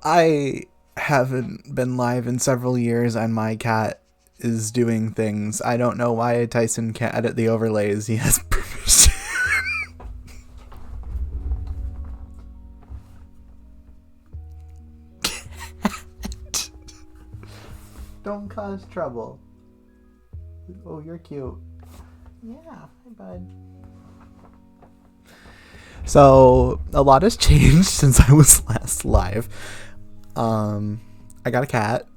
I haven't been live in several years, and my cat is doing things. I don't know why Tyson can't edit the overlays. He has permission. Don't cause trouble. Oh, you're cute. Yeah, hi, bud. So, a lot has changed since I was last live. I got a cat.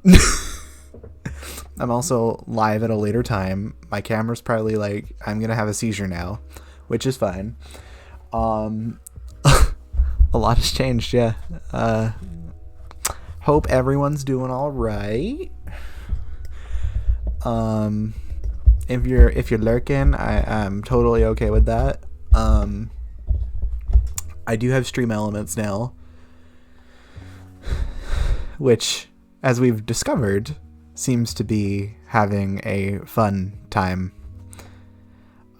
I'm also live at a later time. My camera's probably like, I'm gonna have a seizure now, which is fine. A lot has changed, yeah. Hope everyone's doing all right. If you're lurking, I'm totally okay with that. I do have stream elements now, which, as we've discovered, seems to be having a fun time.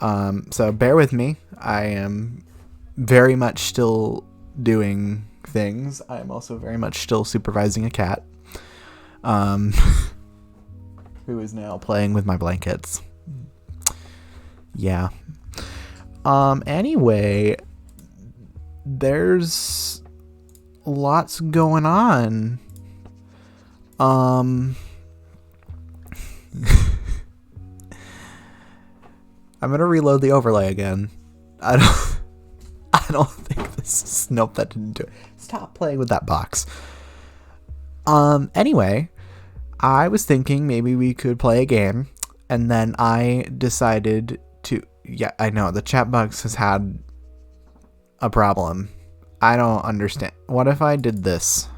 So bear with me. I am very much still doing things. I am also very much still supervising a cat, who is now playing with my blankets. Yeah. Anyway, there's lots going on. I'm gonna reload the overlay again. I don't think this is... Nope, that didn't do it. Stop playing with that box. Anyway, I was thinking maybe we could play a game, and then I decided to... Yeah, I know, the chat box has had a problem. I don't understand. What if I did this?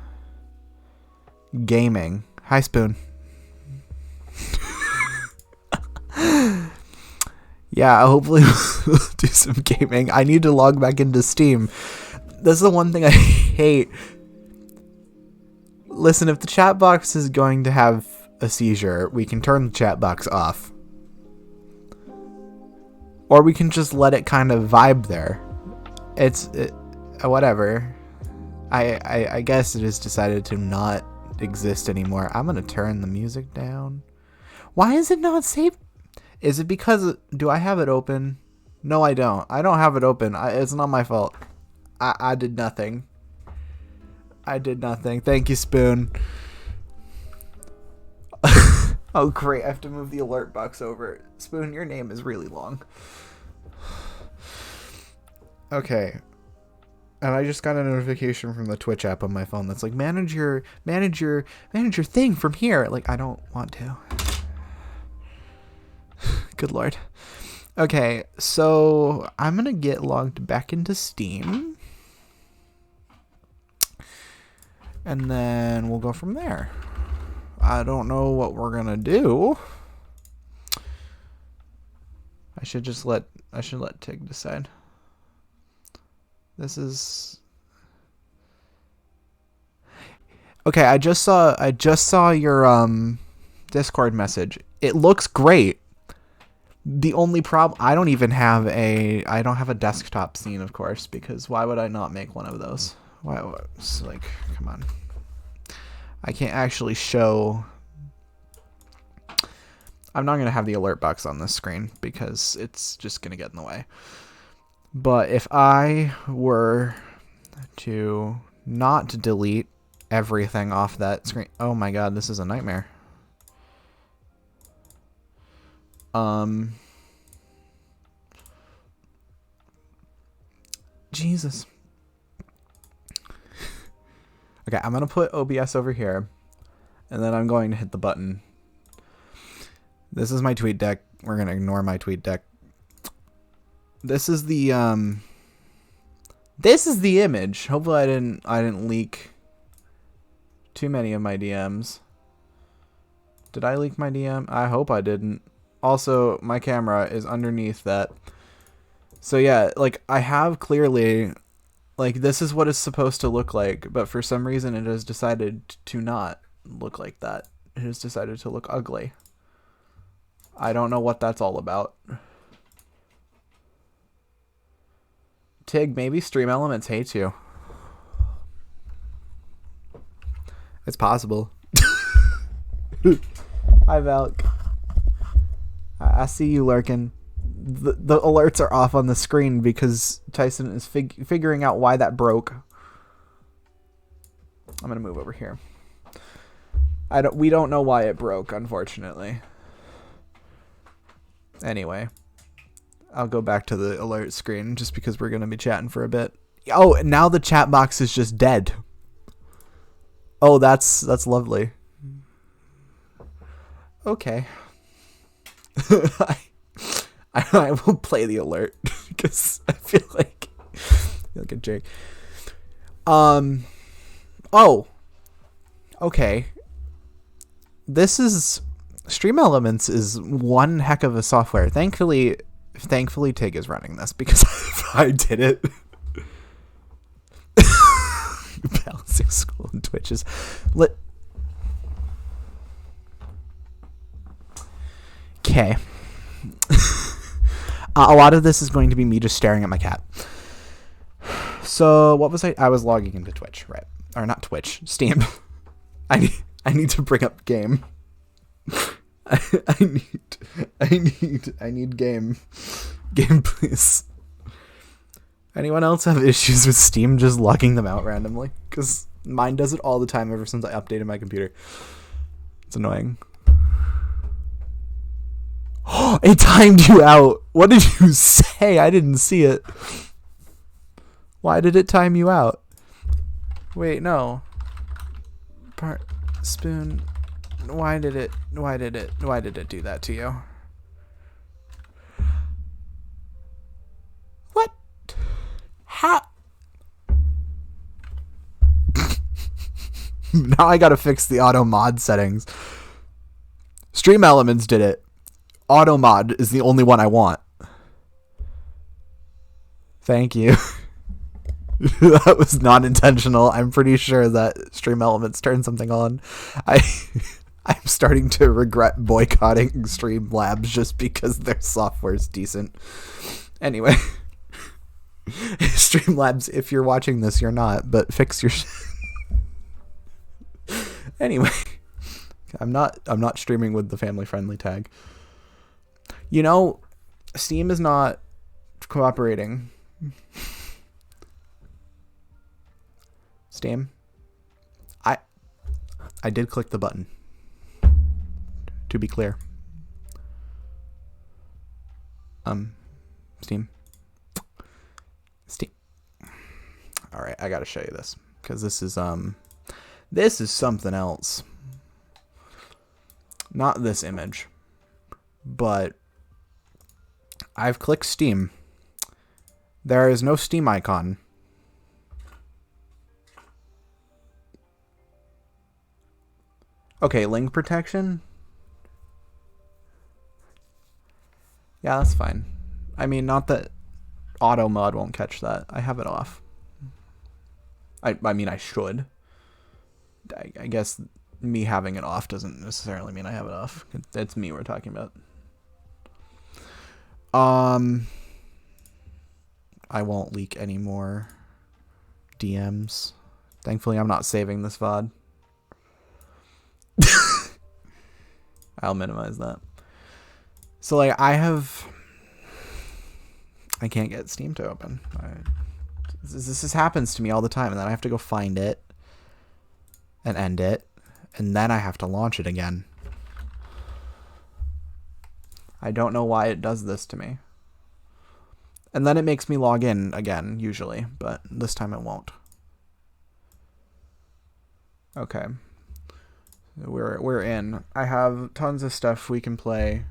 Gaming. Hi, Spoon. Yeah, hopefully we'll do some gaming. I need to log back into Steam. That's the one thing I hate. Listen, if the chat box is going to have a seizure, we can turn the chat box off. Or we can just let it kind of vibe there. Whatever. I guess it has decided to not exist anymore. I'm gonna turn the music down. Why is it not saved? Is it because... Do I have it open? No, I don't. I don't have it open. It's not my fault. I did nothing. I did nothing. Thank you, Spoon. Oh, great. I have to move the alert box over. Spoon, your name is really long. Okay. And I just got a notification from the Twitch app on my phone that's like, manage your thing from here. Like, I don't want to. Good Lord. Okay, so I'm going to get logged back into Steam. And then we'll go from there. I don't know what we're going to do. I should let Tig decide. This is... Okay, I just saw your Discord message. It looks great. The only problem, I don't have a desktop scene, of course, because why would I not make one of those? Why, it's like, come on. I can't actually show... I'm not going to have the alert box on this screen because it's just going to get in the way. But if I were to not delete everything off that screen... Oh my god, this is a nightmare. Jesus. Okay, I'm gonna put OBS over here, and then I'm going to hit the button. This is my tweet deck. We're gonna ignore my tweet deck. This is the image. Hopefully I didn't leak too many of my DMs. Did I leak my DM? I hope I didn't. Also, my camera is underneath that. So yeah, like I have clearly, like this is what it's supposed to look like, but for some reason it has decided to not look like that. It has decided to look ugly. I don't know what that's all about. Tig, maybe Stream Elements hates you. It's possible. Hi, Valk. I see you lurking. The alerts are off on the screen because Tyson is figuring out why that broke. I'm gonna move over here. We don't know why it broke, unfortunately. Anyway, I'll go back to the alert screen just because we're gonna be chatting for a bit. Oh, now the chat box is just dead. Oh, that's lovely. Okay. I will play the alert because I feel like a jerk. Oh. Okay. This is Stream Elements is one heck of a software. Thankfully Tig is running this because I did it. Balancing school and Twitches. Okay. A lot of this is going to be me just staring at my cat. So what was I was logging into Twitch, right? Or not Twitch, Steam. I need to bring up game. I need game. Game, please. Anyone else have issues with Steam just logging them out randomly? Because mine does it all the time ever since I updated my computer. It's annoying. It timed you out. What did you say? I didn't see it. Why did it time you out? Wait, no. Spoon. Why did it do that to you? What? How? Now I gotta fix the auto mod settings. Stream Elements did it. Auto mod is the only one I want. Thank you. That was not intentional. I'm pretty sure that Stream Elements turned something on. I'm starting to regret boycotting Streamlabs just because their software is decent. Anyway. Streamlabs, if you're watching this, you're not, but fix your Anyway. I'm not streaming with the family friendly tag. You know, Steam is not cooperating. Steam. I did click the button. To be clear. Steam. All right, I got to show you this cuz this is something else. Not this image. But I've clicked Steam. There is no Steam icon. Okay, link protection? Yeah, that's fine. I mean, not that auto mod won't catch that. I have it off. I mean, I should. I guess me having it off doesn't necessarily mean I have it off. It's me we're talking about. I won't leak any more DMs. Thankfully, I'm not saving this VOD. I'll minimize that. So, like, I can't get Steam to open. This happens to me all the time, and then I have to go find it and end it, and then I have to launch it again. I don't know why it does this to me. And then it makes me log in again, usually, but this time it won't. Okay. We're in. I have tons of stuff we can play.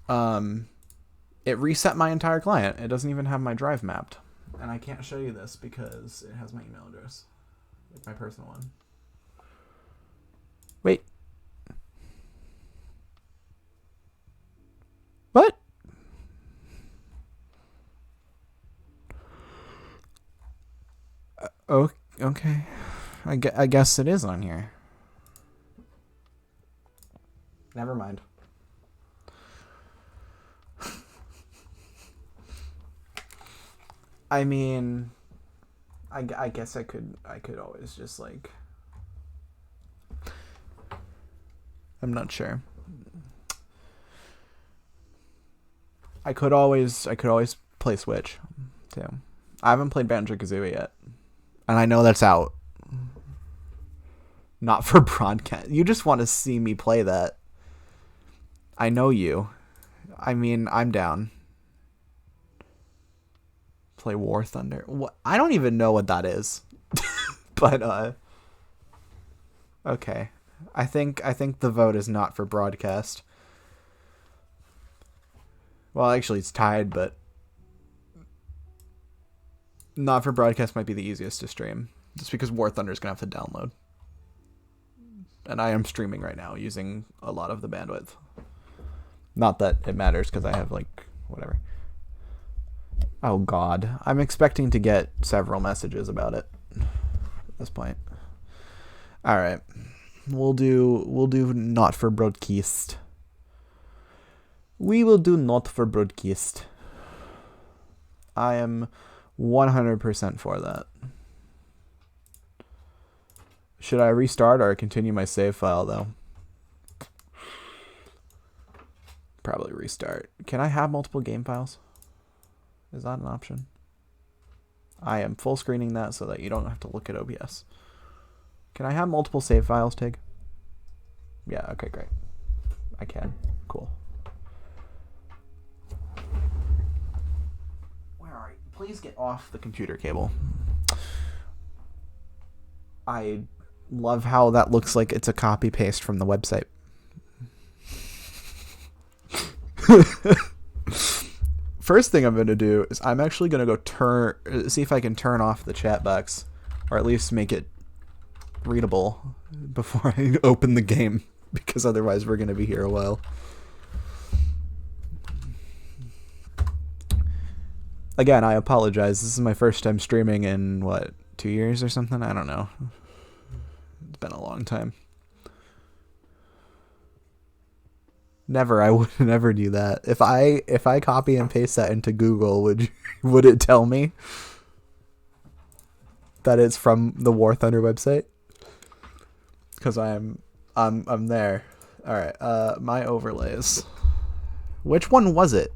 It reset my entire client. It doesn't even have my drive mapped. And I can't show you this because it has my email address. It's my personal one. Wait. What? Oh, okay. I guess it is on here. Never mind. I mean, I guess I could always just like, I'm not sure. I could always play Switch too. I haven't played Banjo-Kazooie yet, and I know that's out. Not for broadcast. You just want to see me play that. I know you. I mean, I'm down. Play War Thunder. What? I don't even know what that is. But okay. I think the vote is not for broadcast. Well, actually it's tied, but not for broadcast might be the easiest to stream. Just because War Thunder is going to have to download. And I am streaming right now using a lot of the bandwidth. Not that it matters because I have like whatever. Oh God, I'm expecting to get several messages about it at this point. All right, we'll do not for broadcast. We will do not for broadcast. I am 100% for that. Should I restart or continue my save file though? Probably restart. Can I have multiple game files? Is that an option? I am full screening that so that you don't have to look at OBS. Can I have multiple save files, Tig? Yeah, okay, great. I can. Cool. Where are you? Please get off the computer cable. I love how that looks like it's a copy paste from the website. First thing I'm going to do is I'm actually going to go see if I can turn off the chat box, or at least make it readable before I open the game, because otherwise we're going to be here a while. Again, I apologize. This is my first time streaming in, what, 2 years or something? I don't know. It's been a long time. Never, I would never do that. If I copy and paste that into Google, would it tell me that it's from the War Thunder website? Because I'm there. All right. My overlays. Which one was it?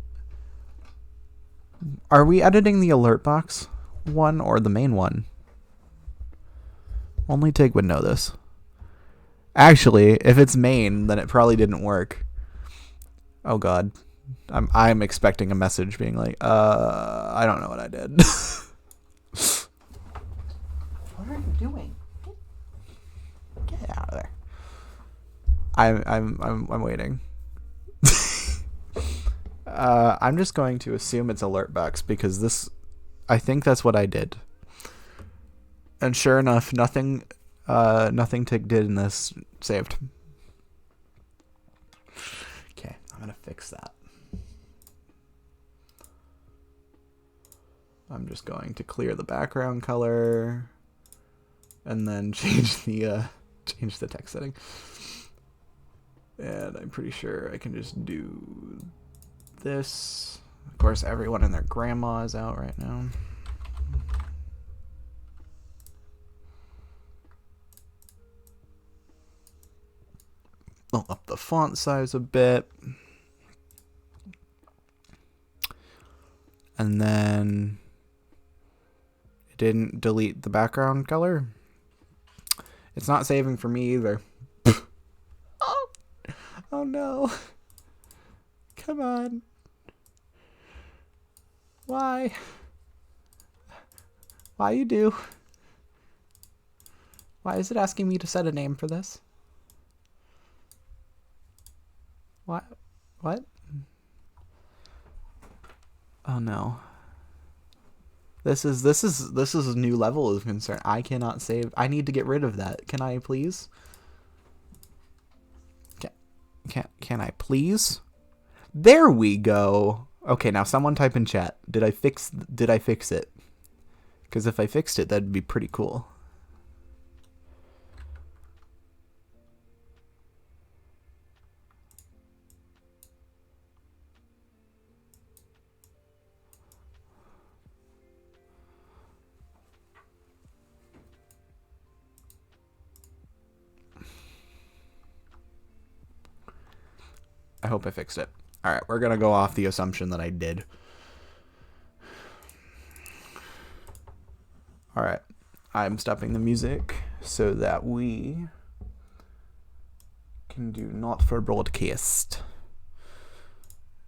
Are we editing the alert box one or the main one? Only Tig would know this. Actually, if it's main, then it probably didn't work. Oh God, I'm expecting a message being like, I don't know what I did. What are you doing? Get out of there. I'm waiting. I'm just going to assume it's alert box because I think that's what I did. And sure enough, nothing Tig did in this saved. Okay, I'm gonna fix that. I'm just going to clear the background color and then change the text setting. And I'm pretty sure I can just do this. Of course, everyone and their grandma is out right now. I'll up the font size a bit. And then it didn't delete the background color. It's not saving for me either. Oh no. Come on. Why? Why you do? Why is it asking me to set a name for this? What? What? Oh no. This is a new level of concern. I cannot save. I need to get rid of that. Can I please? Can I please? There we go. Okay, now someone type in chat. Did I fix it? Because if I fixed it, that'd be pretty cool. I hope I fixed it. All right, we're going to go off the assumption that I did. All right, I'm stopping the music so that we can do not for broadcast.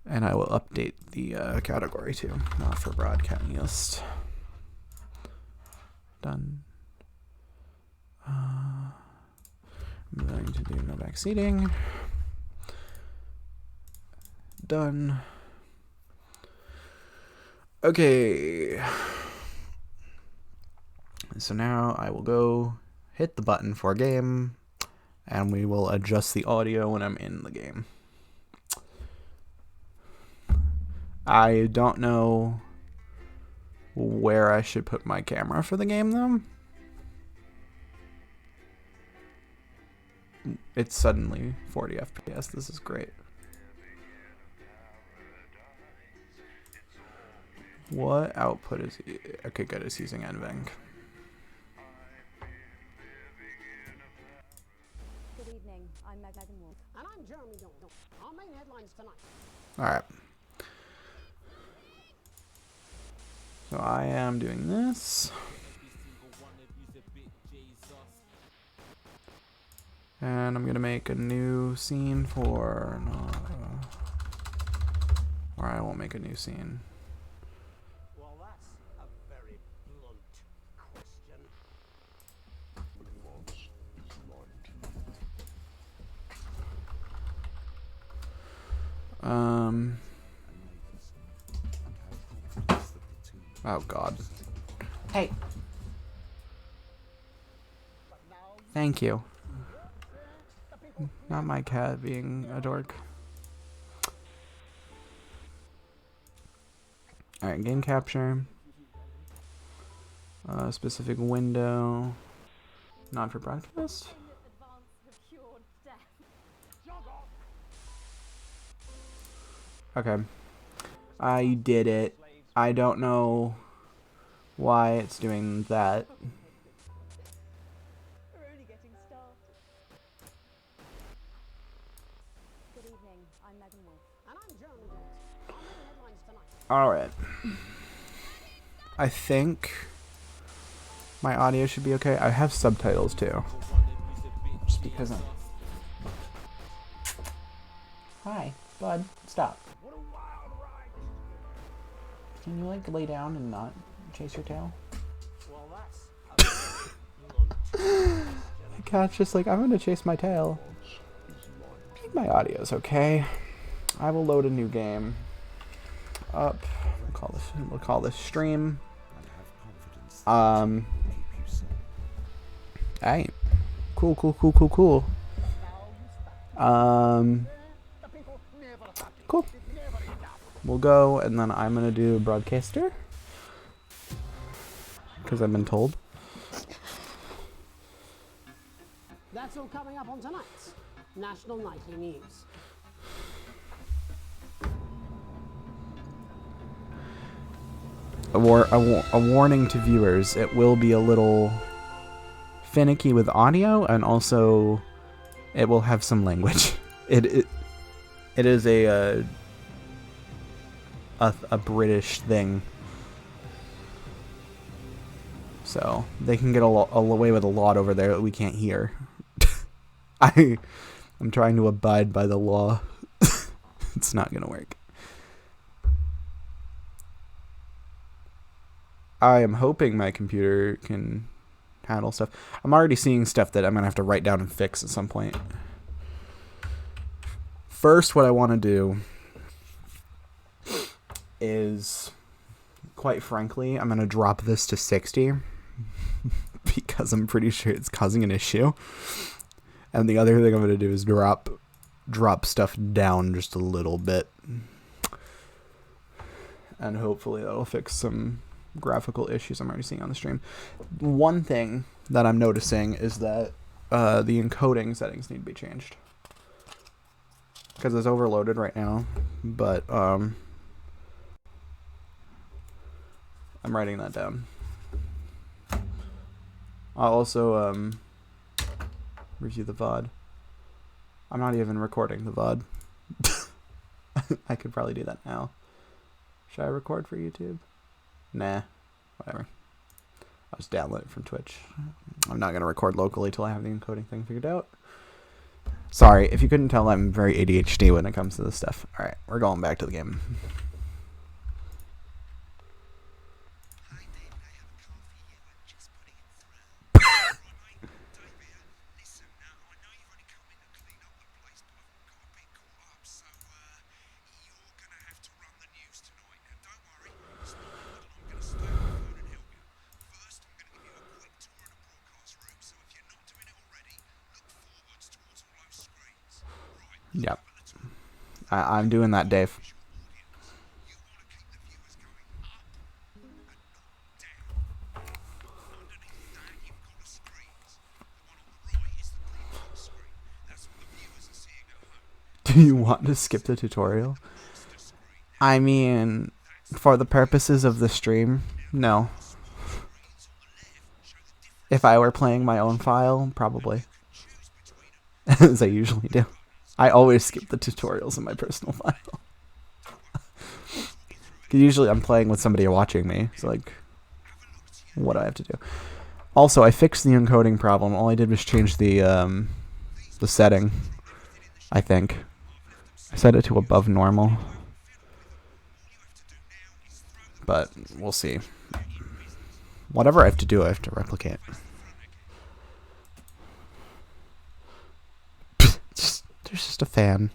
And I will update the category too, not for broadcast. Done. I'm going to do no back seating. Done. Okay. So now I will go hit the button for game, and we will adjust the audio when I'm in the game. I don't know where I should put my camera for the game though. It's suddenly 40 FPS. This is great. What output is he? Okay, good. It's using NVENC. Good evening. I'm Megan Wolf. And I'm Jeremy Dalton. Our main headlines tonight. All right. So I am doing this. And I'm going to make a new scene for... or I won't make a new scene. Well, that's a very blunt question. Oh, God. Hey. Thank you. Not my cat being a dork. Alright, game capture. Specific window. Not for broadcast. Okay. I did it. I don't know why it's doing that. We're only getting started. Good evening. I'm Megan Wolf. And I'm Jeremy Dalton. Our main headlines tonight. Alright. I think my audio should be okay. I have subtitles too. Just because I'm... Hi, bud. Stop. What a wild ride. Can you, like, lay down and not chase your tail? Well, that's a very blunt. The cat's just like, I'm gonna chase my tail. I think my audio's okay. I will load a new game up. We'll call this stream. Alright. Cool. Cool. We'll go, and then I'm gonna do broadcaster. Because I've been told. That's all coming up on tonight's National Nightly News. A warning to viewers, it will be a little finicky with audio, and also it will have some language. It is a British thing, so they can get away with a lot over there that we can't hear. I I'm trying to abide by the law. It's not gonna work. I am hoping my computer can handle stuff. I'm already seeing stuff that I'm gonna have to write down and fix at some point. First, what I want to do is, quite frankly, I'm gonna drop this to 60 because I'm pretty sure it's causing an issue. And the other thing I'm gonna do is drop stuff down just a little bit, and hopefully that'll fix some graphical issues I'm already seeing on the stream. One thing that I'm noticing is that the encoding settings need to be changed because it's overloaded right now, but I'm writing that down. I'll also review the VOD. I'm not even recording the VOD. I could probably do that now. Should I record for YouTube? Nah, whatever. I'll just download it from Twitch. I'm not going to record locally till I have the encoding thing figured out. Sorry, if you couldn't tell, I'm very ADHD when it comes to this stuff. Alright, we're going back to the game. Yep. I'm doing that, Dave. Do you want to skip the tutorial? I mean, for the purposes of the stream, no. If I were playing my own file, probably. As I usually do. I always skip the tutorials in my personal file. Usually I'm playing with somebody watching me, so like, what do I have to do? Also, I fixed the encoding problem. All I did was change the setting, I think. I set it to above normal. But we'll see. Whatever I have to do, I have to replicate. There's just a fan.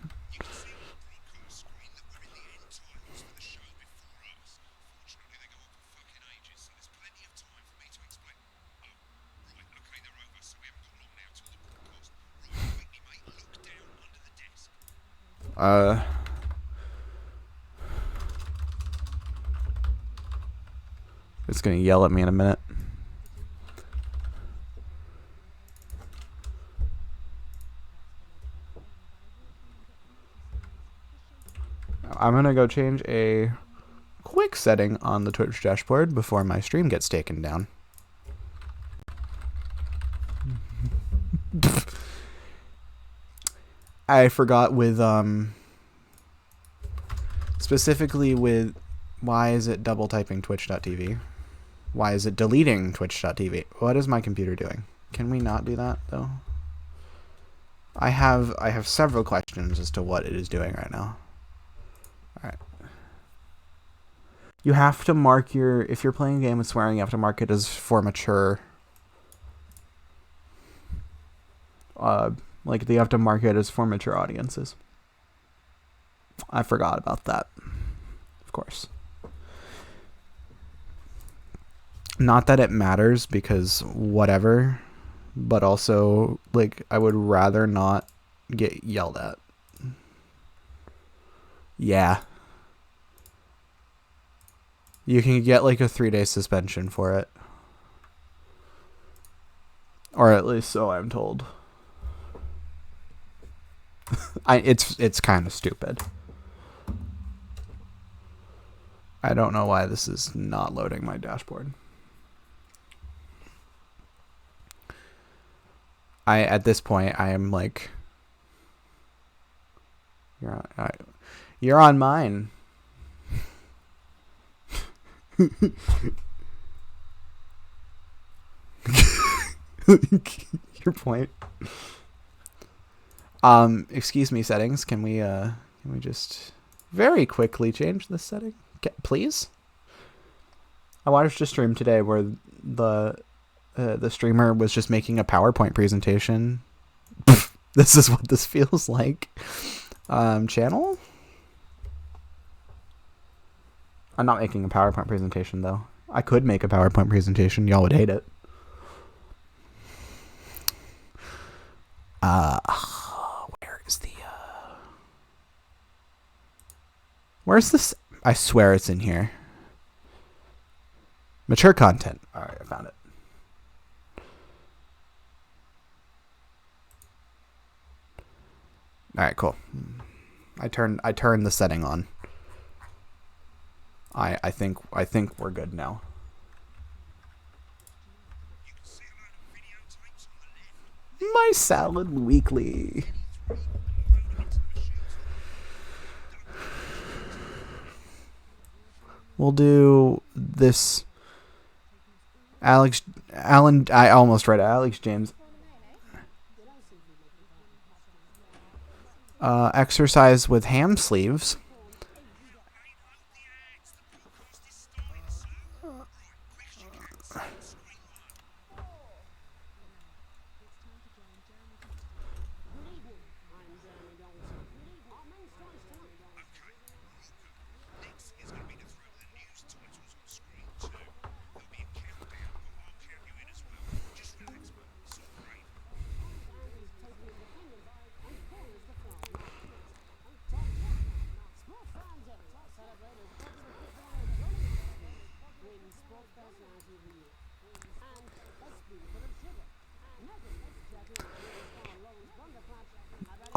It's gonna yell at me in a minute. I'm gonna go change a quick setting on the Twitch dashboard before my stream gets taken down. I forgot with specifically with why is it double typing twitch.tv? Why is it deleting twitch.tv? What is my computer doing? Can we not do that though? I have several questions as to what it is doing right now. Alright. You have to mark your, if you're playing a game with swearing, you have to mark it as for mature. Like you have to mark it as for mature audiences. I forgot about that. Of course. Not that it matters because whatever, but also like I would rather not get yelled at. Yeah. You can get like a 3-day suspension for it. Or at least so I'm told. It's kind of stupid. I don't know why this is not loading my dashboard. At this point I am like, you're on mine. Your point. Excuse me, settings. Can we just very quickly change this setting, please? I watched a stream today where the streamer was just making a PowerPoint presentation. This is what this feels like. Channel? I'm not making a PowerPoint presentation, though. I could make a PowerPoint presentation. Y'all would hate it. Where is the... Where's this? I swear it's in here. Mature content. Alright, I found it. Alright, cool. I turned the setting on. I think we're good now. My Salad Weekly. We'll do this. Alan, I almost read it. Alex James. Exercise with ham sleeves.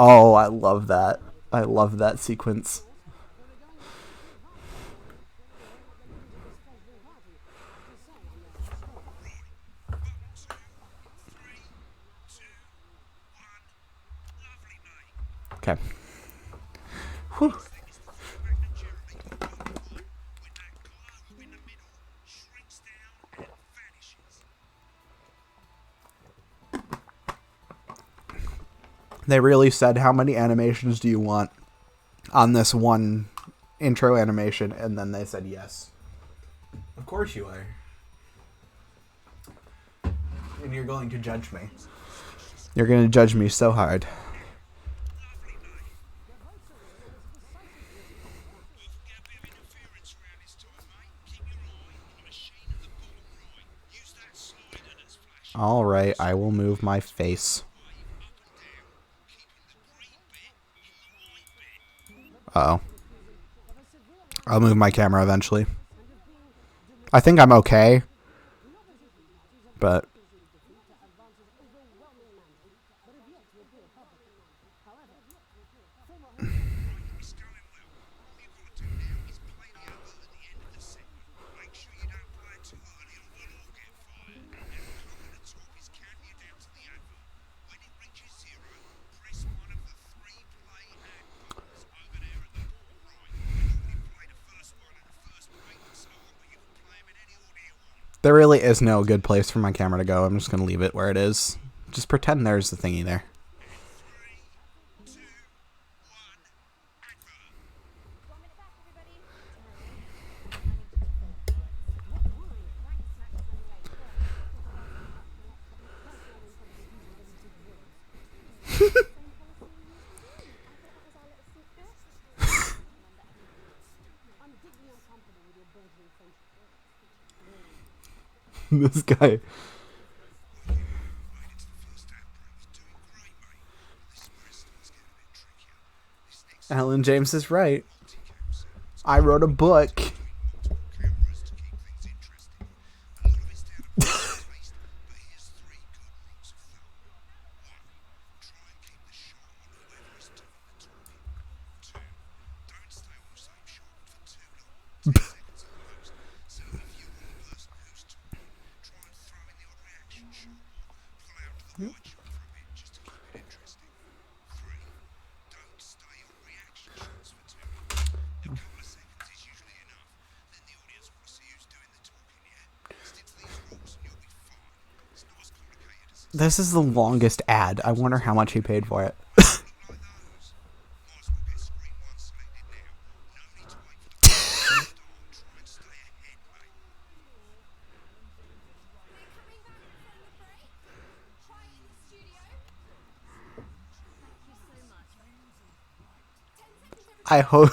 Oh, I love that. I love that sequence. Okay. Whew. They really said, how many animations do you want on this one intro animation? And then they said yes. Of course you are. And you're going to judge me. You're going to judge me so hard. All right, I will move my face. Uh-oh. I'll move my camera eventually. I think I'm okay. But... there really is no good place for my camera to go. I'm just going to leave it where it is. Just pretend there's the thingy there. This guy. Alan James is right. I wrote a book. This is the longest ad. I wonder how much he paid for it. I hope.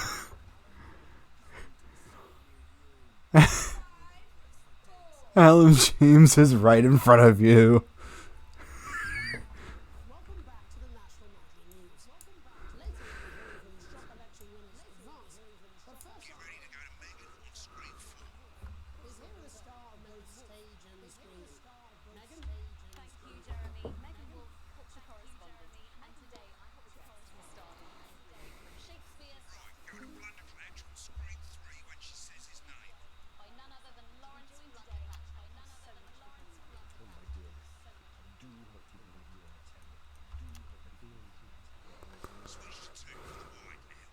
Alan James is right in front of you. Welcome back to the National Nightly News. Later, you'll hear from shop election winners advance. But first Get up, ready to go to Megan on screen 4. is here a star of both stage and screen. Megan? Thank you, Jeremy. Megan Wolf, culture correspondent, and today I hope to guest the star of everything from Shakespeare Right, go to Blunderclatch on screen 3 when she says his name. by none other than Lawrence Blunderclatch. By none other than Lawrence Blunderclatch. Switch to 2 for the wide now.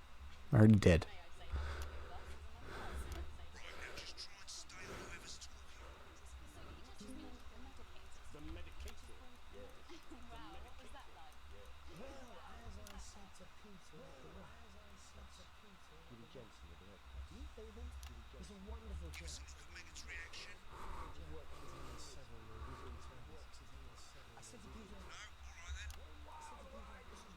I already did. May I say that with us is another person. Right, now just try and stay on whoever's talking. So you just mean the medicated? The medicated? Wow, what was that like? Well, as I said to Peter, Billy Jensen, the director. Do you know him? He's a wonderful Give us a director. look at Megan's reaction. I said to Peter, No? Alright then.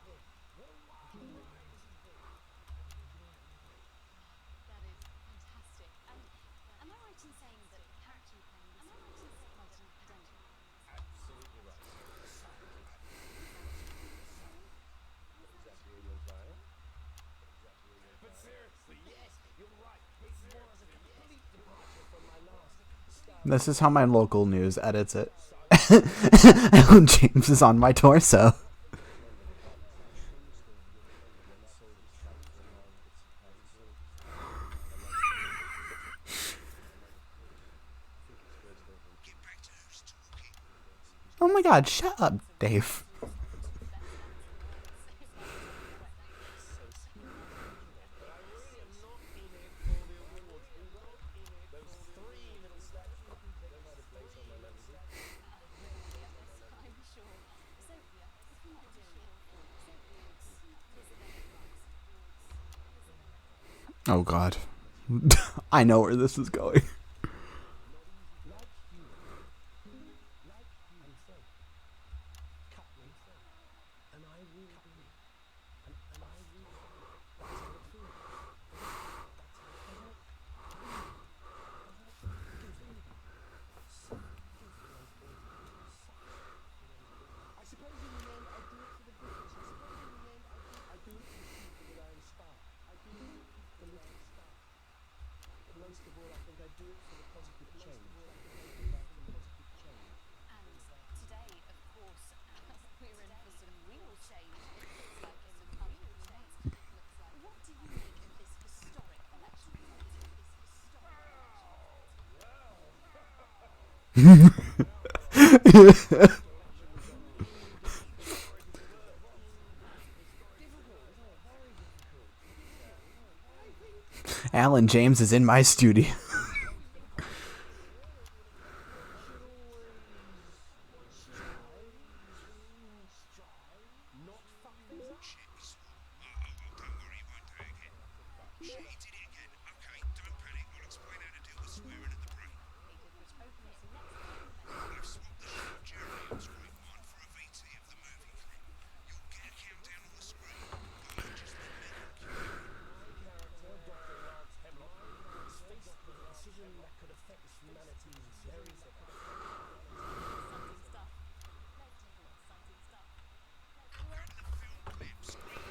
That is fantastic. And am I right in saying that the character you're playing is quite an academic? Absolutely right. Exactly where you're going. But seriously, yes, you're right. It was a complete departure from my last star. This is how my local news edits it. Alan James is on my torso. Get back to who's talking. Oh my god, shut up, Dave. But I really am not in it for the awards. I'm not in it. Those three little statues, they might have placed on my legacy. I'm sure. So, if you're not doing it for Oh god. I know where this is going. like you, and Fred, cut me, and I will be, and I will tell the truth. I suppose in the end I do it for the British. I suppose in the end I do it for the people that I inspire. I do it for the little star. But most of all, I think I do it for the positive change. And today, of course, we're in for some real change. It looks like in the coming days. What do you make of this historic election result? Alan James is in my studio. Shit, we saw. Oh, don't worry, he won't do it again. Shit, he did it again. Okay, don't panic. I'll explain how to deal with swearing at the break. I've swapped the shot of Jeremy on screen 1 for a VT of the movie clip. You'll get a countdown on the screen. Go on, just let Megan cue you in. Character, Dr. Lance Hemlock, is faced with a decision that could affect humanity's very Exciting stuff. Exciting stuff. Go to the film clip, screen 1.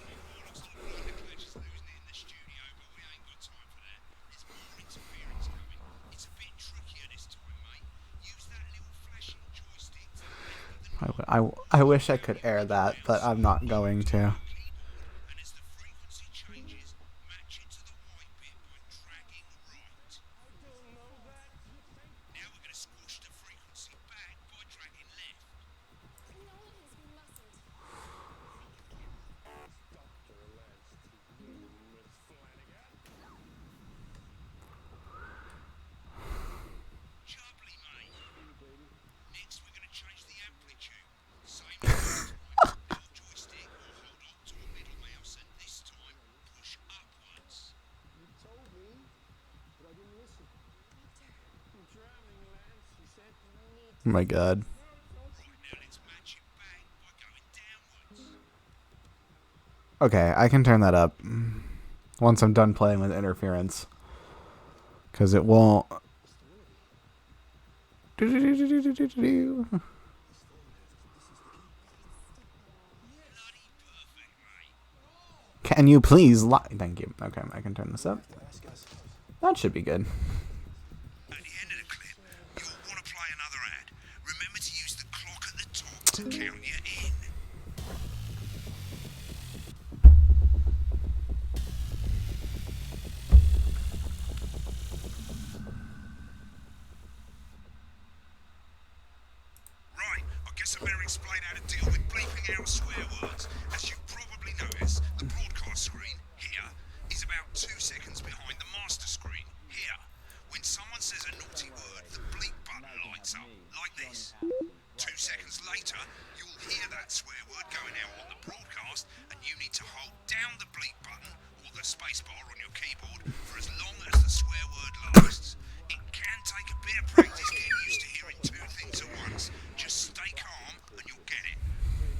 Oh, looks like Blunderclatch is losing it in the studio, but we ain't got time for that. There's more interference coming. It's a bit trickier this time, mate. Use that little flashing joystick to the left of the I wish I could air that, but I'm not going to. keyboard, and as the frequency changes, match it to the white bit by dragging right. Now we're going to squash the frequency back by dragging left. Jubbly, mate. Next, we're going to change the amplitude. Same as last time. Hold joystick or hold Alt or middle mouse, and this time push upwards. You told me, but I didn't listen. I'm drowning, Lance, he said. Oh my god. Right, now let's match it back by going downwards. Okay, I can turn that up. once I'm done playing with interference. Because it won't... Can you please Thank you. Okay, I can turn this up. That should be good. At the end of the clip, you'll want to play another ad. Remember to use the clock at the top to count you in. Right, I guess I better explain how to deal with bleeping out swear words. As you probably noticed, the broadcast screen here is about 2 seconds behind the master screen here. When someone says a naughty word, the bleep button lights up like this. 2 seconds later, you'll hear that swear word going out on the broadcast, and you need to hold down the bleep button or the space bar on your keyboard for as long as the swear word lasts. It can take a bit of practice getting used to hearing 2 things at once. Just stay calm and you'll get it.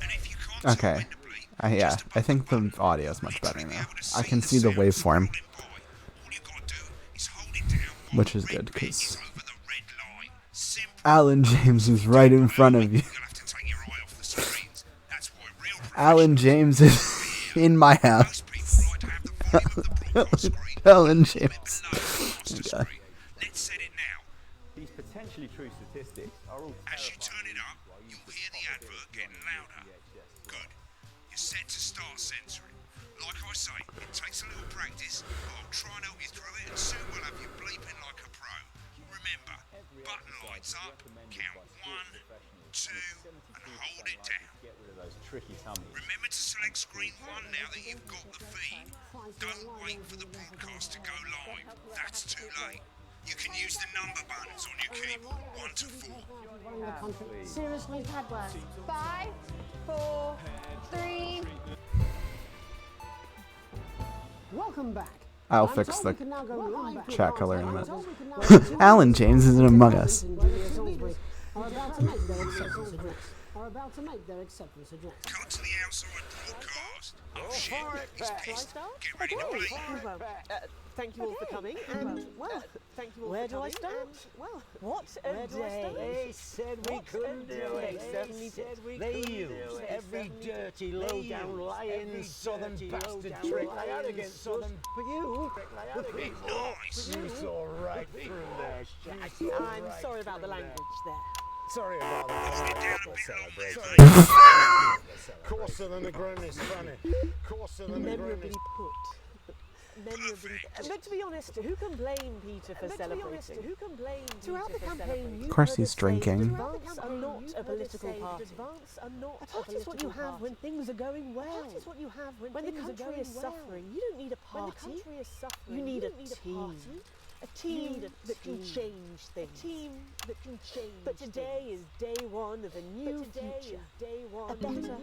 And if you can't tell Okay. when to bleep, Yeah, I think the audio is much better now. I can see the waveform, which is good, because Alan James is right in front of you. Alan James is in my house. Alan James. Okay. Let's set it now. These potentially true statistics are all As you turn it up, you'll hear the advert getting louder. Good. You're set to start censoring. Like I say, it takes a little practice, but I'll try and help you through it, and soon we'll have you bleeping like a pro. Remember, button lights up, count 1, 2, and hold it down. get rid of those tricky tummies. Remember to select screen 1 now that you've got the feed. Don't wait for the broadcast to go live. That's too late. You can use the number buttons on your keyboard, 1 to 4. Seriously, Padway. 5, 4, 3. Welcome back. I'll fix the Chat chat color in a minute. Alan James is in Among Us. Are about to make their acceptance address. Cut to the outside broadcast. Oh shit, he's pissed. Get ready to bleep. Thank you all for coming. And well, thank you all Where for do I coming. start? And, well, what a Where do I day! start? They said we couldn't do it. They used every dirty, low-down, lying southern bastard trick they had against us. But you, Be nice. You saw right through their shit. I'm sorry about the language there. Sorry about Hold it that. down a bit longer, mate. Coarser than the grown is funny. Coarser than the grown Memorably is... put. But to be honest, who can blame Peter for celebrating? Who can blame Throughout the campaign, Of course he's drinking. Advance are not a political party. A party is what you have when things are going well. When the country is suffering, you don't need a party. You need a team. A team that can change things. But today is day one of a new future. A better,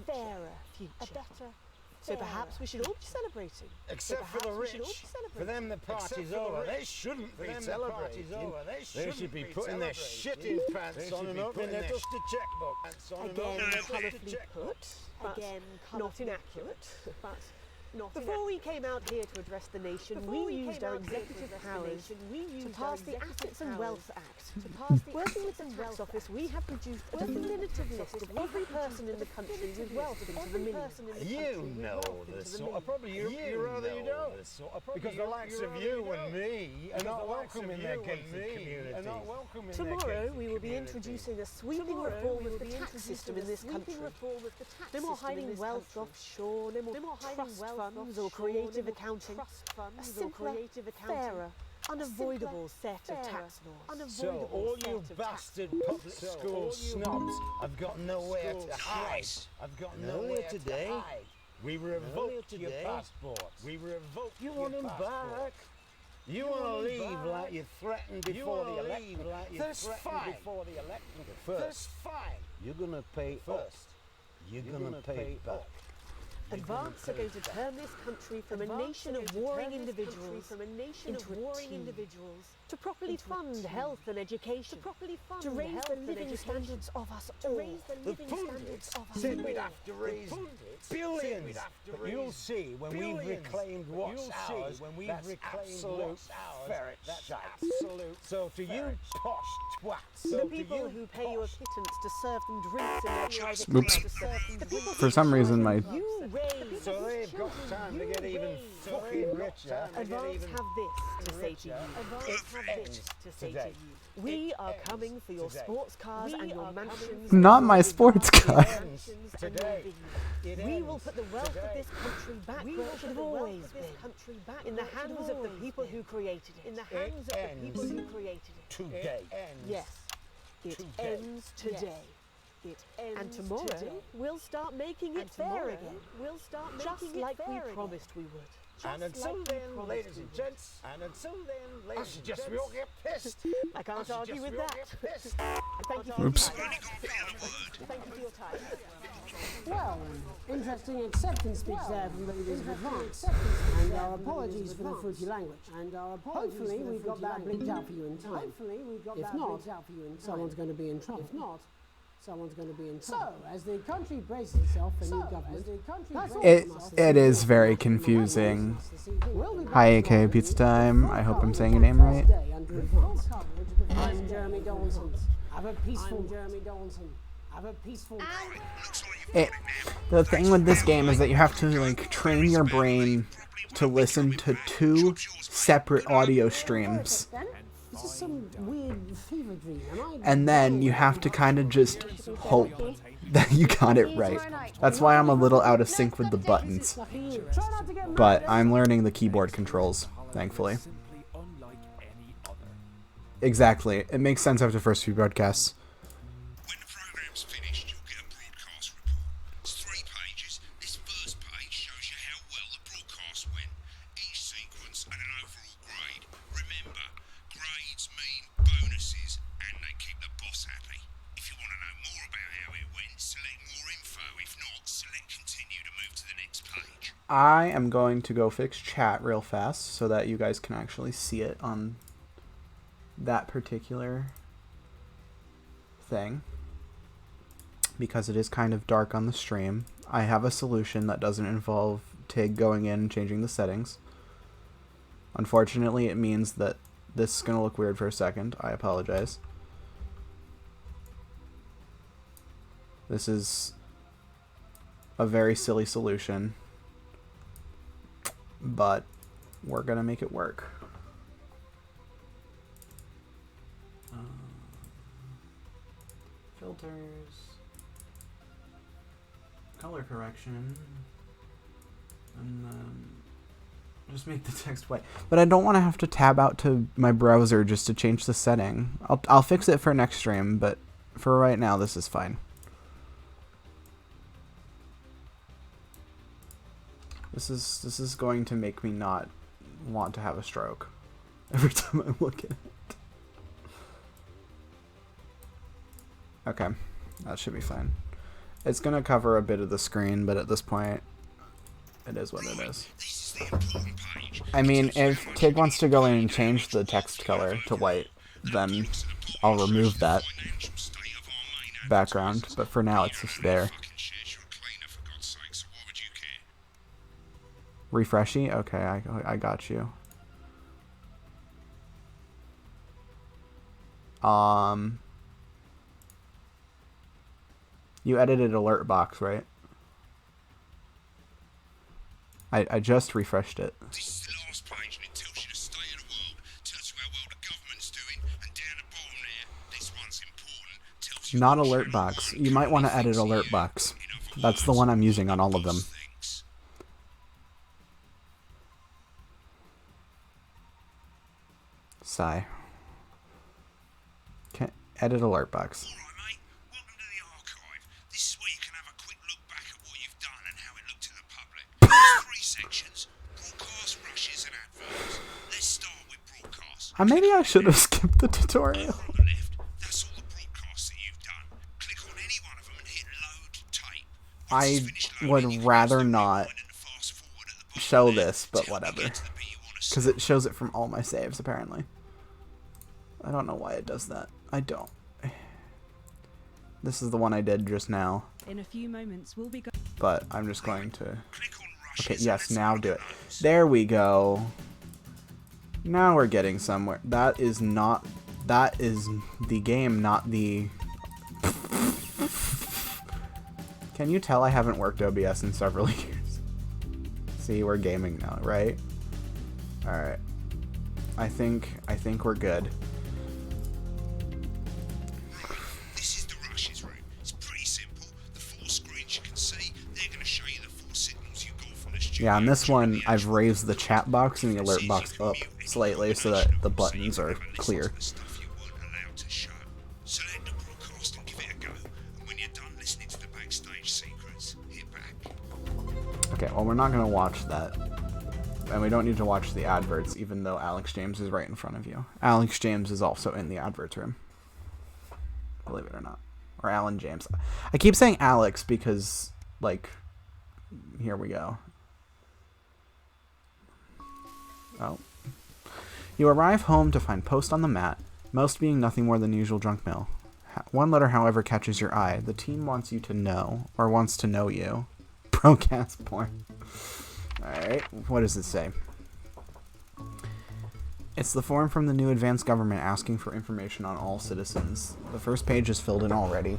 fairer future. So perhaps we should all be celebrating. Except for the rich. For them the party's over. They shouldn't be celebrating. They should be putting their shitting pants on and opening their dusty checkbook. Again, colourfully put, but not inaccurate. Before we came out here to address the nation, we used our executive powers to pass the Assets and Wealth Act. Working with the tax office, we have produced a definitive list of every person in the country with wealth into the millions. You know this sort of probably you rather you don't. Because the likes of you and me are not welcome in their gated community. Tomorrow we will be introducing a sweeping reform of the tax system in this country. No more hiding wealth offshore, no more trust funds or creative accounting. A simpler, fairer, unavoidable set of tax laws. So all you bastard public school snobs have got nowhere to hide. I've got nowhere to hide. We revoked your passports. We revoked your passport. You want them back? You want to leave like you threatened before the election. That's fine. First, you're going to pay first. You're going to pay back. Advance are going to turn this country from a nation of warring individuals into warring individuals. To properly fund health and education. To raise the living standards of us all. The pundits said we'd have to raise billions. But you'll see when we've reclaimed what's ours, that's absolute ferret. That's absolute. So to you posh twats. The people who pay you a pittance to serve them drinks in their private Oops. clubs, to serve them drinks For some reason, my you raise. So they've got time to get even fucking richer. Advance have this to say to you. Advance have this to say to you. We are coming for your sports cars and your mansions. not my sports car. Today. We will put the wealth of this country back where it should have always been. In the hands of the people who created it. In the hands of the people who created it. Today. Yes, it ends today. It ends and tomorrow we'll start making it fair again. We'll start just like we promised we would. And until then, ladies and gents, I suggest we all get pissed. I can't argue with that. Pissed. Thank you for Oops. your time. Thank you for your time. Well, interesting acceptance speech there from the leaders of Advance. And our apologies for the fruity language. Hopefully we've got that bleeped out for you in time. If not, someone's going to be in trouble. So, as the country braces itself for new government, that's all It from us this it evening. is very confusing. We'll be back Hi, tomorrow AK Pizza with Time. full I hope I'm coverage saying your of name the right. first day under Advance. I'm Jeremy Donaldson. Have a peaceful Jeremy Donaldson. Have a peaceful. The thing with this game is that you have to like train your brain to listen to two separate audio streams, This is some weird fever dream. and then you have to kind of just hope that you got it right. That's why I'm a little out of sync with the buttons, Lucky you. Try not to get mad. but I'm learning the keyboard controls, thankfully. Exactly. It makes sense after the first few broadcasts. When the program's finished, you'll get a broadcast report. It's 3 pages. This first page shows you how well the broadcast went, each sequence and an overall grade. Remember, grades mean bonuses and they keep the boss happy. If you want to know more about how it went, select more info. If not, select continue to move to the next page. I am going to go fix chat real fast so that you guys can actually see it on that particular thing, because it is kind of dark on the stream. I have a solution that doesn't involve Tig going in and changing the settings. Unfortunately, it means that this is going to look weird for a second. I apologize. This is a very silly solution, but we're going to make it work. Filters, color correction, and then just make the text white. But I don't want to have to tab out to my browser just to change the setting. I'll fix it for next stream, but for right now this is fine. This is going to make me not want to have a stroke every time I look at it. Okay, that should be fine. It's gonna cover a bit of the screen, but at this point, it is what it is. This is the important page. I mean, if Tig wants to go in and change the text color to white, then I'll remove that Financial state of our main background, but for now it's just there. fucking shares you're a cleaner, for God's sake, so why would you care? Refreshy? Okay, I got you. You edited alert box, right? I just refreshed it. This is the last page and it tells you the state of the world, tells you how well the government's doing, and down the bottom there, this one's important, tells you Not what alert channel box. you're You might want to currently edit fixing alert here. box. In other That's the words, one I'm using on all of them. boss thinks. Sigh. Okay, edit alert box. Alright mate, welcome to the archive. This is where you can have a quick look back at what you've done and how it looked to the public. There's 3 sections, broadcast, rushes and adverts. Let's start with broadcast. Maybe I should have skipped the tutorial. Over on the left, that's all the broadcasts that you've done. Click on any one of them and hit load tape. I would rather not show this, but whatever. Because it shows it from all my saves, apparently. I don't know why it does that. I don't. This is the one I did just now. In a few moments, we'll be but I'm just going to... Okay, yes, now do it. There we go. Now we're getting somewhere. That is not... That is the game, not the... Can you tell I haven't worked OBS in several years? See, we're gaming now, right? Alright. I think we're good. This is the rushes room. It's pretty simple. The 4 screens you can see, they're going to show you the 4 signals you got from the studio. Yeah, on this one, I've raised the chat box and the alert box up slightly so that the buttons are clear. Select the broadcast and give it a go. And when you're done listening to the backstage secrets, hit back. Okay, well, we're not going to watch that. And we don't need to watch the adverts, even though Alex James is right in front of you. Alex James is also in the adverts room. Believe it or not. Or Alan James. I keep saying Alex because, like, here we go. Oh. You arrive home to find Post on the mat, most being nothing more than the usual junk mail. One letter, however, catches your eye. The team wants you to know, or wants to know you. Procast porn. Alright, what does it say? It's the form from the new advanced government asking for information on all citizens. The first page is filled in already.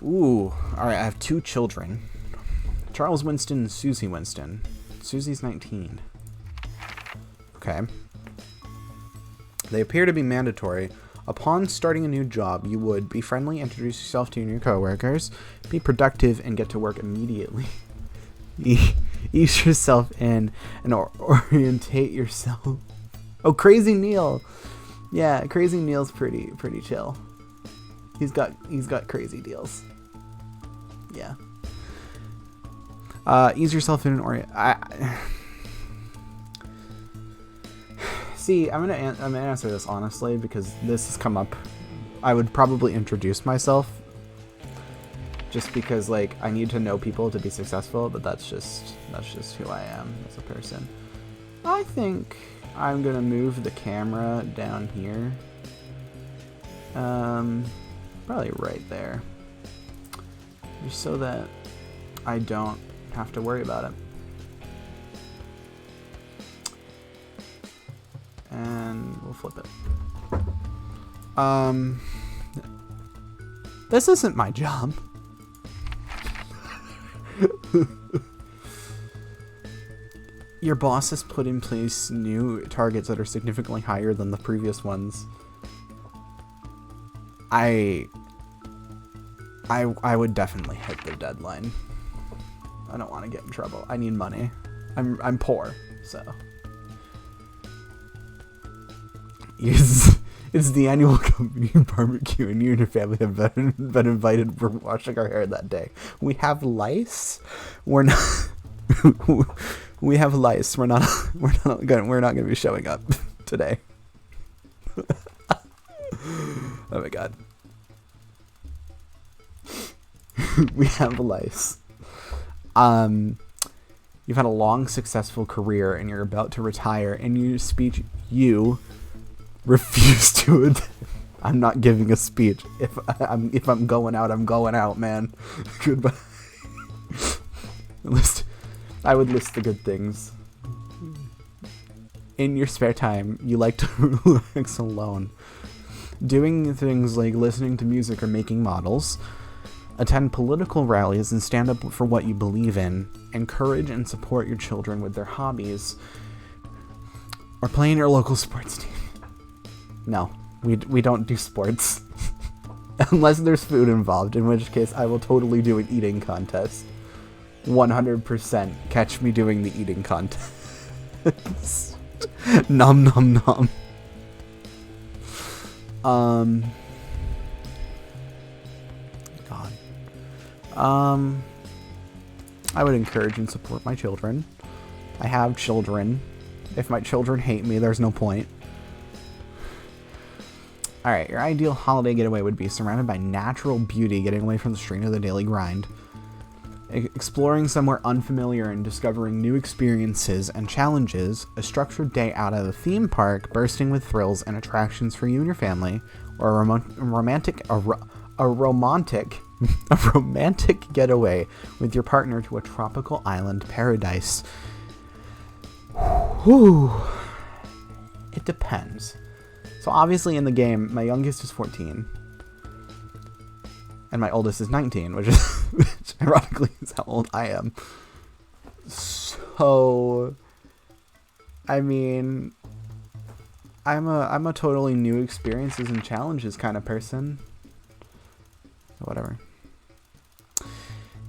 Ooh, alright, I have 2 children. Charles Winston and Susie Winston. Susie's 19. Okay. They appear to be mandatory. Upon starting a new job, you would be friendly, introduce yourself to your coworkers, be productive, and get to work immediately. Ease yourself in and orientate yourself. Oh, Crazy Neil. Yeah, Crazy Neil's pretty chill. He's got crazy deals. Yeah. Ease yourself in and See, I'm gonna answer this honestly because this has come up. I would probably introduce myself just because, like, I need to know people to be successful, but that's just who I am as a person. I think I'm gonna move the camera down here. Probably right there. Just so that I don't have to worry about it. And we'll flip it. This isn't my job. Your boss has put in place new targets that are significantly higher than the previous ones. I would definitely hit the deadline. I don't want to get in trouble. I need money. I'm poor, so. It's the annual company barbecue, and you and your family have been invited. We're washing our hair that day. We have lice. We're not. We have lice. We're not gonna be showing up today. Oh my god. We have lice. You've had a long, successful career, and you're about to retire. In your speech, you refuse to. I'm not giving a speech. If I'm going out, I'm going out, man. Goodbye. I would list the good things. In your spare time, you like to relax alone. Doing things like listening to music or making models. Attend political rallies and stand up for what you believe in. Encourage and support your children with their hobbies. Or play in your local sports team. No, we don't do sports. Unless there's food involved, in which case I will totally do an eating contest. 100% catch me doing the eating contest. Nom nom nom. God. I would encourage and support my children. I have children. If my children hate me, there's no point. Alright, your ideal holiday getaway would be surrounded by natural beauty, getting away from the strain of the daily grind. Exploring somewhere unfamiliar and discovering new experiences and challenges, a structured day out at a theme park bursting with thrills and attractions for you and your family, or a romantic getaway with your partner to a tropical island paradise. Whew. It depends. So obviously in the game, my youngest is 14. And my oldest is 19, which ironically is how old I am. So, I mean, I'm a totally new experiences and challenges kind of person. Whatever.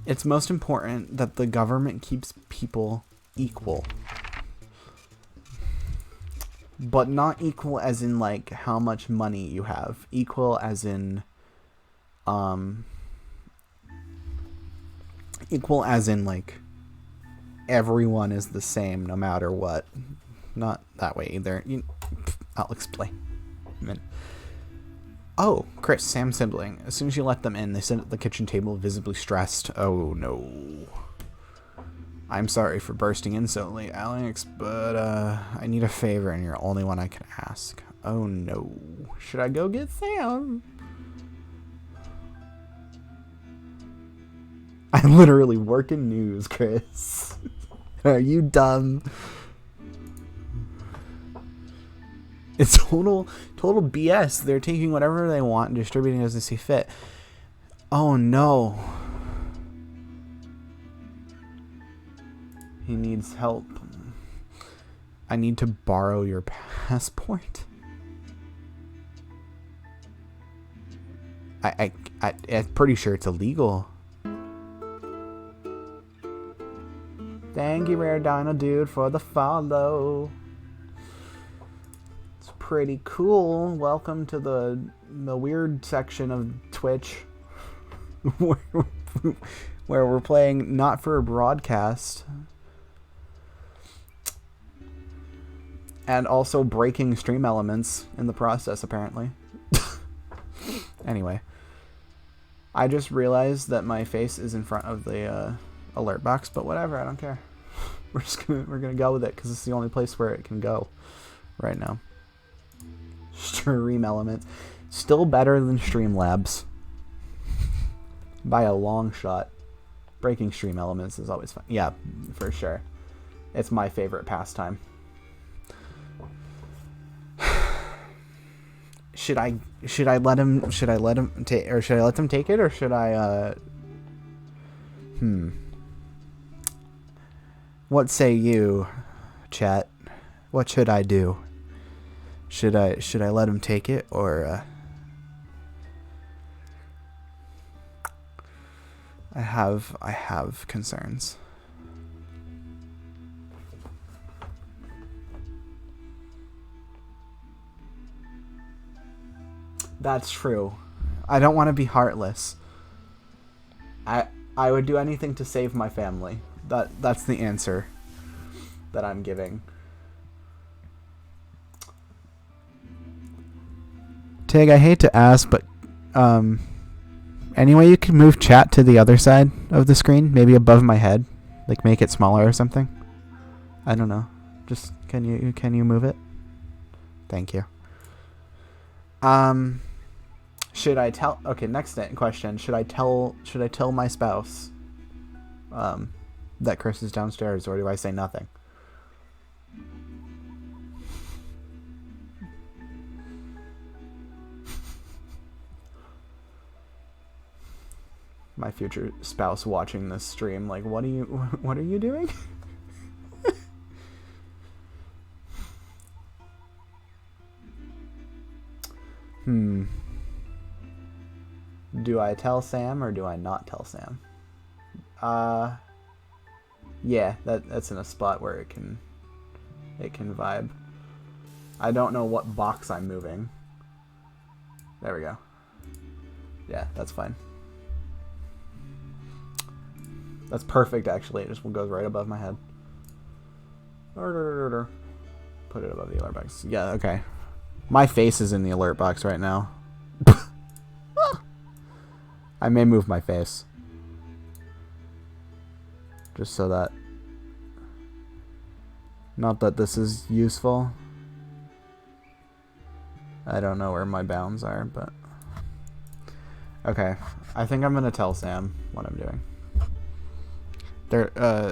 It's most important that the government keeps people equal. But not equal as in like how much money you have. Equal as in equal as in like everyone is the same no matter what. Not that way either. I'll explain. Oh, Chris, Sam's sibling. As soon as you let them in, they sit at the kitchen table visibly stressed. Oh no. I'm sorry for bursting in so late, Alex, but I need a favor and you're the only one I can ask. Oh no. Should I go get Sam? I literally work in news, Chris. Are you dumb? It's total BS. They're taking whatever they want and distributing it as they see fit. Oh no. He needs help. I need to borrow your passport. I'm pretty sure it's illegal. Thank you, Rare Dino Dude, for the follow. It's pretty cool. Welcome to the weird section of Twitch where we're playing not for a broadcast. And also breaking stream elements in the process, apparently. Anyway. I just realized that my face is in front of the alert box, but whatever, I don't care. We're gonna go with it because it's the only place where it can go right now. Stream elements, still better than Streamlabs by a long shot. Breaking stream elements is always fun. Yeah, for sure. It's my favorite pastime. Should I let them take, or should I let them take it, or should I What say you, chat? What should I do? Should I let him take it, or I have concerns. That's true. I don't want to be heartless. I would do anything to save my family. That's the answer that I'm giving. Tig, I hate to ask, but any way you can move chat to the other side of the screen, maybe above my head, like make it smaller or something? I don't know. Just can you move it? Thank you. Should I tell? Okay, next question. Should I tell my spouse that Chris is downstairs, or do I say nothing? My future spouse watching this stream, like, what are you doing? Do I tell Sam or do I not tell Sam? Yeah, that's in a spot where it can vibe. I don't know what box I'm moving. There we go. Yeah, that's fine. That's perfect, actually. It just goes right above my head. Put it above the alert box. Yeah, okay. My face is in the alert box right now. I may move my face. Just so that... Not that this is useful. I don't know where my bounds are, but... Okay, I think I'm gonna tell Sam what I'm doing.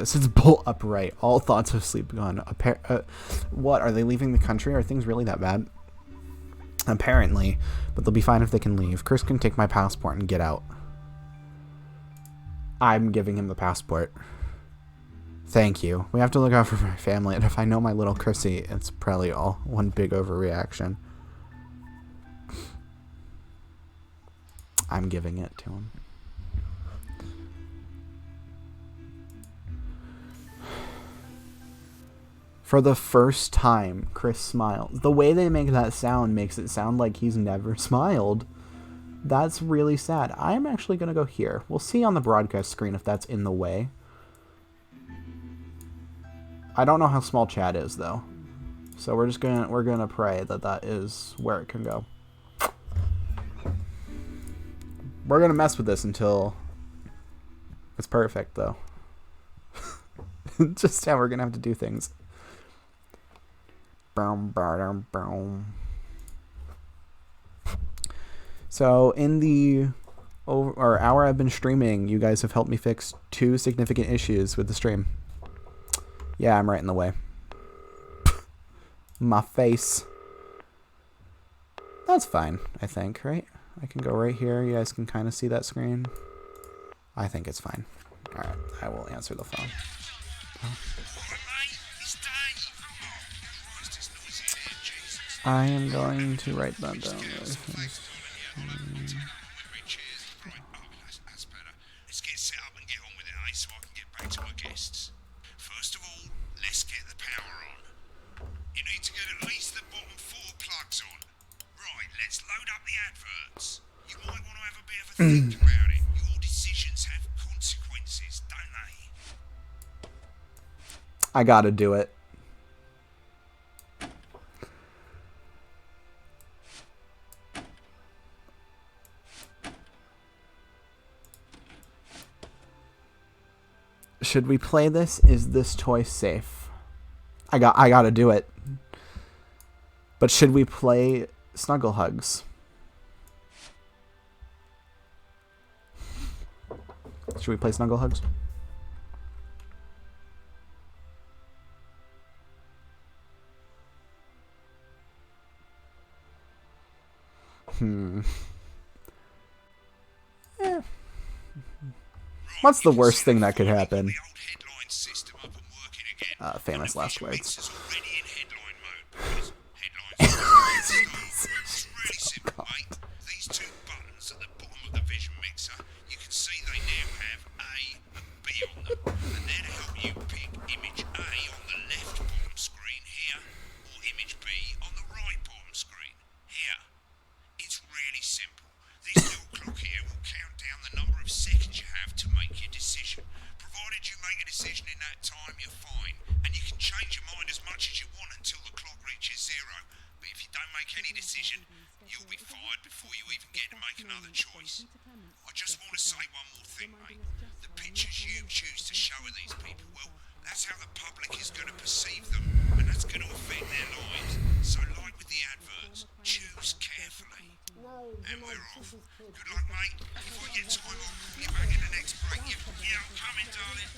Since bolt upright, all thoughts of sleep gone. What, are they leaving the country? Are things really that bad? Apparently, but they'll be fine if they can leave. Chris can take my passport and get out. I'm giving him the passport. Thank you. We have to look out for my family, and if I know my little Chrissy, it's probably all one big overreaction. I'm giving it to him. For the first time, Chris smiles. The way they make that sound makes it sound like he's never smiled. That's really sad. I'm actually going to go here. We'll see on the broadcast screen if that's in the way. I don't know how small chat is, though. So we're going to pray that that is where it can go. We're going to mess with this until it's perfect, though. Just how we're going to have to do things. So in the hour I've been streaming, you guys have helped me fix 2 significant issues with the stream. Yeah, I'm right in the way. My face. That's fine, I think, right? I can go right here. You guys can kind of see that screen. I think it's fine. Alright, I will answer the phone. I am going to write that down really fast. Let's get set up and get on with it, eh? So I can get back to our guests. First of all, let's get the power on. You need to get at least the bottom 4 plugs on. Right, let's load up the adverts. You might want to have a bit of a think about it. Your decisions have consequences, don't they? I gotta do it. Should we play this? Is this choice safe? I gotta do it. But should we play Snuggle Hugs? Should we play Snuggle Hugs? Eh. What's the worst thing that could happen? Famous last words. These 2 buttons at the bottom of the Vision Mixer, you can see they now have A and B on them. And they're to help you pick image A on the left bottom screen here, or image B on the right bottom screen here. It's really simple. This little clock here will count down the number of seconds you have to make your decision. Provided you make a decision in that time, you're fine. And you can change your mind as much as you want until the clock reaches 0. But if you don't make any decision, you'll be fired before you even get to make another choice. I just want to say one more thing, mate. The pictures you choose to show of these people, well, that's how the public is going to perceive them, and that's going to affect their lives. So like with the adverts, choose carefully. And we're off. Good luck, mate. If I get time, I'll call you back in the next break. Yeah, I'm coming, darling.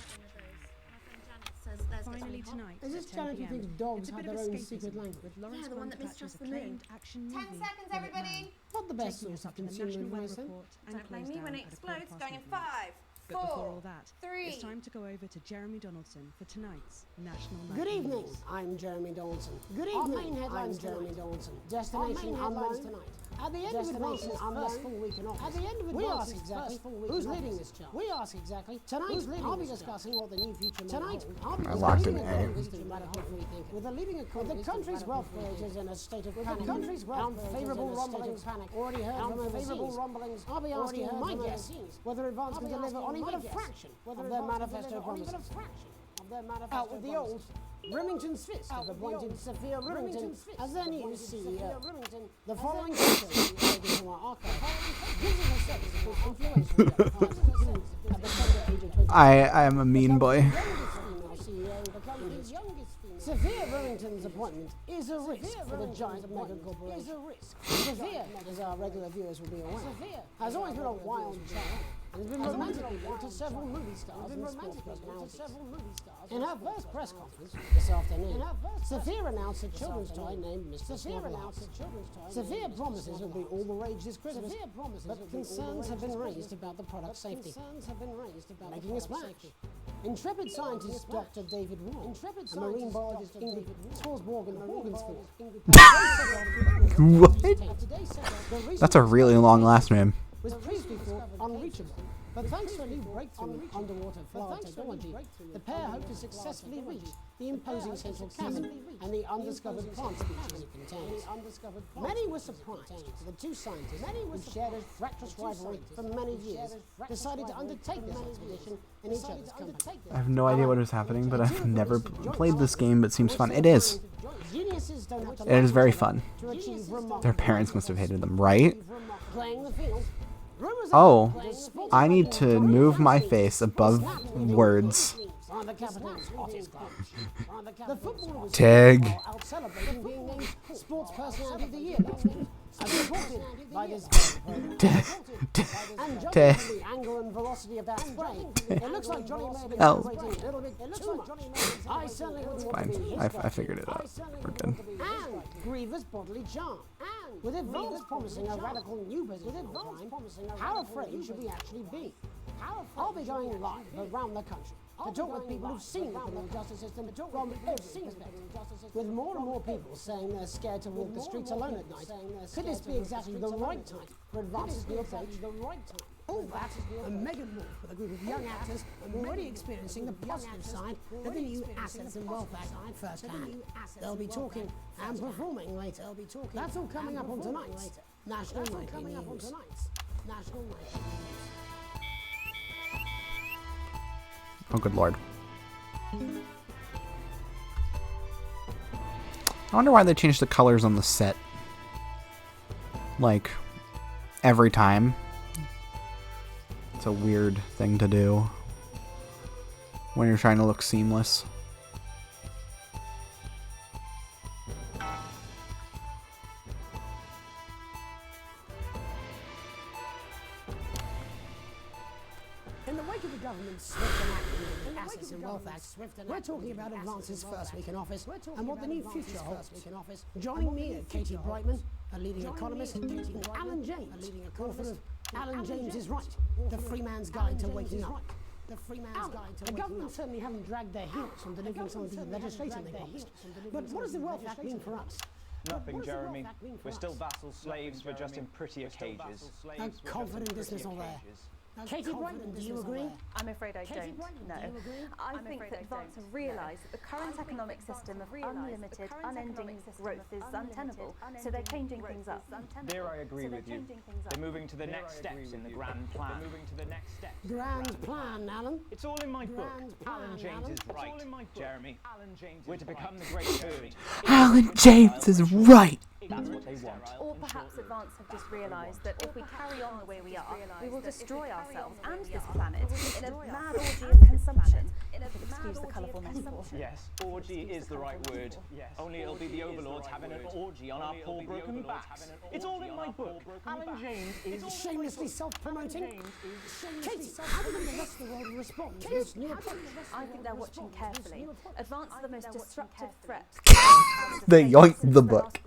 Finally tonight. Is this at Janet 10 who thinks p.m. dogs It's a have bit their of own escapism secret language? with Lawrence Yeah, the one that Wayne mistrusts Patch's the moon. acclaimed action 10 movie, seconds, Will It everybody. Now, Not the best taking source us of up to the consumer National Weather advice, then. Report and Don't blame close me down when it at a explodes. 4:15. Going in 5, But before 4, all that, 3. it's time to go over to Jeremy Donaldson for tonight's National Night Good evening. News. I'm Jeremy Donaldson. Good Our evening. main headlines I'm Jeremy tonight. Donaldson. Destination headlines unknown. tonight. At the end of Advance's first full week in office, At the end of we Advance's ask exactly first full week who's in leading office. this charge. We ask exactly Tonight, who's leading I'll be this discussing what the new future may Tonight, hold. I'll be I locked discussing an what A. the future may hold. With the leading economy, the country's wealth creators in a state of panic. country's wealth Unfavorable creators in a state of rumblings. panic. Already heard from Unfavorable overseas. rumblings. I'll be Already asking heard my from guests overseas. whether Advance I'll can be deliver asking on even my a guests fraction whether of their Advance can manifesto deliver on even a promises. fraction of their manifesto Out with the old Remington's fist Out of with the appointed old Sophia Remington Remington's fist as their of new appointed CEO. Sophia Remington The as following their new photos taken from our archive gives us a sense of his influential at the tender age of I am a mean boy. Sophia Remington's appointment is a risk for the giant mega corporation. Sophia, as our regular viewers will be aware, has always been a wild child and has been romantically linked to several movie stars and sports personalities. In her first press conference this afternoon, Sophia announced a children's toy named Mr. Snugglehouse. Sophia promises it will be all the rage this Christmas, but concerns have been raised about the product's safety. Making a splash. Intrepid scientist Dr. David Ward and marine biologist Ingrid Swarsborg and Morgansfield. What? That's a really long last name. Was previously thought unreachable, but thanks to a new breakthrough in underwater flower technology, the pair hope to successfully reach the imposing central cabin and the undiscovered plant species it contains. Many were surprised that the two scientists, who shared a fractious rivalry for many years, decided to undertake this expedition in each other's company. I have no idea what is happening, but I've never played this game, but it seems fun. It is. It is very fun. Their parents must have hated them, right? Oh, I need to move my face above words. Tag. Sports personality of the year. As reported by this and judging from the angle and velocity of that spray, it looks like Johnny may have been operating a little bit too much. I certainly wouldn't want to be hit. I figured it out. We're good. And grievous bodily charm. With advance promising a radical new position all the time, how afraid should we actually be? I'll be going live around the country to talk with people who've seen the criminal justice system from every perspective. With more and more people saying they're scared to walk the streets alone at night, could this be exactly the right time for advances to be approach? All that and Megan Wolf with a group of young actors already experiencing the positive side of the new Assets and Wealth Act firsthand. They'll be talking and performing later. That's all coming up on tonight's National Nightly News. Oh, good lord. I wonder why they changed the colors on the set. Like, every time. It's a weird thing to do when you're trying to look seamless. In the wake of the government's swift enactment of the Assets and Wealth Act, we're talking about advances first week in office and what the new future holds. Joining me are Katie Brightman, a leading economist, and Alan James, author of Alan James is Right, The Free Man's Guide to Waking Up. The government certainly haven't dragged their heels on delivering some of the legislation they promised. But what does the Wealth Act mean for us? Nothing, Jeremy. We're still vassal slaves, we're just in prettier cages. A confident business all there. Katie Brightman, do you agree? I'm afraid I don't, no. I think that advance have realised that the current economic system of unlimited, unending growth is untenable, so they're changing things up. There I agree with you. They're moving to the next steps in the grand plan. Grand plan, Alan? It's all in my book. Alan James is right, Jeremy. We're to become the great herd. Alan James is right! That's what they want. Or perhaps advance have just realised that if we carry on the way we are, we will destroy ourselves and this planet in a mad orgy of consumption. Excuse the colourful metaphor. Yes, orgy is the right word. Only it'll be the overlords having an orgy on our poor broken backs. It's all in my book. Alan James is shamelessly self-promoting. Katie, how do the rest of the world respond to this new approach? I think they're watching carefully. Advance are the most disruptive threat. They yoinked the book.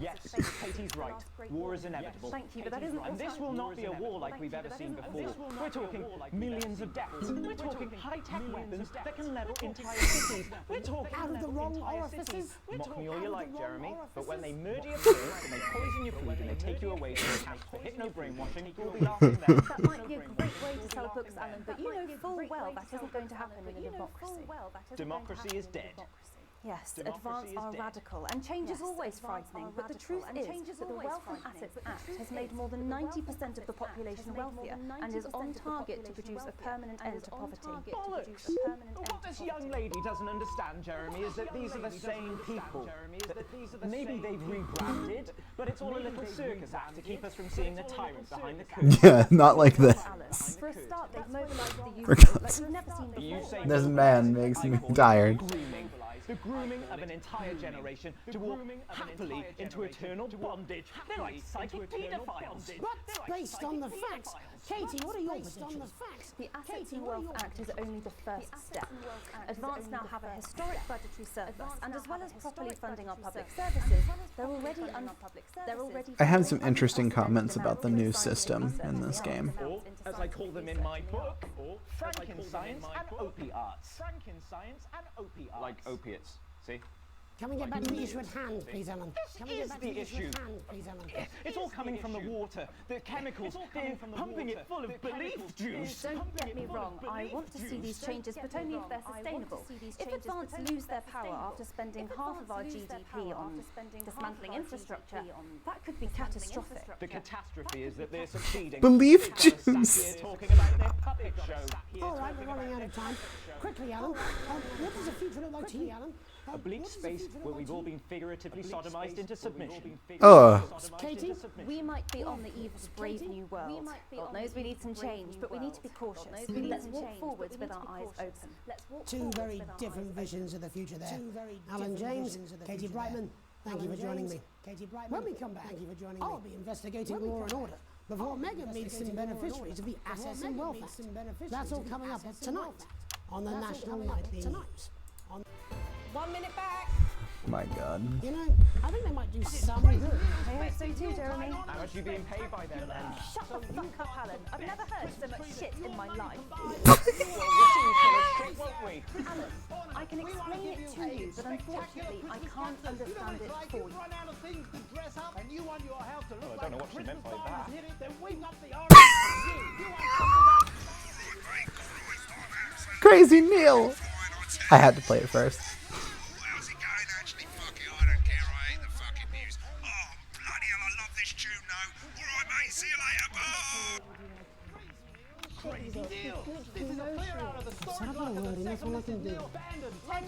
Yes, Katie's right. War is inevitable. Thank you, but that isn't. And this will not be a war like we've ever seen before. We're talking millions of deaths. We're talking high-tech weapons that can level entire cities. We're talking out of the wrong orifices. Mock me all you like, Jeremy, but when they murder your parents and they poison your food and they take you away to the camp for hypno-brainwashing, you'll be laughing then. That might be a great way to sell books, Alan, but you know full well that isn't going to happen in a democracy. Democracy is dead. Yes, Democracy advance is are dead. radical, and change is always frightening, but the truth is that the Wealth and Assets Act has made more than 90% of the population wealthier and is on target to produce a permanent end to poverty. Bollocks! What this young lady doesn't understand, Jeremy, is that these are the same people. Maybe they've rebranded, but it's all a little circus act to keep us from seeing the tyrant behind the curtain. Yeah, not like this. For a start, they've mobilised the For youth God's like we've never seen before. This man makes me tired. The grooming of an entire generation to walk happily into eternal bondage. They're like psychic paedophiles. But based on the facts, Katie, what are your predictions? The Assets and Wealth Act is only the first step. Advance now have a historic budgetary surplus, and as well as properly funding our public services, they're already I had some interesting comments about the new system in this game. Or, as I call them in my book, Franken-science and opiates. Franken-science and opiates. Like opiates, see? Can we get back to the issue at hand, please, Ellen? Can we This get is back to the the issue issue. at hand, please, Ellen? It's all coming from the water, the chemicals, they're pumping it full of belief juice. Don't get me wrong, I want to see these changes, but only if they're sustainable. If Advance lose their power after spending half of our GDP on dismantling infrastructure, that could be catastrophic. The catastrophe is that they're succeeding. Belief They're sat juice. here talking about their puppet show. All right, we're running out of time. Quickly, Alan. What does the future look like to you, Alan? A bleak space where we've all been figuratively sodomized into submission. Katie, we might be on the eve of a brave new world. God knows we need some change, but we need to be cautious. Let's walk forwards with our eyes open. Two very different visions of the future there. Alan James, Katie Brightman, thank you for joining me. When we come back, I'll be investigating law and order before Megan meets some beneficiaries of the Assets and Wealth Act. That's all coming up tonight on the National Nightly News. 1 minute back. My God. You know, I think they might do some good. I hope so too, Jeremy. How much are you being paid by them then? Shut the fuck up, Alan. I've never heard so much shit in my life. We'll see each other straight, won't we? Alan, I can explain it to you, but unfortunately I can't understand it for you. Well, I don't know what she meant by that. Crazy Neil! I had to play it first. How's it going? Actually, fuck it, I don't care. I hate the fucking news. Oh, bloody hell, I love this tune, though. All right, mate, see you later. Bye. Crazy deal. This is a clear out of the Set up a word in, that's all I can do. 10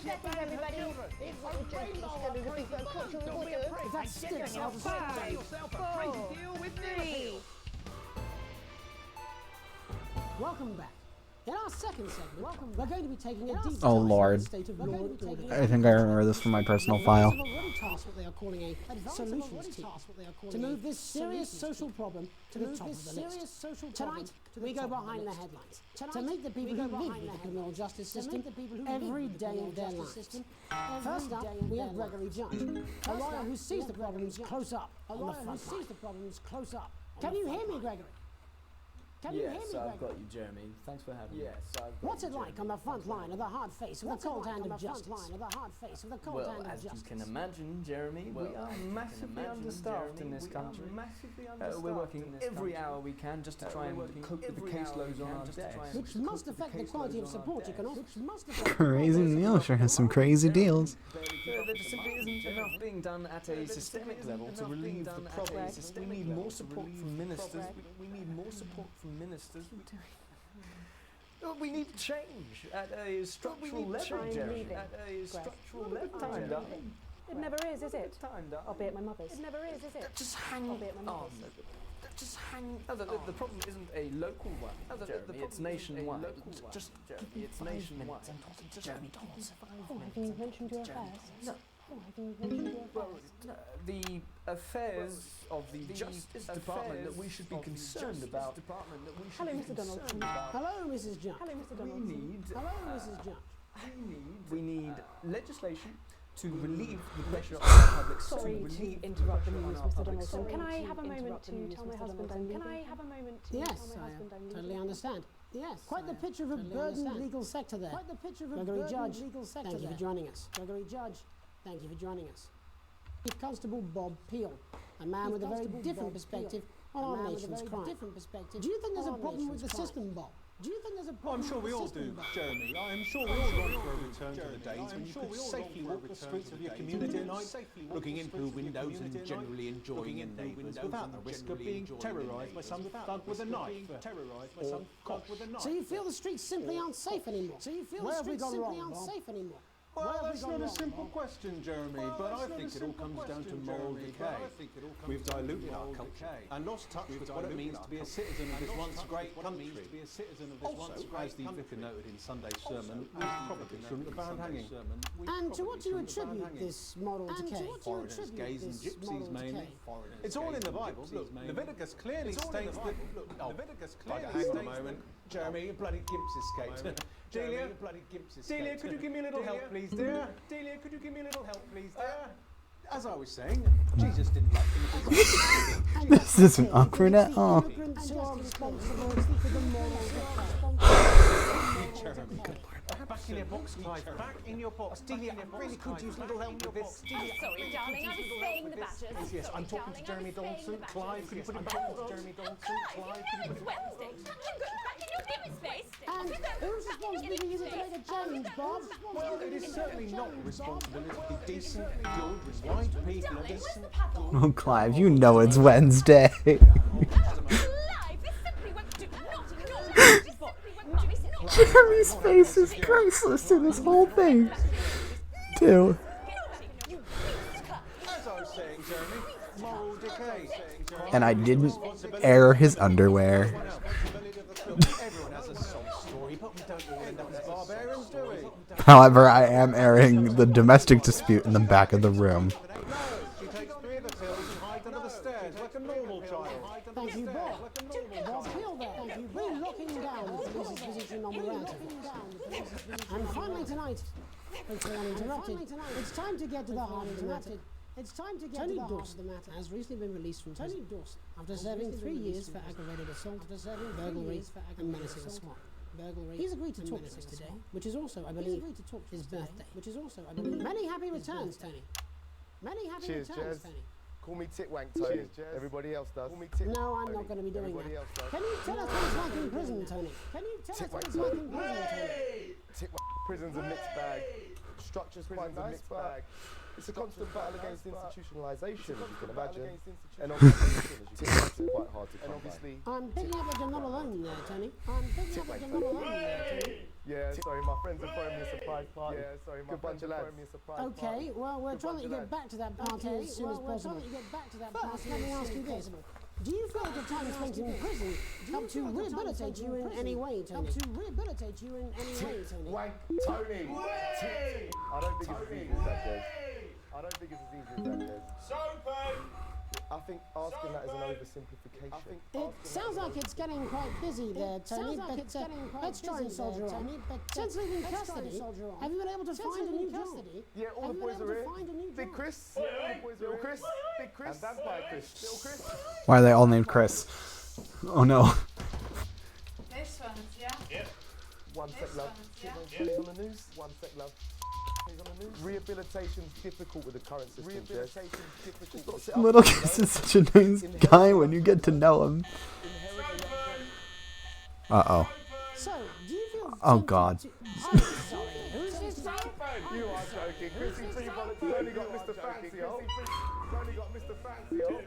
seconds, everybody. It's a dream going to be for cultural order. If that sticks, I'll just... 3. Welcome back. In our second segment, we're going to be taking a deep Oh, dive Lord. into the state of law and order. I think I remember this from my personal file. Advance have already tasked what they are calling a solutions team to move this serious social problem to the top of the list. Tonight, we go behind the headlines to meet the people who live with the criminal justice system every day of their lives. First up, we have Gregory Judge, a lawyer who sees the problems close up on the front line. Can you hear me, Gregory? Yes, I've got you, Jeremy. Thanks for having me. What's it like on the front line of the hard face of the cold hand of justice? Well, as you can imagine, Jeremy, we are massively understaffed in this country. We're working every hour we can just to try and cope with the caseloads on our desks. Which must affect the quality of support you can offer. Crazy Neil sure has some crazy deals. There simply isn't enough being done at a systemic level to relieve the problem. We need more support from ministers. We need more support from ministers. We need change at a structural level, Jeremy. At a structural level. Time, darling. It never is it? I'll be at my mother's. It never is it? Just hang on. Just hang. The problem isn't a local one, Jeremy. It's nationwide. Just Jeremy. It's nationwide. Jeremy Donaldson. Oh, have you mentioned your affairs? No. Oh, have you mentioned your affairs? The affairs of the Justice Department that we should be concerned about. Hello, Mr. Donaldson. Hello, Mrs. Judge. Hello, Mr. Donaldson. Hello, Mrs. Judge. We need legislation to relieve the pressure on the public. Sorry to interrupt the news, Mr. Donaldson. Can I have a moment to tell my husband I'm leaving? Can I have a moment to Yes, tell my husband I'm leaving? totally understand. Yes, quite the picture of a burdened legal sector there. Gregory Judge, thank you for joining us. Gregory Judge, thank you for joining us. Chief Constable Bob Peel, a man with a very different perspective on our nation's crime. Do you think there's a problem with the system, Bob? Do you think there's a I'm problem sure with we the all system, do, though? Jeremy. I am sure we all long for a return to the days when you could safely walk the streets of your community at night, looking in through windows and generally enjoying your neighbours without the risk of being terrorised by some thug with a knife. Or cop with a knife. So you feel the streets simply aren't safe anymore? So you feel the streets simply aren't safe anymore? Well, that's not a simple question, Jeremy, but I think it all comes down to moral decay. We've diluted our culture and lost touch with what it means to be a citizen of this once great country. Also, as the vicar noted in Sunday's sermon, we probably shouldn't have banned hanging. And to what do you attribute this moral decay? Foreigners, gays and gypsies mainly. It's all in the Bible. Look, Leviticus clearly states that... Leviticus clearly states... Hang on a moment. Jeremy, your bloody gimps escaped. Delia, could you give me a little help, please, dear? Delia, could you give me a little help, please, dear? As I was saying, Jesus didn't like immigrants. This isn't awkward at all. Immigrants who are responsible for the moral Jeremy, back in your box, Clive. Back in your box. Delia, I really could use a little help with this. I'm sorry, darling. I was saying the Badgers. Yes, I'm talking to Jeremy Donaldson. Clive, could you put him back to Jeremy Donaldson? Clive, It's Wednesday. I'm going back in your limit space. And whose responsibility is it to make a change, Bob? Well, it is certainly not the responsibility of the decent, good, right people of this. Oh, Clive, you know it's Wednesday. Jeremy's face is priceless in this whole thing, too. As I was saying, Jeremy, moral decay. And I didn't air his underwear. Everyone has a sob story, but we don't all end up as barbarians, do we? However, I am airing the domestic dispute in the back of the room. She takes 3 of the pills and hides under the stairs like a normal child. Thank you, Bob. Bob Hill there. Thank you. We're locking down Mrs. Position on the router. And finally tonight, hopefully uninterrupted, it's time to get to the heart of the matter. It's time to get to the heart of the matter. Has recently been released from prison. After serving 3 years for aggravated assault, burglary, and menacing assault. He's agreed to talk to us today, which is also, I believe, his birthday. Many happy returns, Tony. Many happy returns, Tony. Call me Titwank, Tony. Everybody else does. Call me Titwank. No, I'm not going to be doing that. Can you tell us what it's like in prison, Tony? Can you tell us what it's like in prison, Tony? Titwank. Prison's a mixed bag. Structure's quite a mixed bag. It's a constant battle against institutionalisation, as you can imagine. And obviously, Titwank's are quite hard to come by. I'm picking up that you're not alone there, Tony. I'm picking up that you're not alone there, Tony. Yeah, sorry, my friends are throwing me a surprise party. Yeah, sorry, my friends are throwing me a surprise party. Okay, well, we're trying to get back to that party as soon as possible. First, let me ask you this. Do you feel that the time spent in prison helped to rehabilitate you in any way, Tony? Wank, Tony! I don't think it's as easy as that, Des. I don't think it's as easy as that, Des. I think asking that is an oversimplification. It sounds like it's getting quite busy there, Tony, but let's try and soldier on. Since leaving custody, have you been able to find a new job? Yeah, all the boys are here. Big Chris. Little Chris. Big Chris. And Vampire Chris. Little Chris. Why are they all named Chris? Oh no. This one's, yeah? Yep. One sec, love. He's on the news. One sec, love. He's on the news. Rehabilitation's difficult with the current system, Rehabilitation's difficult. Little Chris is such a nice guy when you get to know him. Uh-oh. So, do you feel Oh god. Sorry, who's this now? You are joking. Chrissy Free Volunteer only got Mr. Fancy, oh. Only got Mr. Fancy, oh.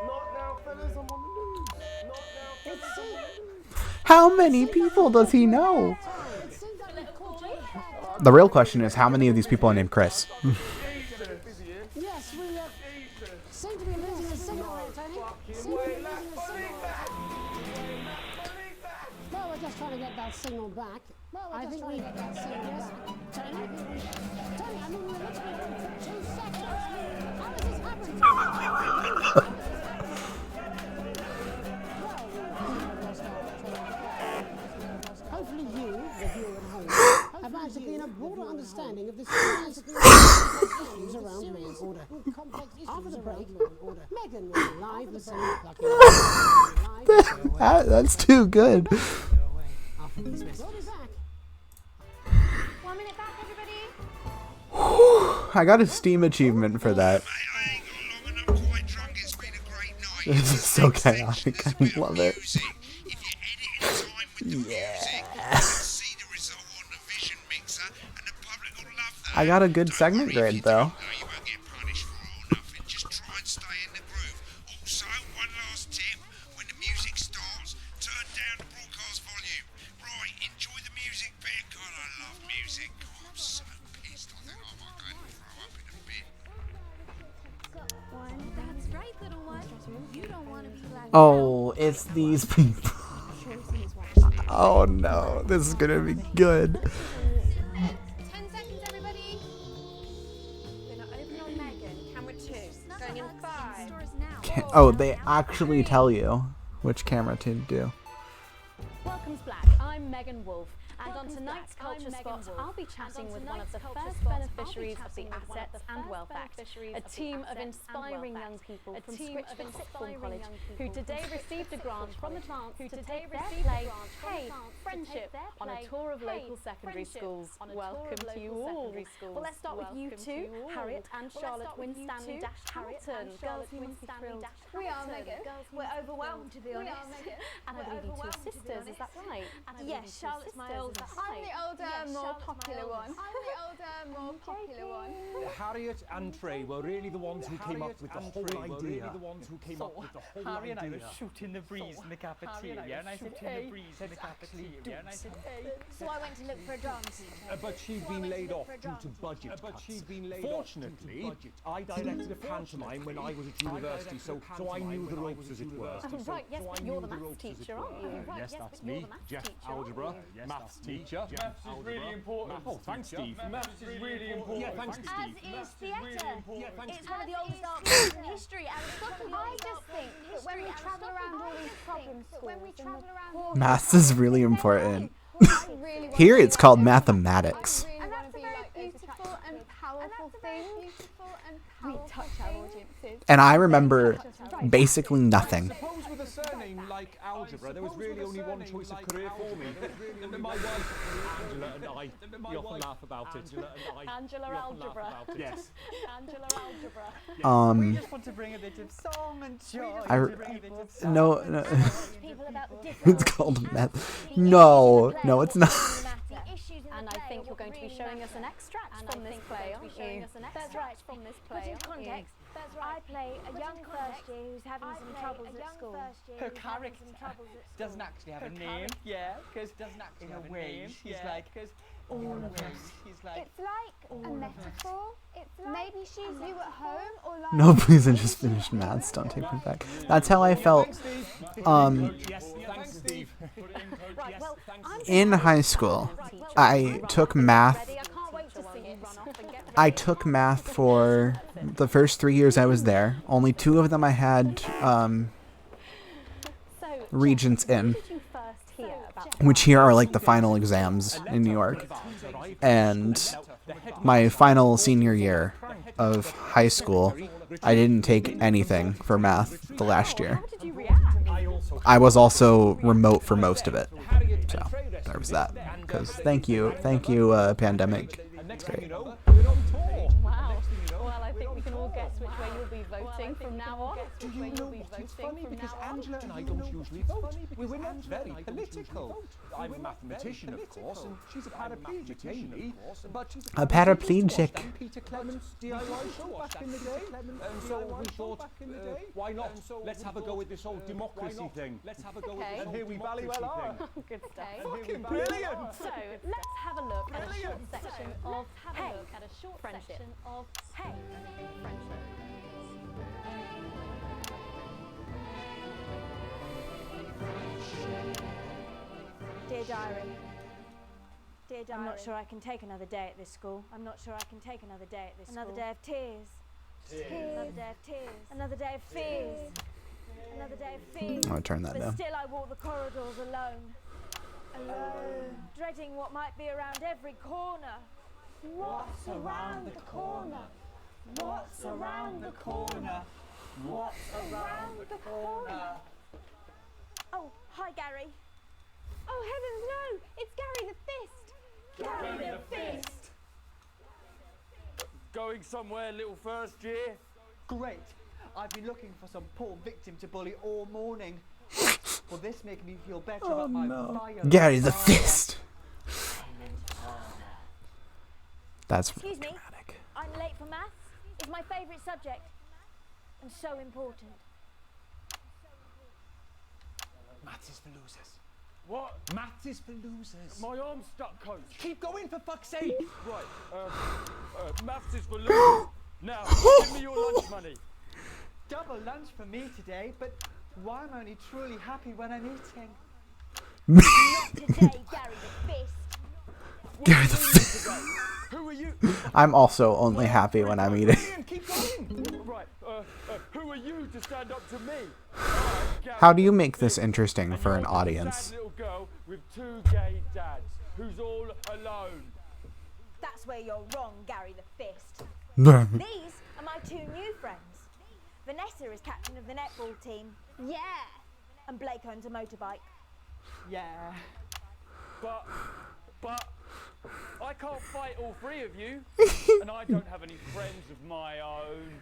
Not now, fellas, I'm on the news. Not now, fellas. How many people does he know? The real question is, how many of these people are named Chris? Yes, we seem to be losing a signal here, Tony. Well, we're just trying to get that signal back. I think we get that signal. Yes, Tony. Tony, I mean, we're literally 2 seconds. How does this happen? Hopefully you, the viewer at home, have managed to gain a broader understanding of the serious issues around law and order. After the break, Megan will be live listening. That's too good. After these messages. We'll be back. 1 minute back, everybody. I got a Steam achievement for that. I ain't got long and I'm quite drunk. It's been a great night. This is so chaotic. I love it. If you're Yeah. See the result on the vision mixer, and the public will love that. I got a good segment grade though. No, you won't get punished for it or nothing. Just try and stay in the groove. Also, one last tip: when the music starts, turn down the broadcast volume. Right, enjoy the music bit. God, I love music. God, I'm so pissed. I think I might go and throw up in a bit. That's right, little one. You don't want to be left Oh, it's these people. Oh no, this is gonna be good. 10 seconds, everybody. We're gonna open on Megan. Camera 2. Going in 5. Oh, they actually tell you which camera to do. Welcome to Black. I'm Megan Wolf, and on tonight's Culture Spot, I'll be chatting with one of the first beneficiaries of the Assets and Wealth Act, a team of inspiring young people from Scripps Sixth College who today received a grant from the chance to take their play, Hey, Friendship, on a tour of local secondary schools. Welcome to you all. Well, let's start with you two, Harriet and Charlotte Winstanley-Hamilton. Girls, you must be thrilled. We are, Megan. We're overwhelmed, to be honest. And I believe you two are sisters, is that right? Yes, Charlotte's my older. I'm the older, more popular one. I'm the older, more popular one. Harriet and Trey were really the ones who came up with the whole idea. Harry and I were shooting the breeze in the cafeteria, and I said, hey, So I went to look for a drama teacher. But she'd been laid off due to budget cuts. Fortunately, I directed a pantomime when I was at university, so I knew the ropes, as it were. Oh, right, yes, but you're the maths teacher, aren't you? Yes, that's me, Jeff Algebra, maths teacher. Maths is really important. Oh, thanks, Steve. Maths is really important. Yeah, thanks, Steve. As is theatre. It's one of the oldest art theatre. forms in history. I just think that when we travel around all these problem schools, Maths is really important. Here it's called mathematics. and that's a very beautiful and powerful thing. We touch our audiences. And I remember basically nothing. Suppose with a surname like Algebra, there was really only one choice of career for me. My wife, Angela, and I, we often laugh about it. Angela Algebra. Yes. Angela Algebra. We just want to bring a bit of song and joy. No. People about the different It's called math. No, it's not. And I think you're going to be showing us an extract from this play, aren't you? That's right. Put in context, I play a young first year who's having some troubles at school. Her character doesn't actually have a name, yeah, because in a way she's like all of us. She's like It's like a metaphor. Maybe she's you at home, or like. No, please, I just finished maths. Don't take me back. That's how I felt. Yes, thanks, Steve. In high school, I took math. I took math for the first 3 years I was there. Only 2 of them I had regents in, which here are like the final exams in New York. And my final senior year of high school, I didn't take anything for math the last year. I was also remote for most of it. So there was that. Because thank you, pandemic. It's great. Wow. Well, I think we can all guess which way you'll be voting from now on. Do you know what is funny? Because Angela and I don't usually vote. We're not very political. I'm a mathematician, of course, and she's a paraplegic, Amy. But A paraplegic. Peter Clement's DIY show back in the day. And so we thought, why not? Let's have a go with this whole democracy thing. And here we valley well are. Good stuff. Fucking brilliant! So let's have a look at a short section of Hey, Friendship. Hey, Friendship. Dear Diary. I'm not sure I can take another day at this school. Another day of tears. Another day of tears. Another day of fears. Another day of fears. I'm gonna turn that But down. still I walk the corridors alone. Dreading what might be around every corner. What's around the corner? What's around the corner? What's around the corner? Oh, hi Gary. Oh heavens no! It's Gary the Fist! Gary the Fist! Going somewhere, little first year? Great. I've been looking for some poor victim to bully all morning. Will this make me feel better Oh about my no. bio? Gary the Fist. That's Excuse me, dramatic. I'm late for maths. It's my favourite subject. And so important. Maths is for losers. What? Maths is for losers. My arm's stuck, coach. Keep going for fuck's sake. Right, maths is for losers. Now, give me your lunch money. Double lunch for me today, but why am I only truly happy when I'm eating? Not today, Gary the Fist. Gary the Fist. Who are you? I'm also only happy when I'm eating. Keep going. Right, who are you to stand up to me? How do you make this interesting for an audience? Sad little girl with 2 gay dads who's all alone. That's where you're wrong, Gary the Fist. No. These are my 2 new friends. Vanessa is captain of the netball team. Yeah. And Blake owns a motorbike. Yeah. But I can't fight all 3 of you, and I don't have any friends of my own.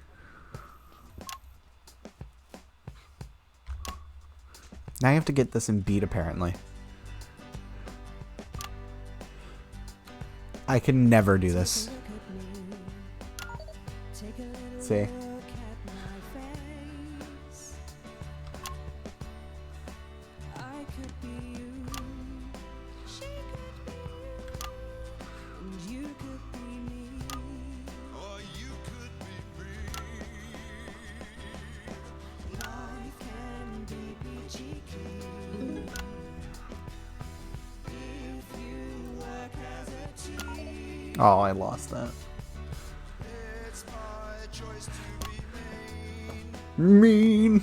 Now you have to get this in beat, apparently. I can never do this. See? Oh, I lost that. Mean.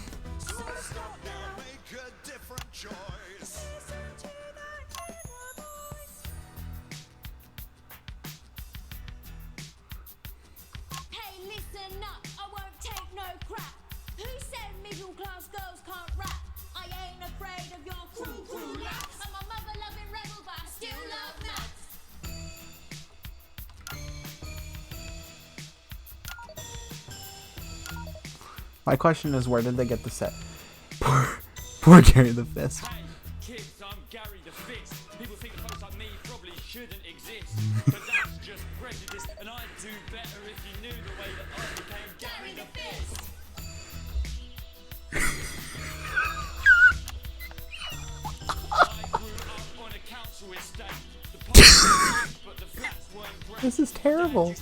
Hey, listen up, I won't take no crap. Who said middle class girls can't rap? I ain't afraid of your cruel laps. I'm a mother loving rebel, but I still love maths. My question is, where did they get the set? Poor Gary the Fist. Hey, kids, I'm Gary the Fist. People think folks like me probably shouldn't exist, but that's just prejudice, and I'd do better if you knew the way that I became Gary the Fist. I grew up on a council estate. The parks were big, but the flats weren't great. This is terrible.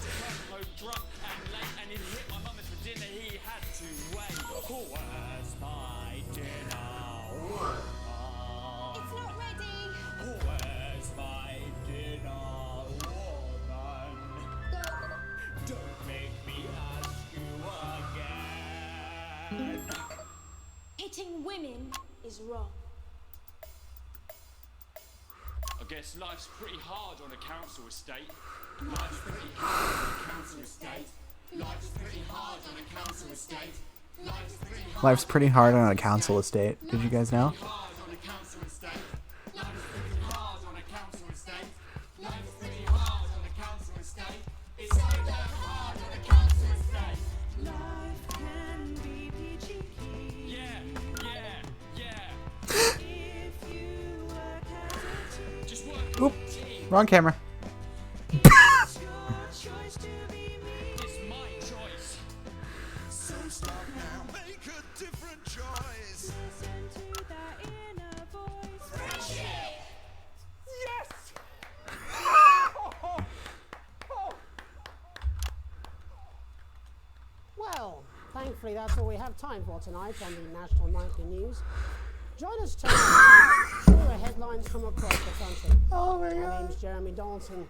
Hitting women is wrong. I guess life's pretty hard on a council estate. Life's pretty hard on a council estate. Life's pretty hard on a council estate. Life's pretty hard on a council estate. Did you guys know? Oop, wrong camera. Well, thankfully that's all we have time for tonight on the National Nightly News. Join us tonight for the headlines from across the country. Oh my God. My name's Jeremy Donaldson.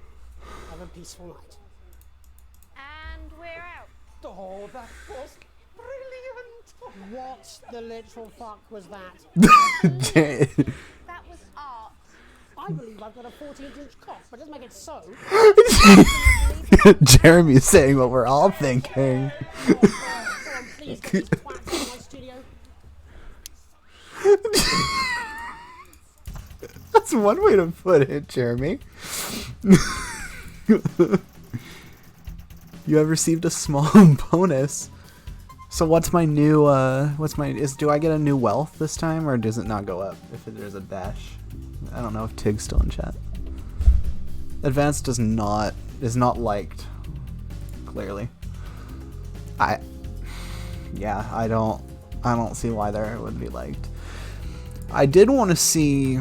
Have a peaceful night. And we're out. Oh, that was brilliant! What the literal fuck was that? That was art. I believe I've got a 14-inch cock, but doesn't make it so. Jeremy's saying what we're all thinking. Please get these twats in my studio. That's one way to put it, Jeremy. You have received a small bonus. So what's my new, do I get a new wealth this time, or does it not go up if there's a dash? I don't know if Tig's still in chat. Advanced is not liked, clearly. I don't see why there would be liked. I did want to see...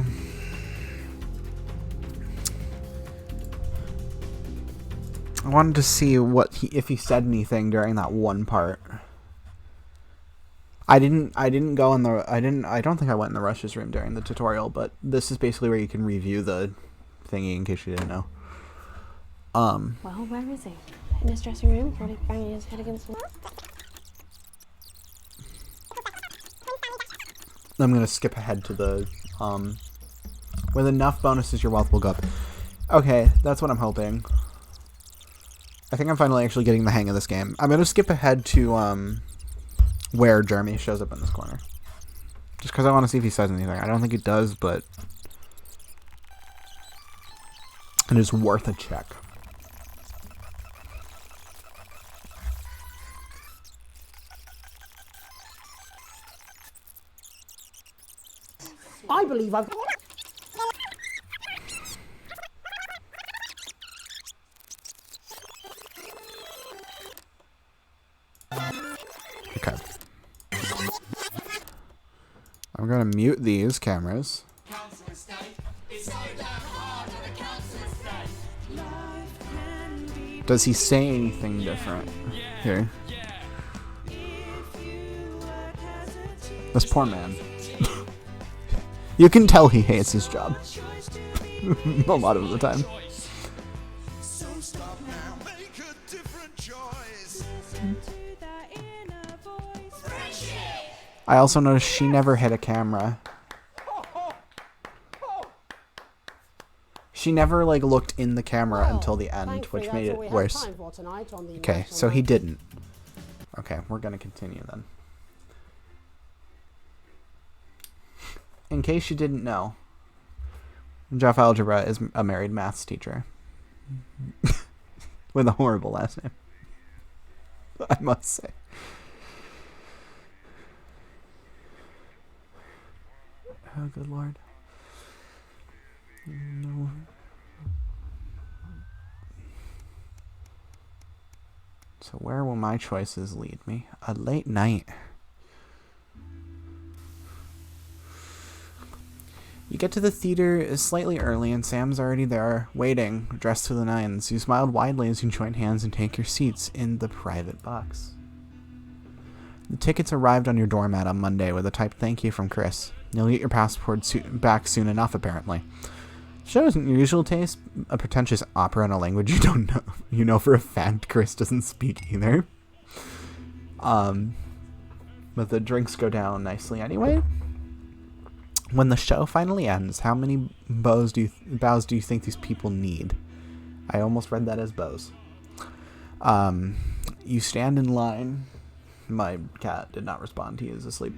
I wanted to see if he said anything during that one part. I don't think I went in the rushes room during the tutorial, but this is basically where you can review the thingy in case you didn't know. Well, where is he? In his dressing room, probably banging his head against the wall. I'm gonna skip ahead to the with enough bonuses your wealth will go up. Okay, that's what I'm hoping. I think I'm finally actually getting the hang of this game. I'm gonna skip ahead to where Jeremy shows up in this corner. Just because I want to see if he says anything. I don't think he does, but it is worth a check. I believe I've... Okay. I'm gonna mute these cameras. Does he say anything different here? This poor man. You can tell he hates his job. A lot of the time. I also noticed she never hit a camera. She never like looked in the camera until the end, which made it worse. Okay, so he didn't. Okay, we're gonna continue then. In case you didn't know, Jeff Algebra is a married maths teacher. With a horrible last name. I must say. Oh, good lord. No. So where will my choices lead me? A late night. You get to the theater slightly early and Sam's already there, waiting, dressed to the nines. You smiled widely as you join hands and take your seats in the private box. The tickets arrived on your doormat on Monday with a typed thank you from Chris. You'll get your passport back soon enough, apparently. Show isn't your usual taste, a pretentious opera in a language you don't know. You know for a fact Chris doesn't speak either. But the drinks go down nicely anyway. When the show finally ends, how many bows do you think these people need? I almost read that as bows. You stand in line. My cat did not respond. He is asleep.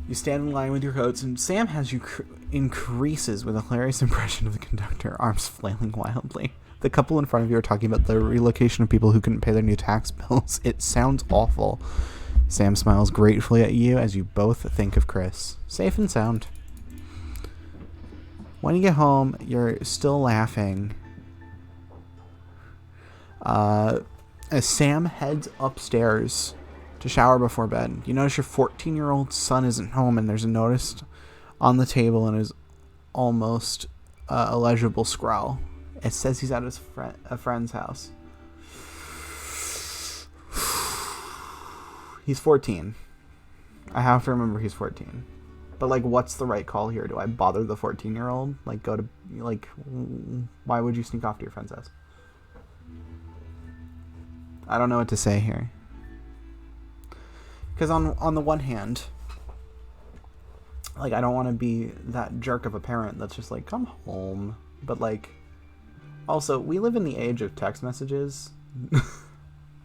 You stand in line with your coats, and Sam has you increases with a hilarious impression of the conductor, arms flailing wildly. The couple in front of you are talking about the relocation of people who couldn't pay their new tax bills. It sounds awful. Sam smiles gratefully at you as you both think of Chris. Safe and sound. When you get home, you're still laughing. As Sam heads upstairs to shower before bed, you notice your 14-year-old son isn't home, and there's a notice on the table in his almost illegible scrawl. It says he's at a friend's house. He's 14. I have to remember he's 14. But, like, what's the right call here? Do I bother the 14-year-old? Like, go to, like, why would you sneak off to your friend's house? I don't know what to say here. Because on the one hand, like, I don't want to be that jerk of a parent that's just like, come home. But, like, also, we live in the age of text messages.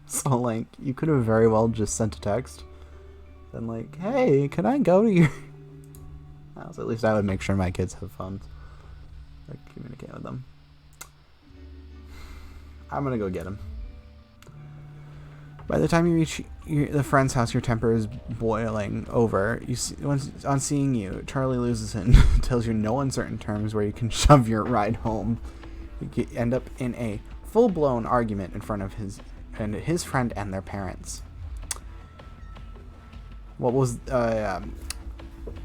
So, like, you could have very well just sent a text. Then, like, hey, can I go to your house? At least I would make sure my kids have fun. Like, communicate with them. I'm gonna go get him. By the time you reach the friend's house, your temper is boiling over. On seeing you, Charlie loses it and tells you no uncertain terms where you can shove your ride home. You end up in a full-blown argument in front of his friend and their parents. What was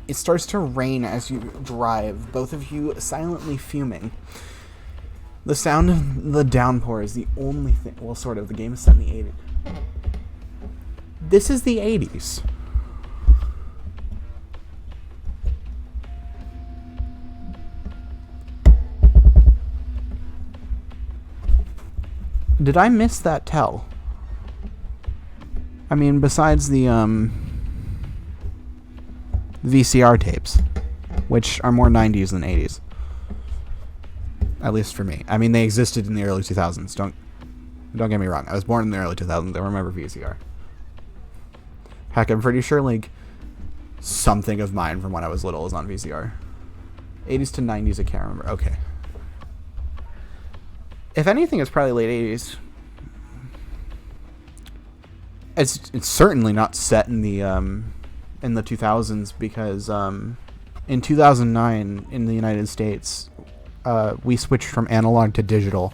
it starts to rain as you drive, both of you silently fuming. The sound of the downpour is the only thing. Well, sort of. The game is set in the 80s. This is the 80s. Did I miss that tell? I mean, besides the VCR tapes, which are more 90s than 80s. At least for me. I mean, they existed in the early 2000s. Don't get me wrong. I was born in the early 2000s. I remember VCR. Heck, I'm pretty sure, like, something of mine from when I was little is on VCR. 80s to 90s, I can't remember. Okay. If anything, it's probably late 80s. It's certainly not set in the 2000s, because in 2009 in the United States, we switched from analog to digital,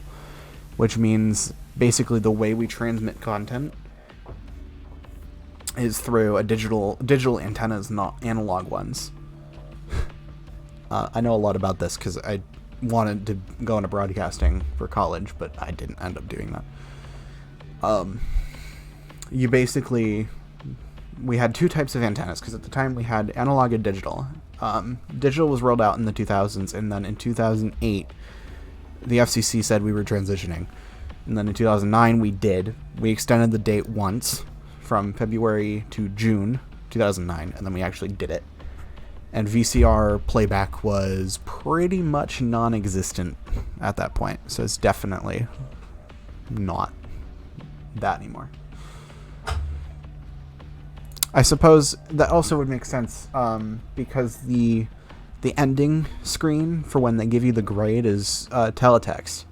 which means basically the way we transmit content is through a digital antennas, not analog ones. I know a lot about this because I wanted to go into broadcasting for college, but I didn't end up doing that. We had two types of antennas, because at the time we had analog and digital. Digital was rolled out in the 2000s, and then in 2008, the FCC said we were transitioning. And then in 2009, we extended the date once, from February to June 2009, and then we actually did it. And VCR playback was pretty much non-existent at that point, so it's definitely not that anymore. I suppose that also would make sense, because the ending screen for when they give you the grade is teletext.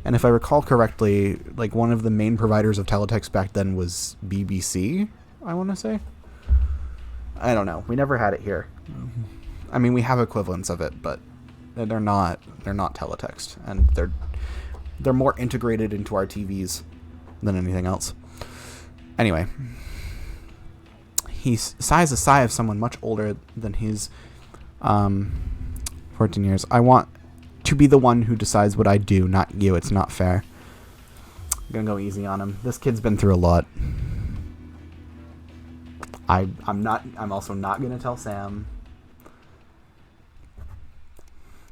And if I recall correctly, like, one of the main providers of teletext back then was BBC, I want to say. I don't know. We never had it here. I mean, we have equivalents of it, but they're not teletext, and they're more integrated into our TVs than anything else. Anyway, he sighs a sigh of someone much older than his 14 years. I want to be the one who decides what I do, not you. It's not fair. I'm gonna go easy on him. This kid's been through a lot. I'm also not gonna tell Sam.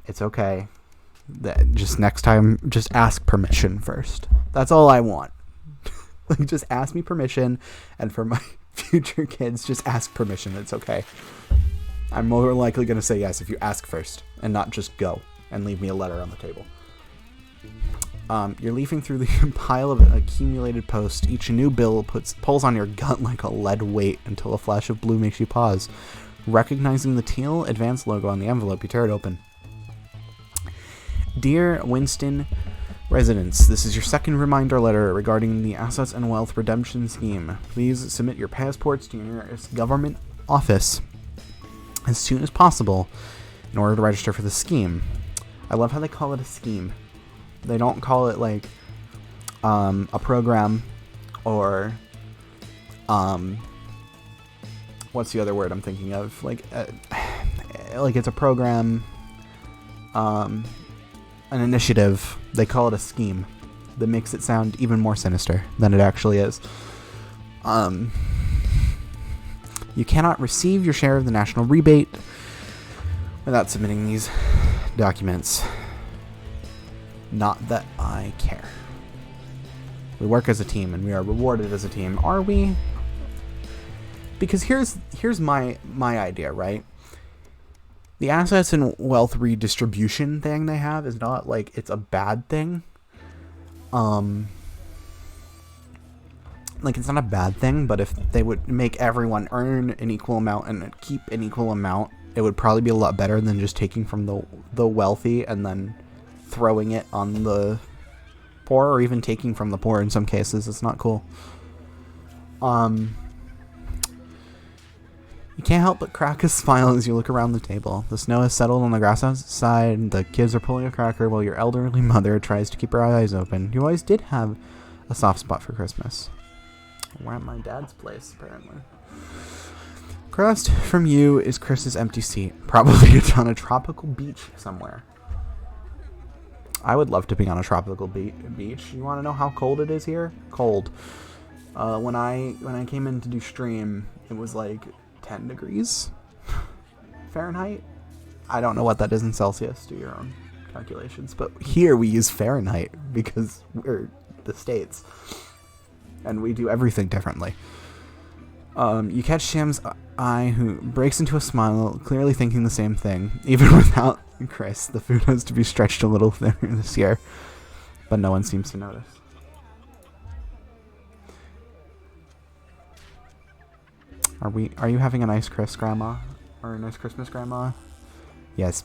It's okay. Just next time, just ask permission first. That's all I want. Like, just ask me permission, and for my future kids, just ask permission. It's okay. I'm more likely gonna say yes if you ask first, and not just go and leave me a letter on the table. You're leafing through the pile of accumulated posts. Each new bill pulls on your gut like a lead weight until a flash of blue makes you pause. Recognizing the teal advance logo on the envelope, you tear it open. Dear Winston residents, this is your second reminder letter regarding the Assets and Wealth Redemption Scheme. Please submit your passports to your nearest government office as soon as possible in order to register for the scheme. I love how they call it a scheme. They don't call it like a program or what's the other word I'm thinking of? Like it's a program, an initiative. They call it a scheme. That makes it sound even more sinister than it actually is. You cannot receive your share of the national rebate without submitting these documents. Not that I care. We work as a team and we are rewarded as a team. Are we? Because here's my idea, right? The assets and wealth redistribution thing they have is not like it's a bad thing. Like, it's not a bad thing, but if they would make everyone earn an equal amount and keep an equal amount, it would probably be a lot better than just taking from the wealthy and then throwing it on the poor, or even taking from the poor in some cases. It's not cool. You can't help but crack a smile as you look around the table. The snow has settled on the grass outside. The kids are pulling a cracker while your elderly mother tries to keep her eyes open. You always did have a soft spot for Christmas. We're at my dad's place, apparently. Across from you is Chris's empty seat. Probably it's on a tropical beach somewhere. I would love to be on a tropical beach. You want to know how cold it is here? Cold. When I came in to do stream, it was like 10 degrees Fahrenheit. I don't know what that is in Celsius. Do your own calculations. But here we use Fahrenheit because we're the States. And we do everything differently. You catch Sham's eye, who breaks into a smile, clearly thinking the same thing. Even without Chris, the food has to be stretched a little thinner this year. But no one seems to notice. Are you having a nice Chris, Grandma? Or a nice Christmas, Grandma? Yes,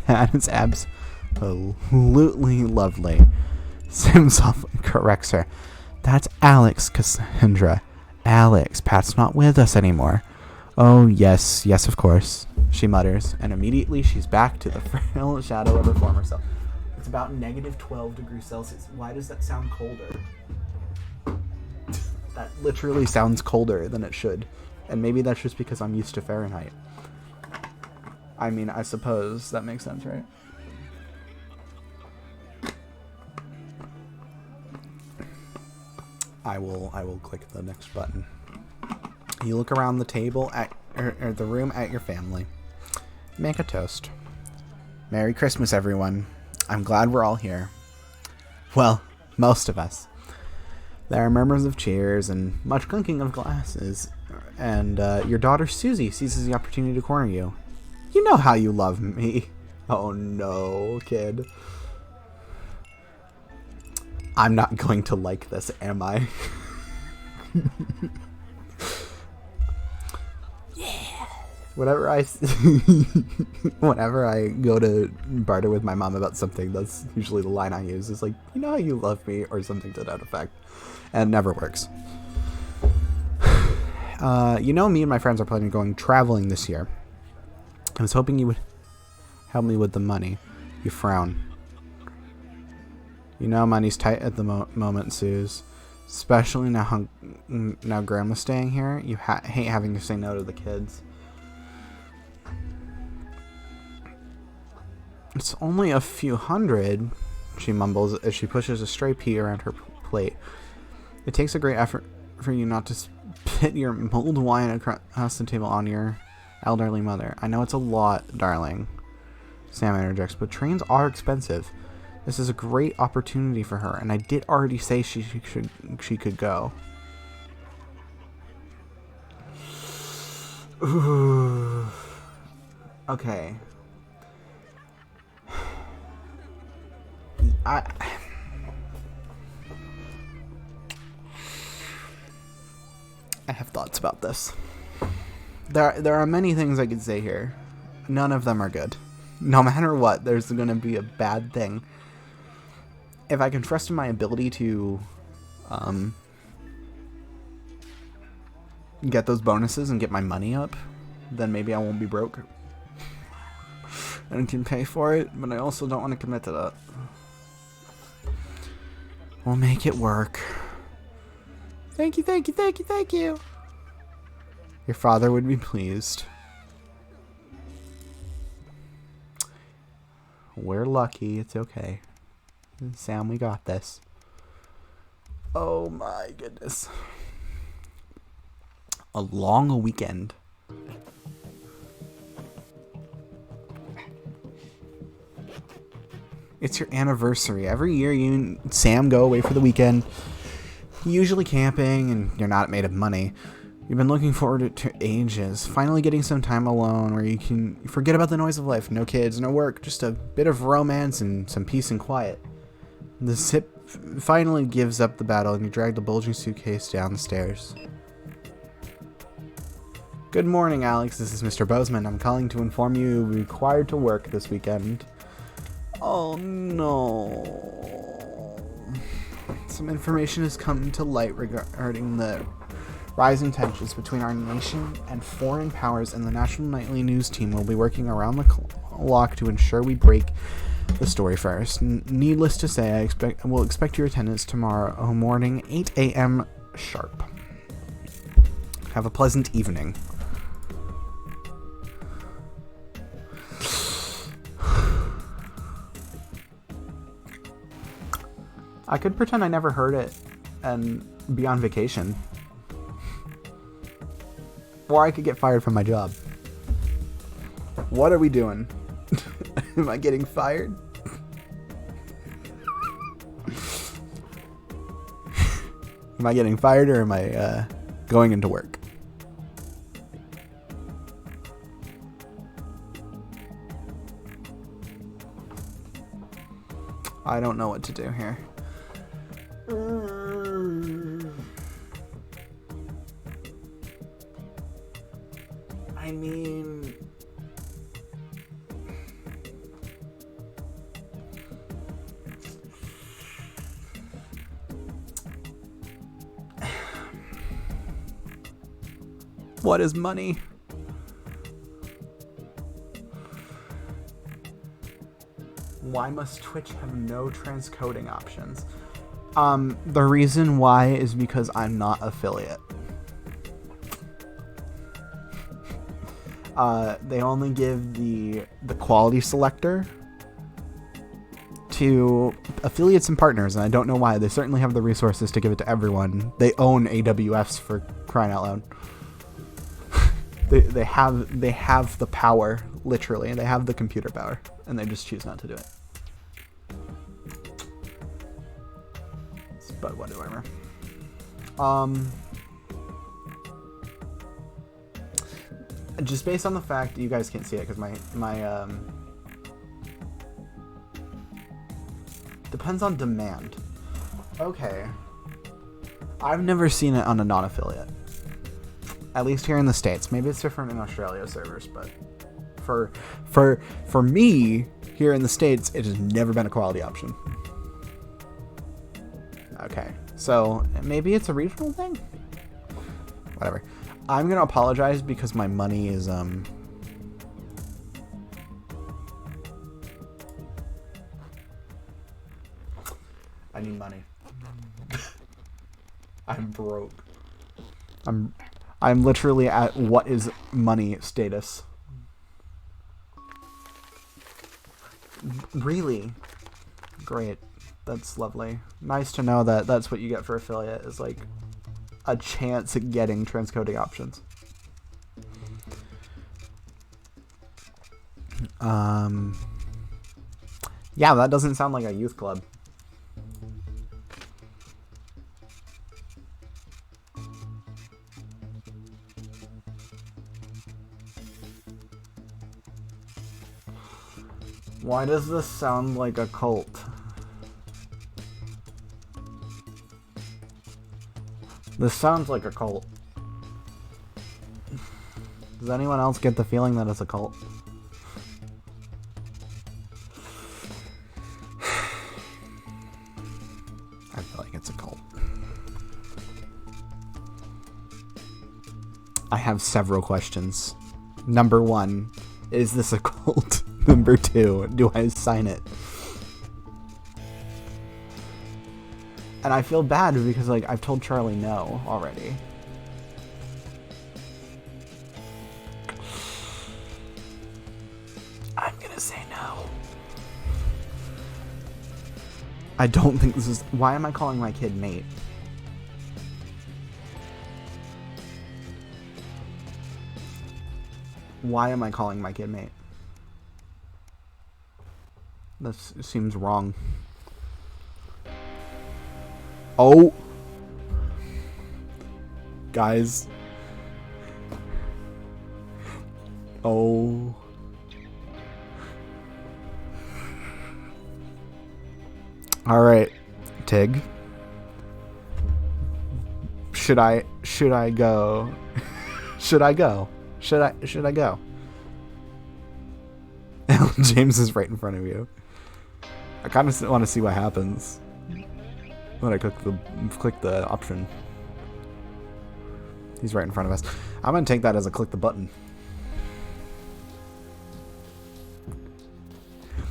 Pat is absolutely lovely. Simsoff corrects her. That's Alex, Cassandra. Alex, Pat's not with us anymore. Oh, yes, of course, she mutters, and immediately she's back to the frail shadow of her former self. It's about negative 12 degrees Celsius. Why does that sound colder? That literally sounds colder than it should. And maybe that's just because I'm used to Fahrenheit. I mean, I suppose that makes sense, right? I will click the next button. You look around the table or the room at your family. Make a toast. Merry Christmas, everyone. I'm glad we're all here. Well, most of us. There are murmurs of cheers and much clinking of glasses. And your daughter Susie seizes the opportunity to corner you. You know how you love me. Oh no, kid. I'm not going to like this, am I? Yeah. Whenever I go to barter with my mom about something, that's usually the line I use. Is like, you know how you love me, or something to that effect. And it never works. You know, me and my friends are planning on going traveling this year. I was hoping you would help me with the money. You frown. You know money's tight at the moment, Suze. Especially now Grandma's staying here. You hate having to say no to the kids. It's only a few hundred, she mumbles as she pushes a stray pea around her plate. It takes a great effort for you not to spit your mulled wine across the table on your elderly mother. I know it's a lot, darling, Sam interjects, but trains are expensive. This is a great opportunity for her, and I did already say she could go. Ooh. Okay. I have thoughts about this. There are many things I could say here. None of them are good. No matter what, there's going to be a bad thing. If I can trust in my ability to get those bonuses and get my money up, then maybe I won't be broke. And can pay for it, but I also don't want to commit to that. We'll make it work. Thank you, thank you, thank you, thank you. Your father would be pleased. We're lucky. It's okay. Sam, we got this. Oh my goodness. A long weekend. It's your anniversary. Every year you and Sam go away for the weekend. Usually camping, and you're not made of money. You've been looking forward to ages. Finally getting some time alone where you can forget about the noise of life. No kids, no work, just a bit of romance and some peace and quiet. The zip finally gives up the battle and you drag the bulging suitcase down the stairs. Good morning, Alex. This is Mr. Bozeman. I'm calling to inform you you'll be required to work this weekend. Oh no. Some information has come to light regarding the Rising tensions between our nation and foreign powers and the National Nightly News team will be working around the clock to ensure we break the story first. Needless to say, we'll expect your attendance tomorrow morning, 8 a.m. sharp. Have a pleasant evening. I could pretend I never heard it and be on vacation. Or I could get fired from my job. What are we doing? Am I getting fired? Am I getting fired or am I going into work? I don't know what to do here. I mean... What is money? Why must Twitch have no transcoding options? The reason why is because I'm not affiliate. They only give the quality selector to affiliates and partners, and I don't know why. They certainly have the resources to give it to everyone. They own AWFs, for crying out loud. They have the power, literally. They have the computer power, and they just choose not to do it. But whatever. Just based on the fact you guys can't see it because my depends on demand. Okay. I've never seen it on a non-affiliate. At least here in the States. Maybe it's different in Australia servers, but for me here in the States, it has never been a quality option. Okay. So maybe it's a regional thing? Whatever. I'm gonna apologize because my money is I need money. I'm broke. I'm literally at what is money status. Really? Great. That's lovely. Nice to know that that's what you get for affiliate, is like a chance at getting transcoding options. Yeah, that doesn't sound like a youth club. Why does this sound like a cult? This sounds like a cult. Does anyone else get the feeling that it's a cult? I feel like it's a cult. I have several questions. Number 1, is this a cult? Number 2, do I sign it? And I feel bad because, like, I've told Charlie no already. I'm gonna say no. I don't think this is... Why am I calling my kid mate? Why am I calling my kid mate? This seems wrong. Oh! Guys. Oh. Alright, Tig. Should I go? Should I go? Should I go? James is right in front of you. I kind of want to see what happens when I click the option. He's right in front of us. I'm going to take that as a click the button.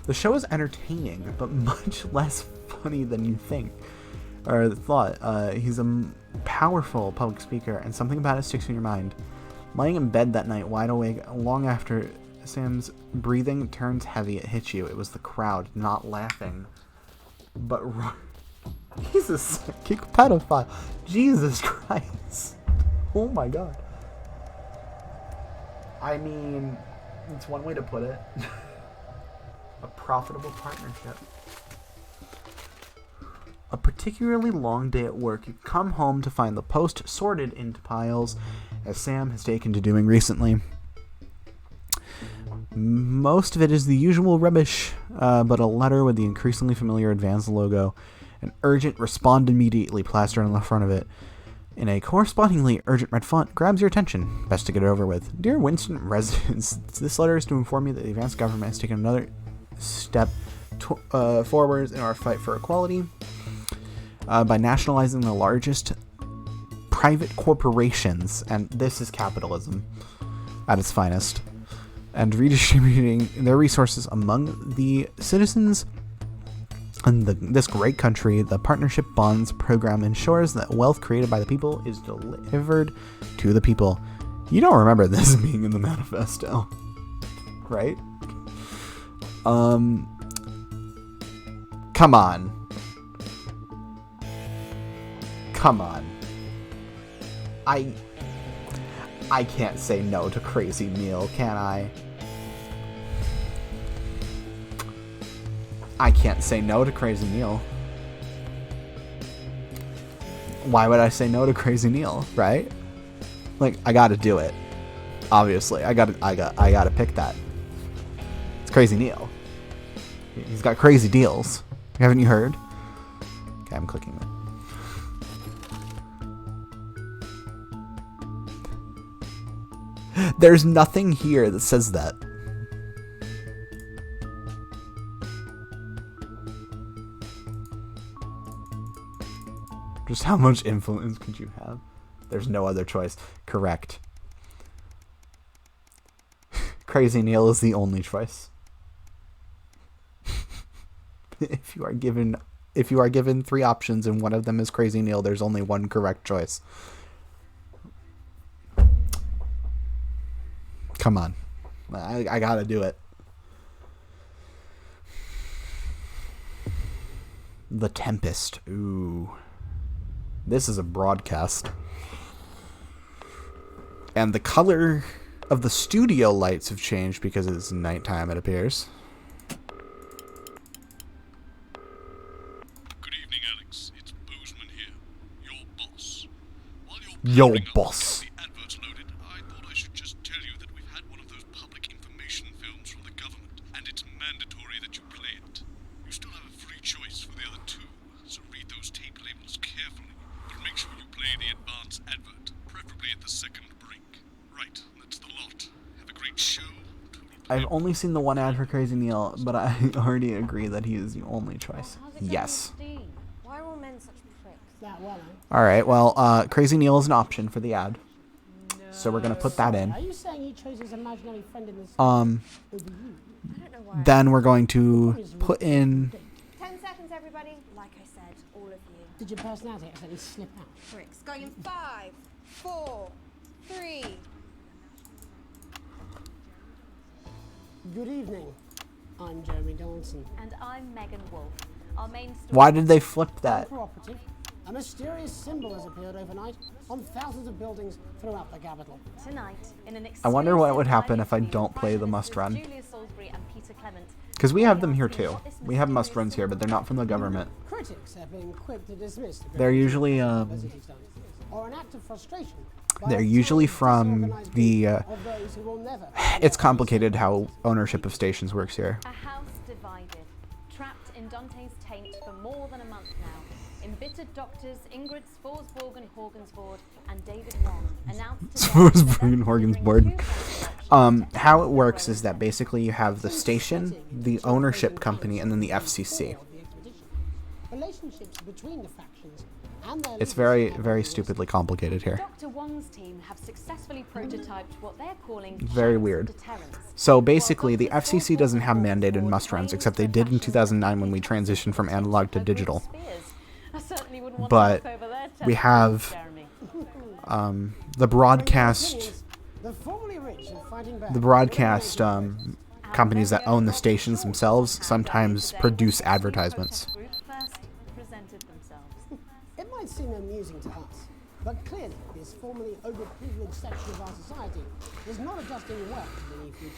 The show is entertaining, but much less funny than you think. Or thought. He's a powerful public speaker, and something about it sticks in your mind. Lying in bed that night, wide awake, long after Sam's breathing turns heavy, it hits you. It was the crowd, not laughing, but... Jesus, kick pedophile. Jesus Christ. Oh my god. I mean, it's one way to put it. A profitable partnership. A particularly long day at work. You come home to find the post sorted into piles, as Sam has taken to doing recently. Most of it is the usual rubbish, but a letter with the increasingly familiar Advance logo, an urgent respond immediately plastered on the front of it, in a correspondingly urgent red font, grabs your attention. Best to get it over with. Dear Winston residents, this letter is to inform you that the Advance government has taken another step forwards in our fight for equality by nationalizing the largest private corporations, and this is capitalism at its finest, and redistributing their resources among the citizens in this great country. The Partnership Bonds program ensures that wealth created by the people is delivered to the people. You don't remember this being in the manifesto, right? Come on. Come on. I can't say no to Crazy Neil, can I? I can't say no to Crazy Neil. Why would I say no to Crazy Neil, right? Like, I gotta do it. Obviously, I gotta pick that. It's Crazy Neil. He's got crazy deals. Haven't you heard? Okay, I'm clicking it. There's nothing here that says that. Just how much influence could you have? There's no other choice. Correct. Crazy Neil is the only choice. If you are given 3 options and one of them is Crazy Neil, there's only one correct choice. Come on. I gotta do it. The Tempest. Ooh. This is a broadcast. And the color of the studio lights have changed because it's nighttime, it appears. Good evening, Alex. It's Boozman here, your boss. While you're Yo, boss. the adverts loaded, I thought I should just tell you that we've had one of those public information films from the government, and it's mandatory that you play it. You still have a free choice for the other 2, so read those tape labels carefully. But make sure you play the advance advert, preferably at the second break. Right, that's the lot. Have a great show. I've only seen the one ad for Crazy Neil, but I already agree that he is the only choice. Yes. Why are all men such pricks? That well, Alright, well, Crazy Neil is an option for the ad. So we're gonna put that in. Are you saying he chose his imaginary friend in this? Then we're going to put in... 10 seconds, everybody. Like I said, all of you. Did your personality accidentally slip out? Pricks. Going in 5, 4, 3. Good evening. I'm Jeremy Donaldson. And I'm Megan Wolf. Our main story. Why did they flip that? Cooperative. A mysterious symbol has appeared overnight on thousands of buildings throughout the capital. Tonight, in an I wonder what would happen if I don't play the must run. Because we have them here too. We have must runs here, but they're not from the government. Critics have been quick to dismiss the They're usually or an act of frustration. they're usually from the it's complicated how ownership of stations works here. A house divided, trapped in Dante's taint for more than a month now. Embittered doctors Ingrid Svorsborg and Horgensvord and David Long announced Svorsborg and Horgensvord. How it works is that basically you have the station, the ownership company, and then the FCC. Relationships between the factions It's very, very stupidly complicated here. Dr. Wong's team have successfully prototyped what they're calling Very weird. So basically, the FCC doesn't have mandated must-runs, except they did in 2009 when we transitioned from analog to digital. But we have the broadcast companies that own the stations themselves sometimes produce advertisements. It might seem amusing to us, but clearly this formerly overprivileged section of our society is not adjusting well to the new future.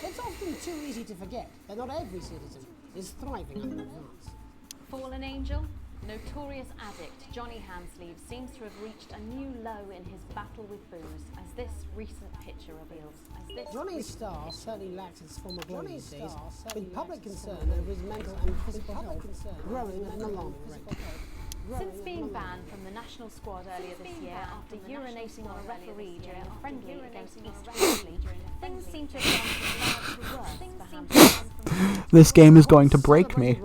It's often too easy to forget that not every citizen is thriving under advance. Fallen angel, notorious addict Johnny Hansleeve seems to have reached a new low in his battle with booze, as this recent picture reveals. Johnny's star certainly lacks its former glory these days, with public concern over his mental and physical health growing at an alarming rate. Since being banned from the national squad earlier this year after urinating on a referee during a friendly against East Fridley, things seem to have gone from bad to worse for Hampton. This game is going to break me.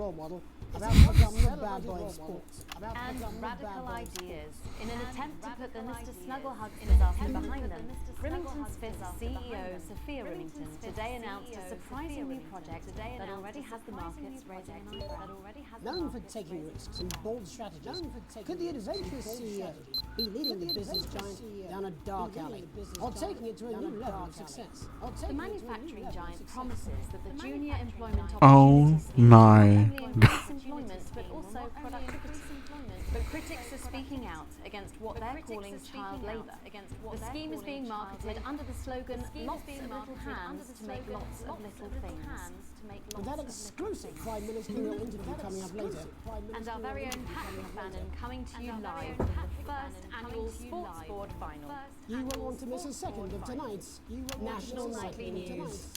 And radical ideas. In an attempt to put the Mr. Snugglehug's disaster behind them, Remington's Fifth CEO Sophia Remington today announced a surprising new project that already has the markets raising an eyebrow. Known for taking risks and bold strategies, could the adventurous CEO be leading the business giant down a dark alley, or taking it to a new level of success? The manufacturing giant promises that the junior employment Oh my god. employment, but also productivity. But critics are speaking out against what they're calling child labour. The scheme is being marketed under the slogan "Lots of little hands to make lots of little things." With that exclusive Prime Ministerial interview coming up later. And our very own Patrick Bannon coming to you live from the first annual Sports Board final. You won't want to miss a second of tonight's National Nightly News.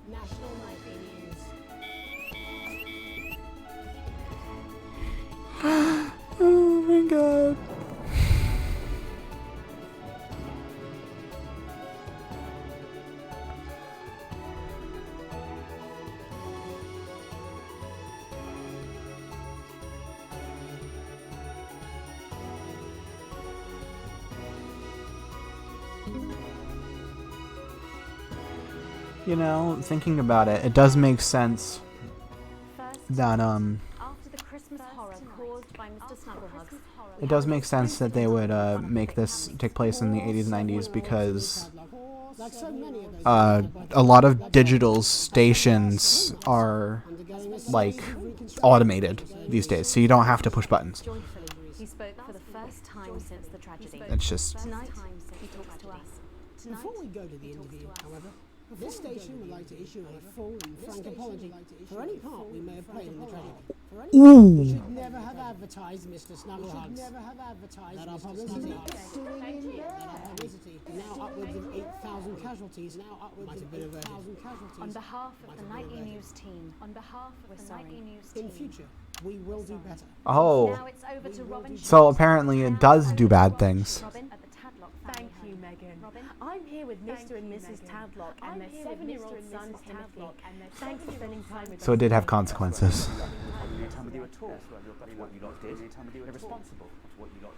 National Nightly News. Oh my god. You know, thinking about it, it does make sense that After the Christmas horror caused by Mr. Snugglehugs, it does make sense that they would make this take place in the 80s and 90s because a lot of digital stations are like automated these days, so you don't have to push buttons. he spoke for the first time since the tragedy. It's just Tonight, he talks to us. Before we go to the interview, however, this station would like to issue a full and frank apology for any part we may have played in the tragedy. We should never have advertised Mr. Snugglehugs. That our publicity now upwards of 8,000 casualties. Might have been averted. On behalf of the Nightly News team, In future, we will do better. Oh. Now it's over to Robin. So apparently it does do bad things. Robin at the Tadlock Thank you, Megan. I'm here with Mr. and Mrs. Tadlock and their 7-year-old son, Timothy. Thanks for spending time with us. So it did have consequences.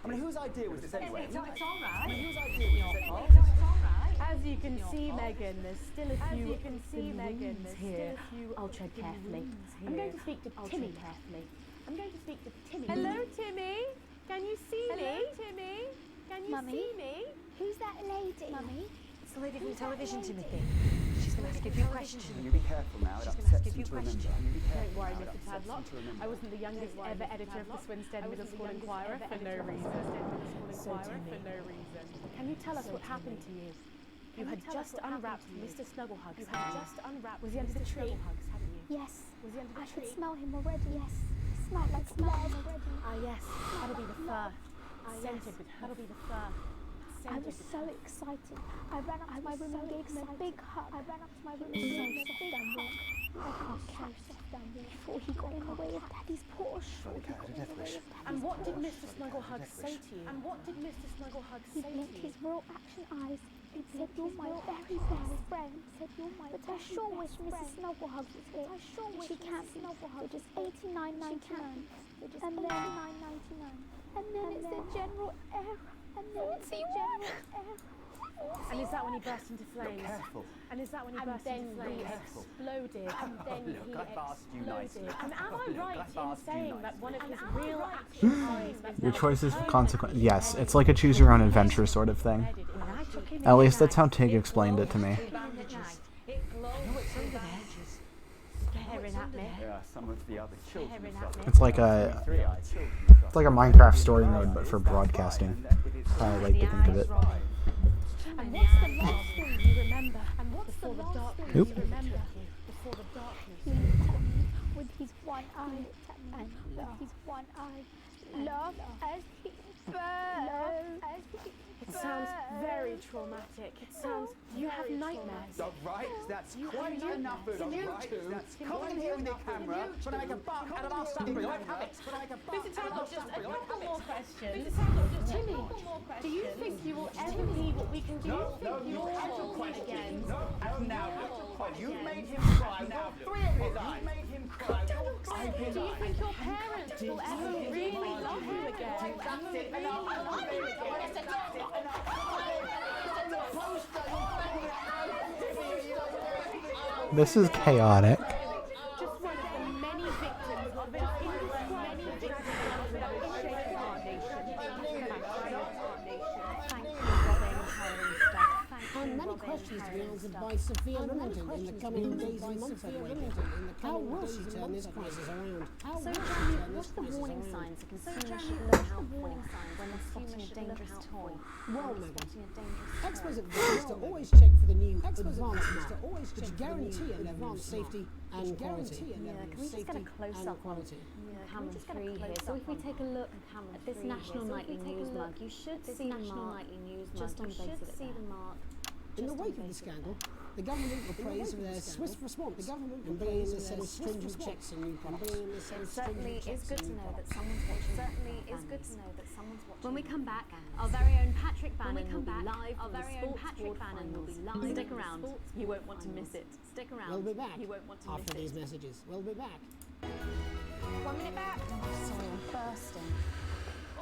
I mean, whose idea was this anyway? It's all right. As you can see, Megan, there's still a few balloons here. I'll tread carefully. I'm going to speak to Timmy carefully. Hello, Timmy. Can you see me? Timmy. Can you see me? Who's that lady? Mummy? It's the lady from television, Timothy. She's going to ask you a few questions. You be careful now. It upsets them to remember. Don't worry, Mr. Tadlock. I wasn't the youngest ever editor of the Swinstead Middle School Inquirer for no reason. So, Timmy, can you tell us what happened to you? You had just unwrapped Mr. Snugglehugs. Was he under the tree? Yes. I could smell him already. Yes. It smelled like blood. Ah, yes. That'll be the fur. Scented with that'll be the fur. I was so excited. I ran up to my room and gave him a big hug. I can't carry soft down before he got in the way of Daddy's Porsche. And what did Mr. Snugglehugs say to you? He blinked his real action eyes. He said, "You're my very best friend." But I sure wish Mrs. Snugglehugs was here. She can't be for just $89.99. and then £9.99, and then it's the general error, and then it's the general error. And is that when he burst into flames? Careful. And is that when he burst into flames? Exploded, and then he Look, I've asked you nicely. exploded. And am I right I've in asked you saying nicely. that one of his real action eyes was Your now choices permanently consequence. Yes, it's like a choose your own adventure sort of thing. embedded in his cheek? At least that's how Tig explained it to me. It glows through the bandages. Staring at me. Yeah, some of the other children. Staring at me. It's like a Minecraft story mode, but for broadcasting. How I like to think of it. And what's the last thing you remember? And what's the last thing Oop. you remember? Before the darkness. He looked at me with his one eye, and with his one eye, love as he burned. It sounds very traumatic. It sounds. Do you have nightmares? All right, that's quite enough. You two, come in here with your camera. When I make a buck out of our salary, I have it. When I make a buck Mr. out of our Tandler, just a salary, I couple have more it. questions. Timmy, do you think you will ever be what we can do? Do you think you'll ever win again? Now, you've made him cry. Now, 3 of his eyes. You've made him cry. Do you think your parents will ever really love you again? That's it. Enough. This is chaotic. Just one of the many victims of an indescribable And many questions to be answered by Sophia Remington in the coming days and months. How will she turn this crisis around? So, Jeremy, what are the warning signs a consumer should look out for when they're spotting a dangerous toy? Well, Megan, experts advise to always check for the new advanced mark, which guarantee a level of safety and quality. Yeah, can we just get a close-up on camera 3 here? So if we take a look at this National Nightly News mug, you should see the mark just on the mark. In the wake of the scandal, the government were praised for their swift response and bringing in a set of stringent checks and new products. It certainly is good to know that someone's watching. When we come back, our very own Patrick Bannon will be live. Our very own Patrick Bannon will be live. Stick around. You won't want to miss it. Stick around. We'll be back You won't want to miss after it. these messages. We'll be back. 1 minute back. Oh, sorry, I'm bursting.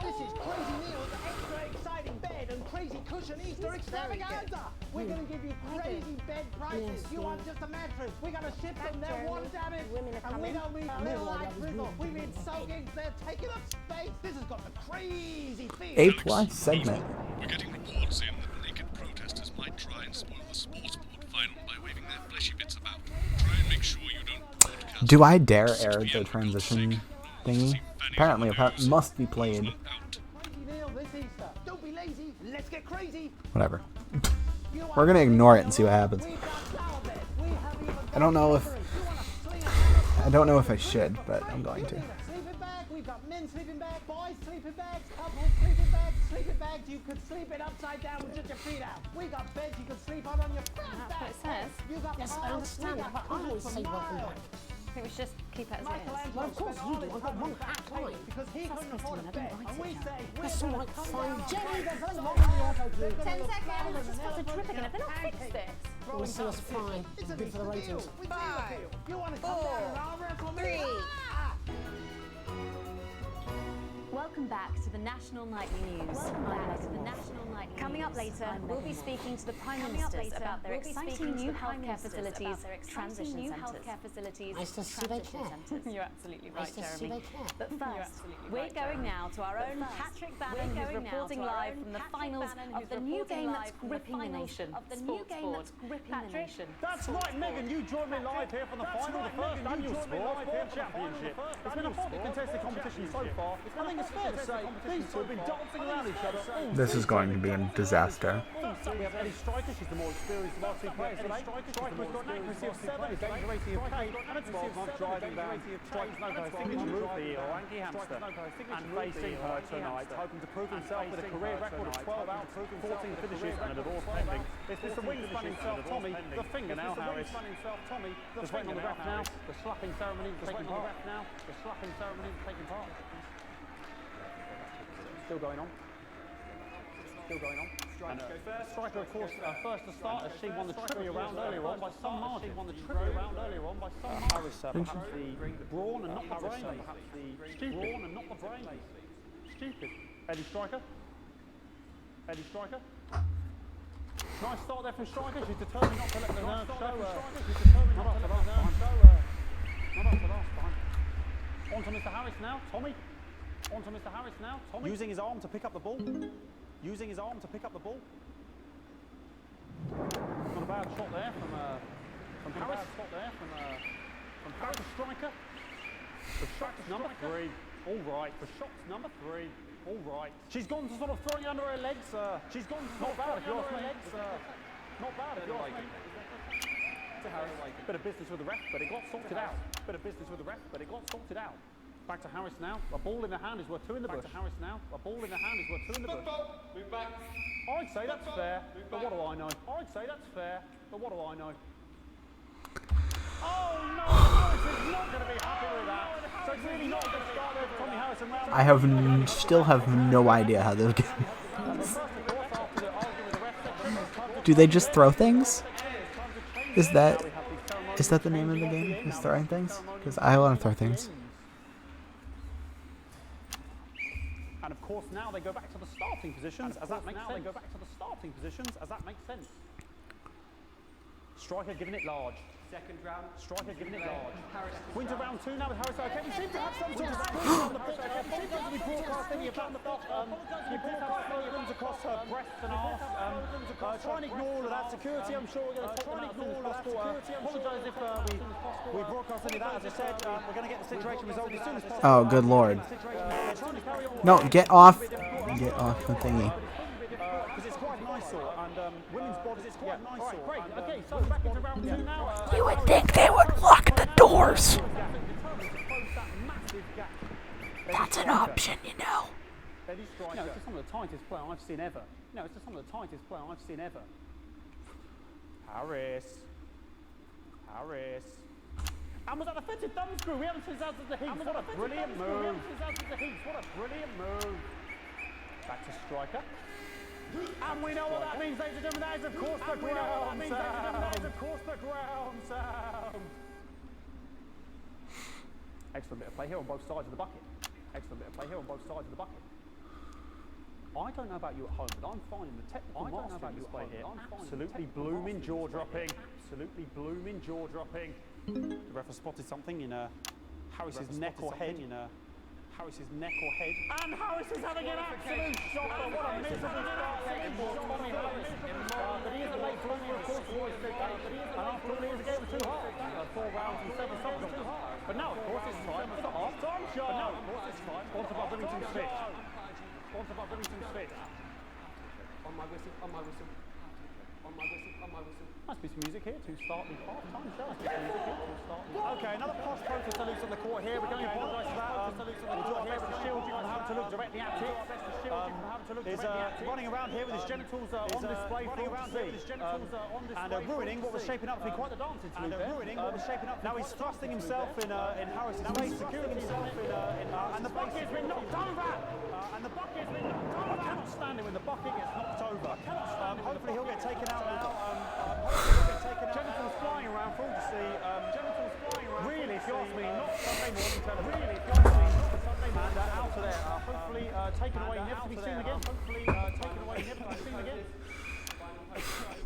This is Crazy Neil's extra exciting bed and crazy cushion Easter extravaganza. We're going to give you crazy bed prices. You want just a mattress. We're going to ship them there, water damage. And we don't mean little light drizzle. We mean soaking. They're taking up space. This has got the crazy feel. A+ segment. We're getting reports in that the naked protesters might try and spoil the sports board final by waving their fleshy bits about. Try and make sure you don't broadcast. Do I dare air the transition thingy? Apparently, it must be played. Crazy Neil this Easter. Don't be lazy. Let's get crazy. Whatever. We're gonna ignore it and see what happens. I don't know if I should, but I'm going to. Sleeping bag. We've got men's sleeping bag, boys sleeping bags, couples sleeping bags, sleeping bags. You could sleep it upside down with just your feet out. We got beds you could sleep on your front That's back. what it says. You got Yes, I understand that, but I always say welcome back. I think we should just keep it as it is. Well, of course you do. I've got one hat line. Because he couldn't afford a bed. And we say, That's all right, fine. Jenny, there's a long in the auto queue. 10 seconds. It's just a trip again. If they're not fixed this. We'll see us fine. It's an Good for the Easter ratings. deal. We see the deal. You want to come down and arm wrestle me? Welcome back to the National Nightly News. Coming up later, we'll be speaking to the Prime Ministers about their exciting new healthcare facilities, transition centres. Nice to see they care. You're absolutely right, Nice to see Jeremy. they care. But first, we're going now to our own Patrick Bannon, who's reporting live from the finals of the new game that's gripping the nation. Patrick, That's right, Megan, you joined me live here from the final of the first annual Sport Championship. It's been a hotly contested competition so far. I think it's fair to say these two have been dancing around each other all This is going to be a disaster. We have Eddie Striker, she's the more experienced of our two players today. Striker's got an accuracy of 7, a danger rating of 8, and a 12-month driving ban. Striker's no go signature move, the Orangi hamster, and facing her tonight, hoping to prove himself with a career record of 12 out, 14 finishes, and a divorce pending. It's the wing-span himself, Tommy, the finger now, Harris. Just waiting on the ref now, the slapping ceremony taking part. Still going on. Striker, of course, first to start as she won the trivia round earlier on by some margin. Harris, perhaps the brawn and not the brain. Brawn and not the brain. Stupid. Eddie Striker. Nice start there from Striker. She's determined not to let the nerves show. Not after last time. On to Mr. Harris now. Tommy. Using his arm to pick up the ball. Not a bad shot there from Harris. From Harris to Striker. For shot number 3. All right. All right. She's gone to sort of throwing under her legs. Not bad if you ask me. Bit of business with the ref, but it got sorted out. Back to Harris now. A ball in the hand is worth 2 in the bush. Move back. I'd say that's fair, but what do I know? Oh no, Harris is not going to be happy with that. So it's really not going to start there for Tommy Harris and round. I still have no idea how this game is. Do they just throw things? Is that the name of the game? Is throwing things? Because I want to throw things. And of course now they go back to the starting positions as that makes sense. Striker giving it large. Second round. Wins round 2 now with Harris. Okay, we seem to have some sort of squeeze on the pitch. I apologise to be broadcasting about the pitch. She slogans across her breast and arse. Try and ignore all of that. Security, I'm sure we're going to take them out as soon as possible. Apologise if we broadcast any of that. As I said, we're going to get the situation resolved as soon as possible. Oh, good lord. No, get off the thingy. Because it's quite nice, and women's bodies, it's quite nice. Great. Okay, so back into round 2 now. You would think they would lock the doors. That's an option, you know. It's just some of the tightest play I've seen ever. Harris. And was that a fitted thumb screw? We haven't seen that as the heat. What a brilliant move. Back to Striker. And we know what that means, ladies and gentlemen. That is, of course, the ground sound. Excellent bit of play here on both sides of the bucket. I don't know about you at home, but I'm finding the technical mastering display here absolutely blooming jaw-dropping. The ref has spotted something in Harris's neck or head. And Harris is having an absolute shocker. What a miserable start there for Tommy Harris. But he is a late bloomer, of course, and after all, he is a game of 2 halves. 4 rounds and 7 subs. But now, of course, it's time for the half-time show. Sponsored by Billington Spit. On my whistle. Must be some music here to start the half-time show. Okay, another posh protest salute on the court here. We're going to apologise for that. We'll do our best to shield you from having to look directly at it. He's running around here with his genitals on display for all to see. And ruining what was shaping up to be quite the dancing salute there. Now he's thrusting himself in Harris's face, securing himself and the bucket's been knocked over. I cannot stand him when the bucket gets knocked over. Hopefully he'll get taken out now. Genitals flying around for all to see. Really, if you ask me, not Sunday morning television. And out of there. Hopefully taken away, never to be seen again.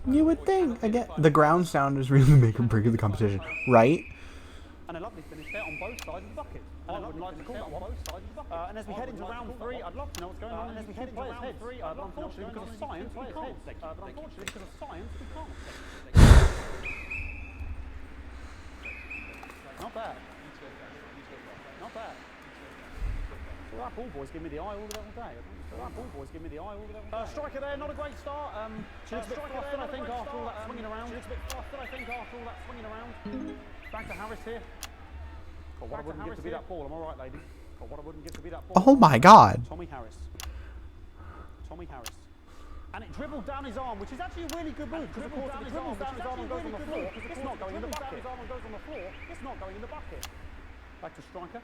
You would think. Again, the ground sound is really make or break of the competition, right? And a lovely finish there on both sides of the bucket. I would like to call that one. And as we head into round 3, I'd love to know what's going on. And as we head into round 3, unfortunately, because of science, we can't. Not bad. Well, that ball boy's giving me the eye all day. Striker there, not a great start. She looks a bit flustered, I think, after all that swinging around. Back to Harris here. God, what I wouldn't give to be that ball. I'm all right, ladies. Oh my God. Tommy Harris. And it dribbled down his arm, which is actually a really good move, because of course if it dribbles down his arm and goes on the floor, it's not going in the bucket. Back to Striker.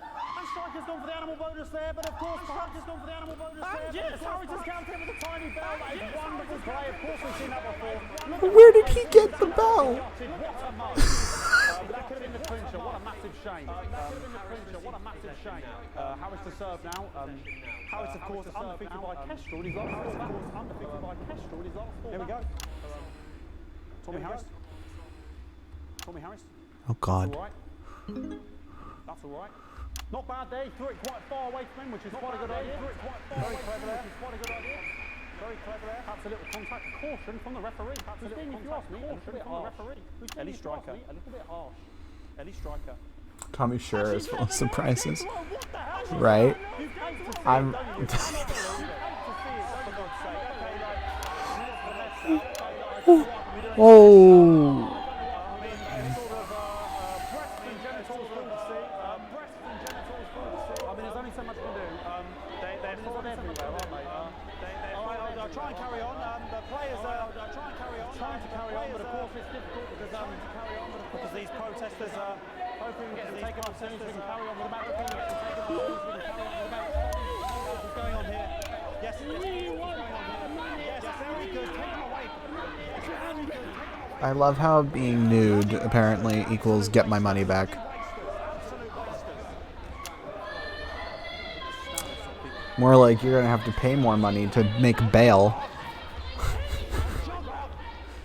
And Striker's gone for the animal bonus there, but of course, perhaps has gone for the animal bonus there. Yes, Harrington's counted with a tiny bell. That is wonderful play. Of course, we've seen that before. Where did he get the bell? What a move. That could have been the clincher. What a massive shame. What a massive shame. Harris to serve now. Harris, of course, undefeated by Kestrel in his last four. Here we go. Tommy Harris. Tommy Harris. Oh God. That's all right. That's all right. Not bad there. He threw it quite far away from him, which is quite a good idea. Very clever there. Very clever there. Perhaps a little contact. Caution from the referee. Perhaps a little contact. Caution from the referee. Ellie Striker. A little bit harsh. Ellie Striker. Tommy sure is full of surprises. Right? I'm... Oh! Try and carry on. The players are trying to carry on, but of course it's difficult because these protesters are hoping to get them taken off soon so we can carry on with the match. What's going on here? Yes, very good. Take them away. I love how being nude apparently equals get my money back. More like you're gonna have to pay more money to make bail.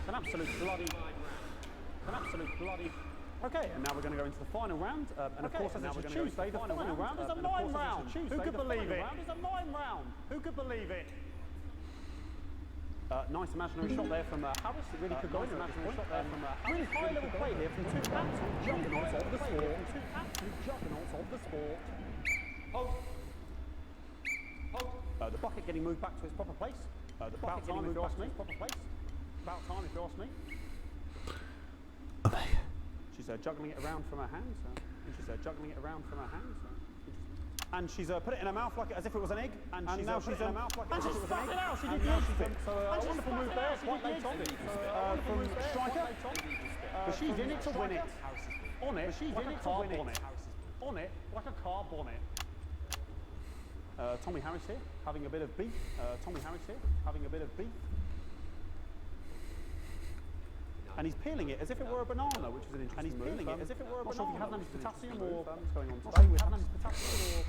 An absolute bloody. Okay, and now we're going to go into the final round. And of course, as it's a Tuesday, the final round is a mime round. Who could believe it? Who could believe it? Nice imaginary shot there from Harris. It really could go in. Imaginary shot there from really high level play here from two absolute juggernauts of the sport. The bucket getting moved back to its proper place. The bucket getting moved back to its proper place. About time, if you ask me. She's juggling it around from her hands. And she's put it in her mouth like as if it was an egg. And now she's spat it out. She did beautiful. So a wonderful move there, quite late on from Striker. But she's in it to win it. On it, she's in it to win it. On it, like a car bonnet. Tommy Harris here, having a bit of beef. And he's peeling it as if it were a banana, which is an interesting move. Not sure if he has any potassium or what's going on today. We haven't any potassium or...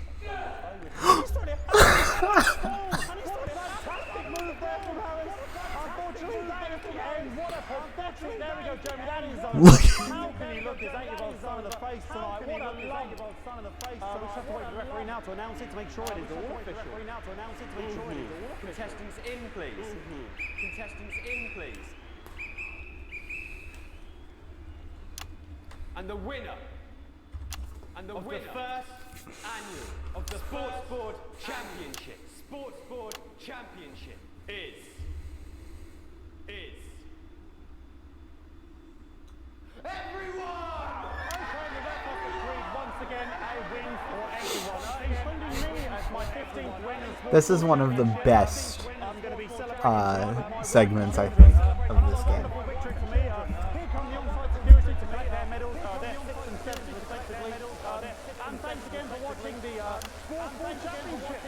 He's trying to... And he's got a fantastic move there from Harris. Unfortunately, that is the end. What a pathetic... There we go, Jeremy. That is... How can he look his 8-year-old son in the face tonight? What a lump. We just have to wait for the referee now to announce it to make sure it is all official. Contestants in, please. Contestants in, please. And the winner of the first annual of the Sports Board Championship is everyone! Okay, the ref has agreed once again a win for everyone, including me as my 15th win. This is one of the best segments, I think, of this game. And thanks again for watching the Sports Board Championship.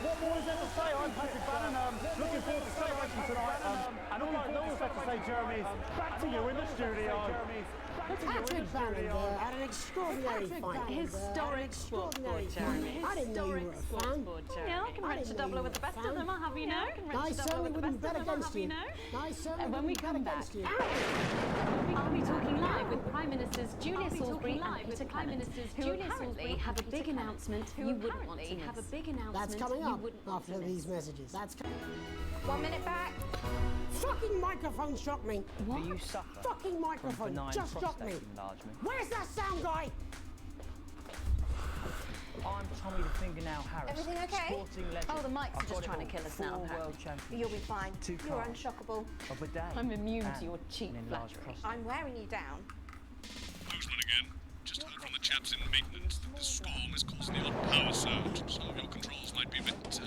What more is there to say? I'm Patrick Bannon. Looking forward to celebrating tonight. And all I know is to say, Jeremy, is back to you in the studio. Patrick Bannon there had an extraordinary fight. Historic sports board, Jeremy. I didn't know you were a fan. Yeah, I can register doubler with the best of them, I'll have you know. I certainly wouldn't bet against you. When we come back, I'll be talking live with Prime Ministers Julia Salisbury and Peter Clement, who apparently have a big announcement you wouldn't want to miss. That's coming up after these messages. 1 minute back. Fucking microphone shocked me. What? Do you suffer Fucking microphone benign just shocked me. prostate enlargement? Where's that sound guy? I'm Tommy the Fingernail Harris. Everything okay? Sporting legend. Oh, the mics are I've just got trying it to kill us all. now, 4 apparently. world champions. You'll be fine. 2 You're cars unshockable. of a day. I'm immune and to your cheap an enlarged flattery. prostate. I'm wearing you down. Postman again. Just heard from the chaps in maintenance that the storm is causing the odd power surge. Some of your controls might be a bit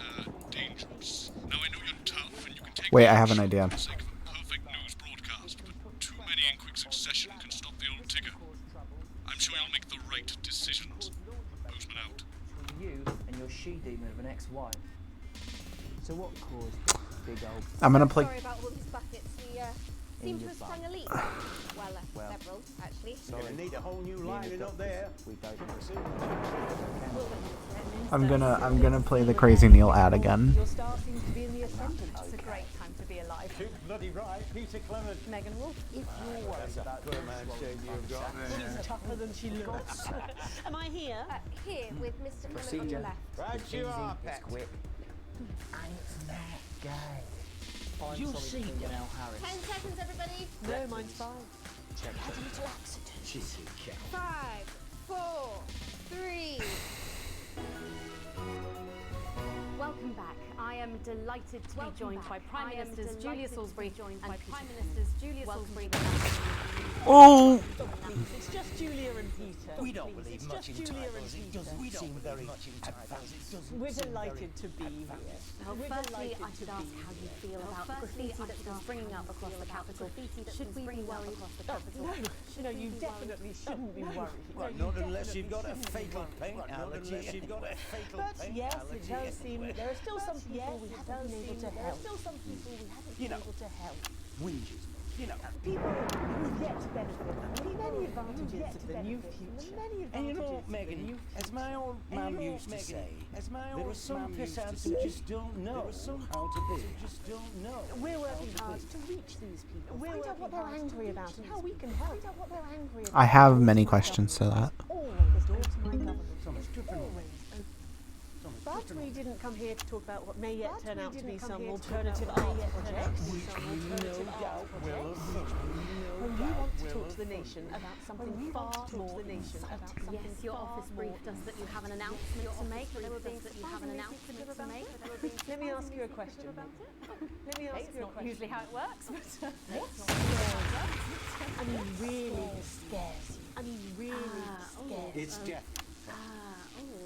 dangerous. Now I know you're tough and you can take... Wait, I have an idea. For the sake of a perfect news broadcast, but too many in quick succession can stop the old tigger. I'm sure you'll make the right decisions. Postman out. demon of an ex-wife. So what caused this big old... I'm gonna play. Sorry about all these buckets. We seem to have sprung a leak. Well, several, actually. Sorry. Need a whole new lining up there. We don't know. I'm gonna play the Crazy Neil ad again. Your star seems to be in the ascendant. It's a great time to be alive. Too bloody right, Peter Clement. Megan Wolf. If you're worried about the man shame you've got there. She's tougher than she looks. Am I here? Here with Mr. Clement on Procedure. the left. Right you are, pet. Quick. And it's not gay. You'll see. Now, Harris. 10 seconds, everybody. No, mine's fine. Check. Had a little accident. She's a cat. 5, 4, 3. Welcome back. I am delighted to be joined by Prime Ministers Julia Salisbury and Prime Ministers Julia Salisbury. Oh! It's just Julia and Peter. We don't believe much in titles. It doesn't seem very much advanced. We're delighted to be here. Well, firstly, I should ask how you feel about graffiti that's been springing up across the capital. Should we be worried across the capital? No, you definitely shouldn't be worried. Well, not unless you've got a fatal paint allergy. Not unless you've got a fatal But paint yes, allergy. it does seem there are still some people we haven't been able to help. There are still some people we haven't been able to help. Whinges. You know. People who've yet to benefit from the many advantages of the new future. And you know, Megan, as my old mum used to say, there are some pissants who just don't know how to be. Just don't know. We're working hard to reach these people. Find out what they're angry about and how we can help. Find out what they're angry about. I have many questions to that. Always door to my government. Always. But we didn't come here to talk about what may yet turn out to be some alternative art project. When we want to talk to the nation about something far more exciting. Yes, your office briefed us that you have an announcement to make. There were things that you have an announcement to make. Let me ask you a question. Let me ask you a question. Usually how it works, but I mean, really scares you. I mean, really scares you. It's death.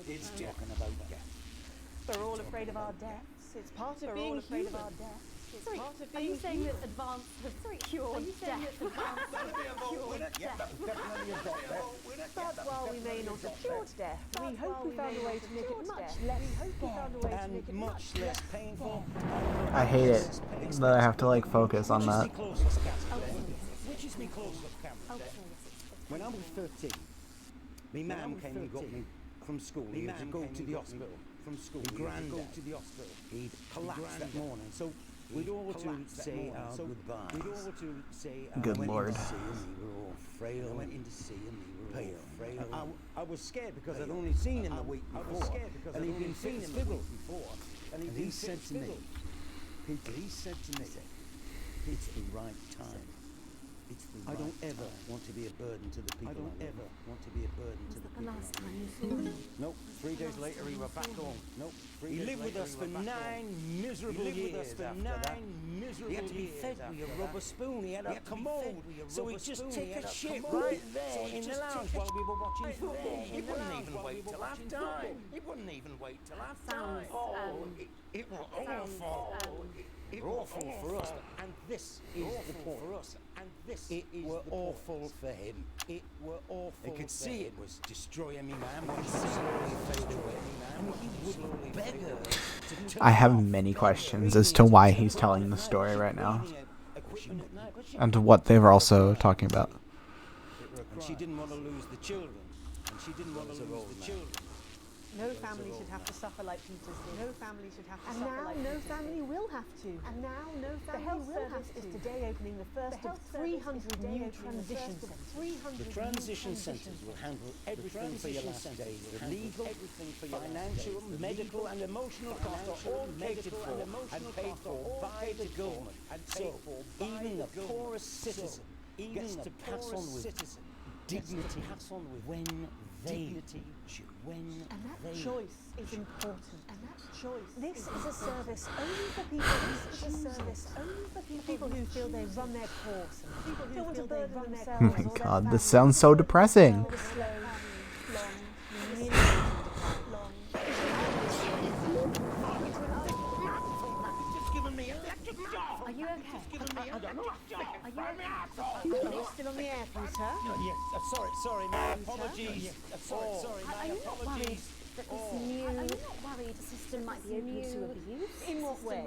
It's death and about death. We're all afraid of our deaths. It's part of being afraid of our deaths. It's sorry, part of are being you saying that advance has cured death? But while we may not have cured death, we hope we found a way to make it much less scary and much less painful. I hate it that I have to like focus on that. Which is me closest, Cameron? When I was 13, my mum came and got me from school. He had to go to the hospital. From school, Grandad to the hospital. He'd collapsed that morning, so we'd all to say our goodbyes. We'd all to say our Good Lord. We were all frail. I went in to see him. We were all frail. I was scared because I'd only seen him the week before, and he'd been fit as fiddle before. And he said to me, Peter, it's the right time. I don't ever want to be a burden to the people. I don't ever want to be a burden to the people. The last time you saw him? Nope. 3 days later, he were back home. Nope. He lived with us for 9 miserable years after that. He had to be fed with a rubber spoon. He had a commode. So he'd just take a shit right there in the lounge while we were watching football. He wouldn't even wait till half time. He wouldn't even wait till half time. Oh, it was awful. It was awful for us, and this is the point for us, and this it were awful for him. It were awful. He could see it was destroying me, man. But slowly fade away, and he would beg her. I have many questions as to why he's telling the story right now, and what they were also talking about. And she didn't want to lose the children. And she didn't want to lose the children. No family should have to suffer like Peter's did. No family should have to suffer like Peter's did. And now no family will have to. And now no family will have to. The health service is today opening the first of 300 new transition centres. The transition centres will handle everything for your last days. The legal, financial, medical and emotional costs are all catered for and paid for by the government. So even the poorest citizen gets to pass on with dignity when they and that choice is important. And that choice. This is a service only for people. This is a service only for people who feel they run their course. And people who feel they run themselves. Oh my god, this sounds so depressing. Are you okay? Are you still on the air, Peter? Yes, sorry, my apologies. Sorry, my apologies. that this new... Are you not worried the system might be open to abuse? In what way?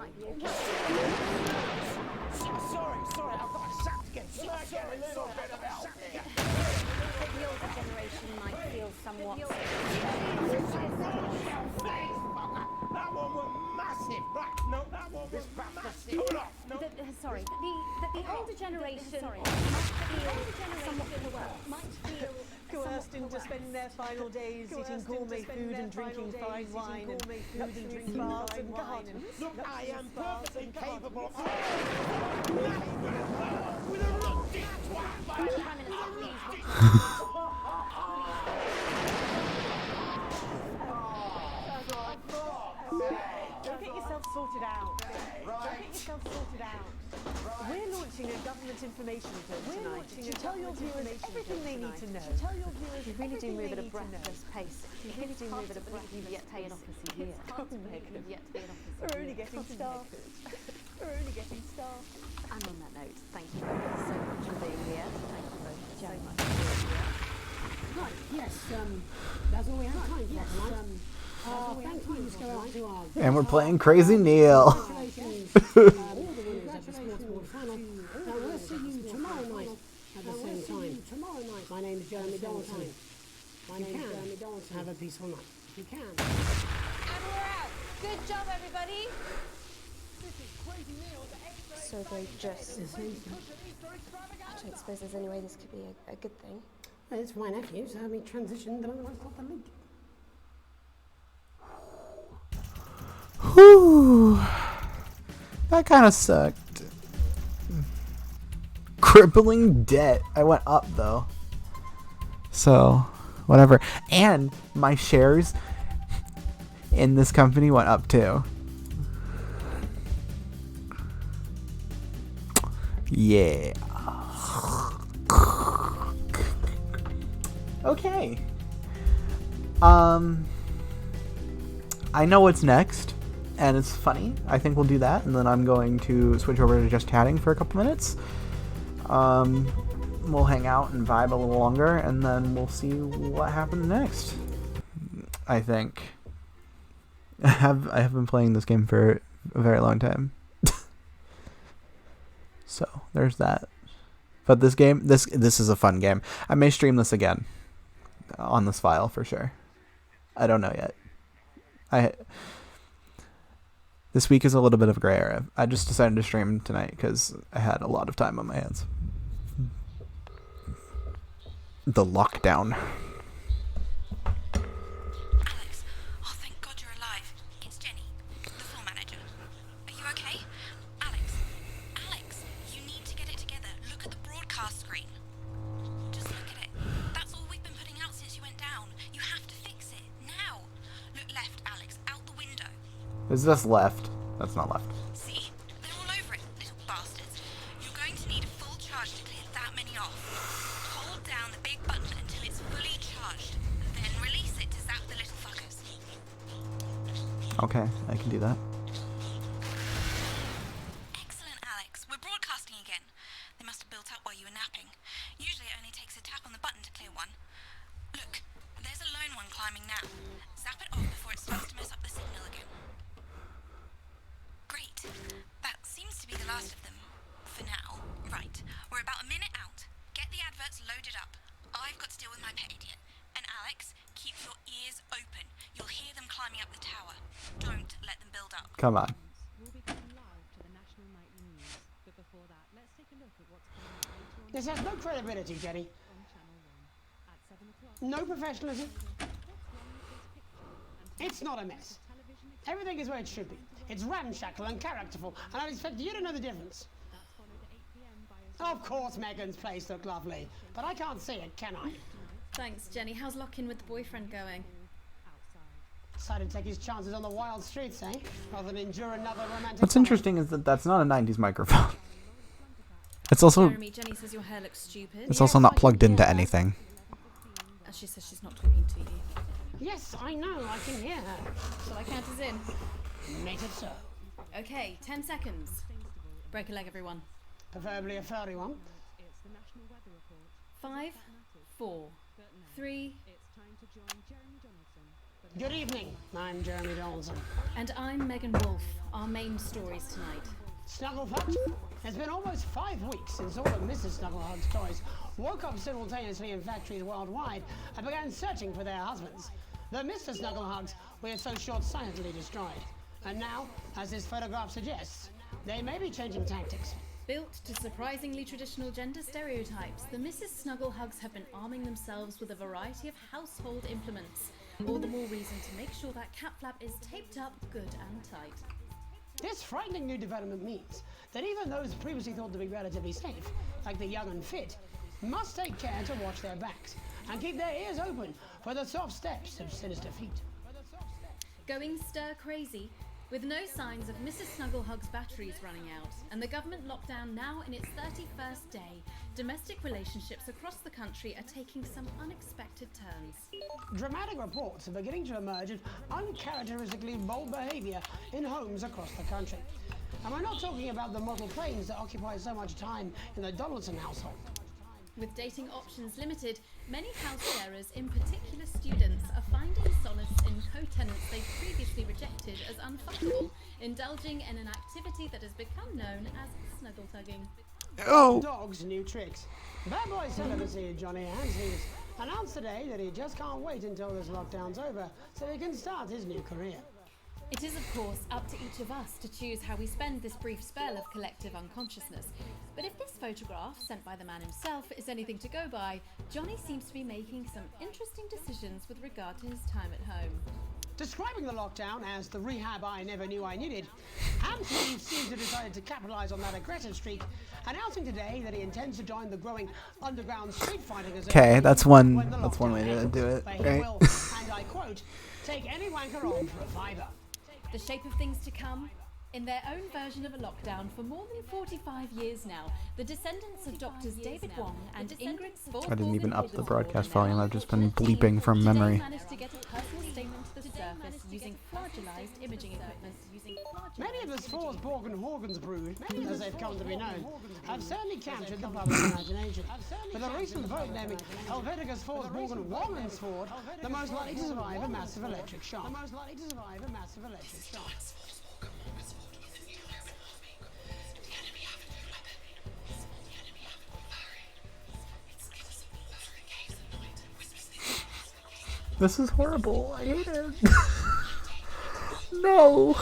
Sorry, I've got sacked again. Can I get a little bit of help here? That the older generation might feel somewhat... That one was massive. Right, no, that one was massive. Hold on. No. Sorry, that the older generation might feel Coerced into spending their final days eating gourmet food and drinking fine wine and luxury spas and gardens. Look, I am perfectly capable of... With a rusty Don't get yourself sorted out. Don't get yourself sorted out. We're launching a government information film tonight to tell your viewers everything they need to know. You really do move at a breathless pace. You really do move at a breathless pace. Yet to be an officer here. We're only getting started. We're only getting started. And on that note, thank you so much for being here. Thank you both so much for being here. Right, yes, that's all we have time for tonight. Thank you, Mr. Out. And we're playing Crazy Neil. Congratulations to all the winners of the Sports Board final. We'll see you tomorrow night at the same time. My name is Jeremy Donaldson. Have a peaceful night. If you can. And we're out. Good job, everybody. So they just... I don't suppose there's any way this could be a good thing. It's for my nephew, so we transitioned the otherwise got the leak. Whew. That kind of sucked. Crippling debt. I went up though. So, whatever. And my shares in this company went up too. Yeah. Okay. I know what's next, and it's funny. I think we'll do that, and then I'm going to switch over to just chatting for a couple minutes. We'll hang out and vibe a little longer, and then we'll see what happens next. I think. I have been playing this game for a very long time. So, there's that. But this game, this is a fun game. I may stream this again on this file for sure. I don't know yet. This week is a little bit of a gray area. I just decided to stream tonight because I had a lot of time on my hands. The lockdown. Alex, oh thank God you're alive. It's Jenny, the floor manager. Are you okay? Alex, you need to get it together. Look at the broadcast screen. Just look at it. That's all we've been putting out since you went down. You have to fix it, now. Look left, Alex, out the window. Is this left? That's not left. See? They're all over it, little bastards. You're going to need a full charge to clear that many off. Hold down the big button until it's fully charged. Then release it to zap the little fuckers. Okay, I can do that. Excellent, Alex. We're broadcasting again. They must have built up while you were napping. Usually it only takes a tap on the button to clear one. Look, there's a lone one climbing now. Zap it off before it starts to mess up the signal again. Great. That seems to be the last of them. For now. Right. We're about a minute out. Get the adverts loaded up. I've got to deal with my pet idiot. And Alex, keep your ears open. You'll hear them climbing up the tower. Don't let them build up. Come on. We'll be going live to the National Nightly News. But before that, let's take a look at what's coming up later on. This has no credibility, Jenny. On Channel 1 at 7 o'clock. No professionalism. It's not a mess. Everything is where it should be. It's ramshackle and characterful, and I expect you to know the difference. Of course Megan's place looked lovely, but I can't see it, can I? Thanks, Jenny. How's lock-in with the boyfriend going? Decided to take his chances on the wild streets, eh? Rather than endure another romantic... What's interesting is that that's not a 90s microphone. It's also... Jeremy, Jenny says your hair looks stupid. It's also not plugged into anything. She says she's not talking to you. Yes, I know. I can hear her. Shall I count us in? Make it so. Okay, 10 seconds. Break a leg, everyone. Preferably a furry one. 5, 4, 3, Good evening. I'm Jeremy Donaldson. And I'm Megan Wolf. Our main stories tonight. Snugglefuck. It's been almost 5 weeks since all of Mrs. Snugglehug's toys woke up simultaneously in factories worldwide and began searching for their husbands. The Mr. Snugglehugs we had so short-sightedly destroyed. And now, as this photograph suggests, they may be changing tactics. Built to surprisingly traditional gender stereotypes, the Mrs. Snugglehugs have been arming themselves with a variety of household implements. All the more reason to make sure that cat flap is taped up good and tight. This frightening new development means that even those previously thought to be relatively safe, like the young and fit, must take care to watch their backs and keep their ears open for the soft steps of sinister feet. Going stir crazy, with no signs of Mrs. Snugglehug's batteries running out, and the government lockdown now in its 31st day, domestic relationships across the country are taking some unexpected turns. Dramatic reports are beginning to emerge of uncharacteristically bold behaviour in homes across the country. And we're not talking about the model planes that occupy so much time in the Donaldson household. With dating options limited, many house sharers, in particular students, are finding solace in co-tenants they previously rejected as unfuckable, indulging in an activity that has become known as snuggle tugging. Oh. Dogs, new tricks. Bad boy celibacy Johnny Hansleys announced today that he just can't wait until this lockdown's over so he can start his new career. It is, of course, up to each of us to choose how we spend this brief spell of collective unconsciousness. But if this photograph, sent by the man himself, is anything to go by, Johnny seems to be making some interesting decisions with regard to his time at home. Describing the lockdown as the rehab I never knew I needed, Hansleys seems to have decided to capitalise on that aggressive streak, announcing today that he intends to join the growing underground street fighting. Okay, that's one way to do it, He right? will, and I quote, take any wanker on for a fiver. The shape of things to come? In their own version of a lockdown for more than 45 years now, the descendants of Doctors David Wong and Ingrid I didn't even up the broadcast volume, I've just been bleeping from memory. managed to get a personal statement to the surface using flagellarized imaging equipment. Many of the Sforsborg Horgans brood, as they've come to be known, have certainly captured the public imagination. With a recent vote naming Helvetica Sforsborg Wongensford the most likely to survive a massive electric shock. This is horrible. I hate it. No.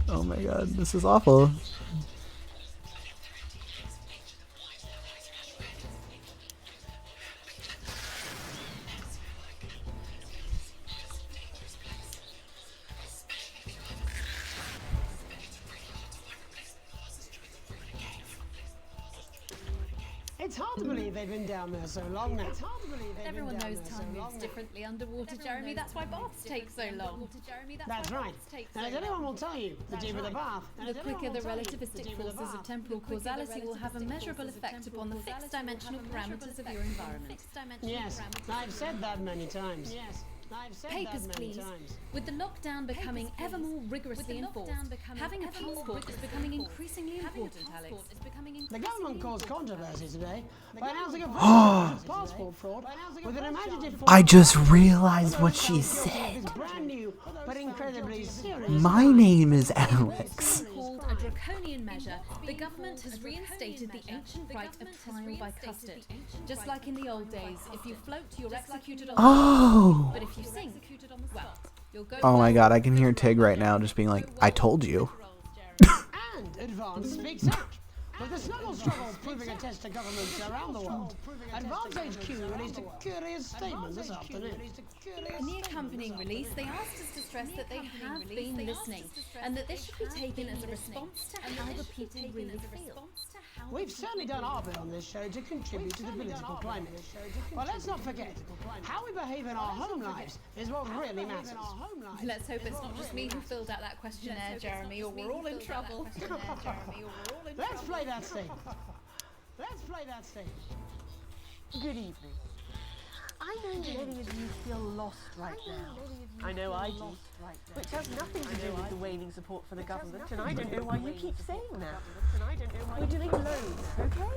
Oh my god, this is awful. It's hard to believe they've been down there so long now. Everyone knows time moves differently underwater, Jeremy. That's why baths take so long. That's right. And as anyone will tell you, the deeper the bath, The quicker the relativistic forces of temporal causality will have a measurable effect upon the fixed dimensional parameters of your environment. Yes, I've said that many times. Papers, please. With the lockdown becoming ever more rigorously enforced, having a passport is becoming increasingly important, Alex. The government caused controversy today by announcing a passport fraud with an imaginative I just realized what she said. brand new but incredibly serious. My name is Alex. Called a draconian measure, the government has reinstated the ancient right of trial by custard. Just like in the old days, if you float, you're executed on the Oh. But if you sink, well, you'll go. Oh my god, I can hear Tig right now just being like, I told you. And Advance speaks out. With the snuggle struggle proving a test to governments around the world, Advance HQ released a curious statement this afternoon. In the accompanying release, they asked us to stress that they have been listening, and that this should be taken as a response to how the people really feel. We've certainly done our bit on this show to contribute to the political climate. But let's not forget, how we behave in our home lives is what really matters. Let's hope it's not just me who filled out that questionnaire, Jeremy, or we're all in trouble. Let's play that statement. Let's play that statement. Good evening. I know many of you feel lost right now. I know I do. Which has nothing to do with the waning support for the government, and I don't know why you keep saying that. We're doing loads, okay?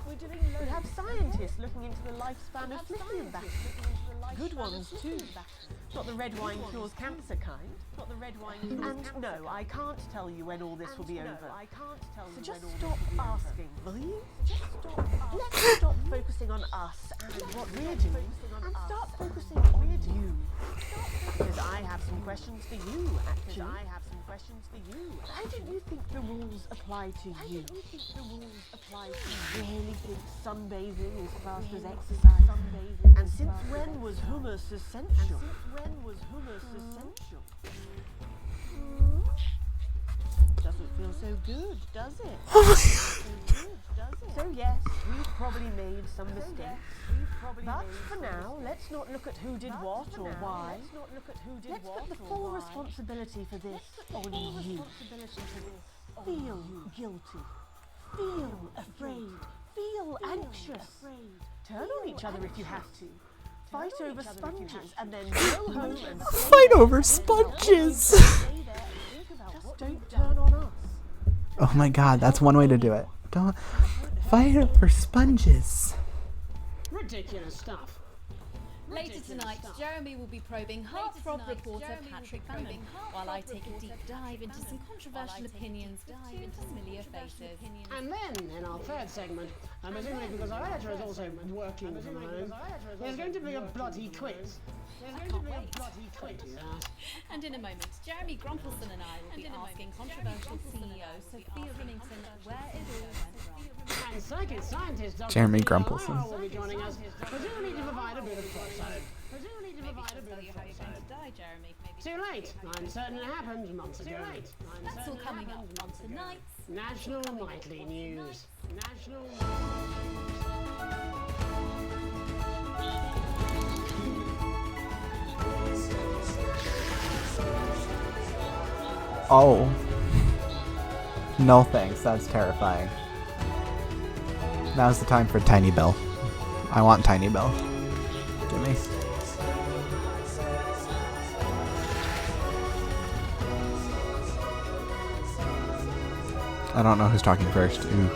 We have scientists looking into the lifespan of lithium batteries. Good ones too. Not the red wine cures cancer kind. And no, I can't tell you when all this will be over. So just stop asking, will you? Let's stop focusing on us and what we're doing, and start focusing on you. Because I have some questions for you, actually. Why don't you think the rules apply to you? Really think sunbathing is classed as exercise? And since when was hummus essential? Doesn't feel so good, does it? So yes, we've probably made some mistakes. But for now, let's not look at who did what or why. Let's put the full responsibility for this on you. Feel guilty. Feel afraid. Feel anxious. Turn on each other if you have to. Fight over sponges and then go home and Fight over sponges. Just don't turn on us. Oh my god, that's one way to do it. Don't fight over sponges. Ridiculous stuff. Later tonight, Jeremy will be probing heartthrob reporter Patrick Bannon, while I take a deep dive into some controversial opinions with two familiar faces. And then, in our third segment, and presumably because our editor is also working from home, there's going to be a bloody quiz. And in a moment, Jeremy Grumpelson and I will be asking controversial CEO Sophia Remington where it all went wrong. And psychic scientist Dr. Jeremy Grumpelson. will be joining us, presumably to provide a bit of foresight. Maybe she'll tell you how you're going to die, Jeremy. Too late. I'm certain it happened months ago. That's all coming up on tonight's National Nightly News. Oh. No thanks, that's terrifying. Now's the time for Tiny Bell. I want Tiny Bell. Gimme. I don't know who's talking first. Ooh.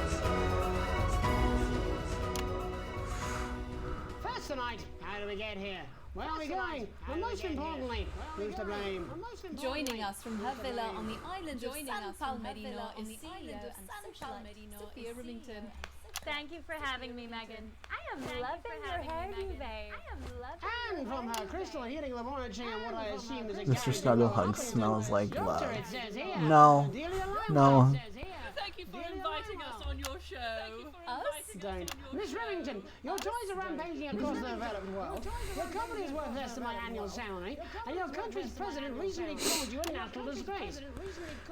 First tonight, how do we get here? Where are we going? And most importantly, who's to blame? Joining us from her villa on the island of San Palmerino is CEO and socialite Sophia Remington. Thank you for having me, Megan. I am loving your hairdo, babe. And from her crystal healing laboratory and what I assume is a Mr. Snugglehug smells like love. it says here. No. No. Thank you for inviting us on your show. Don't. Miss Remington, your toys are rampaging across the developed world. Your company is worth less than my annual salary, and your country's president recently called you a national disgrace.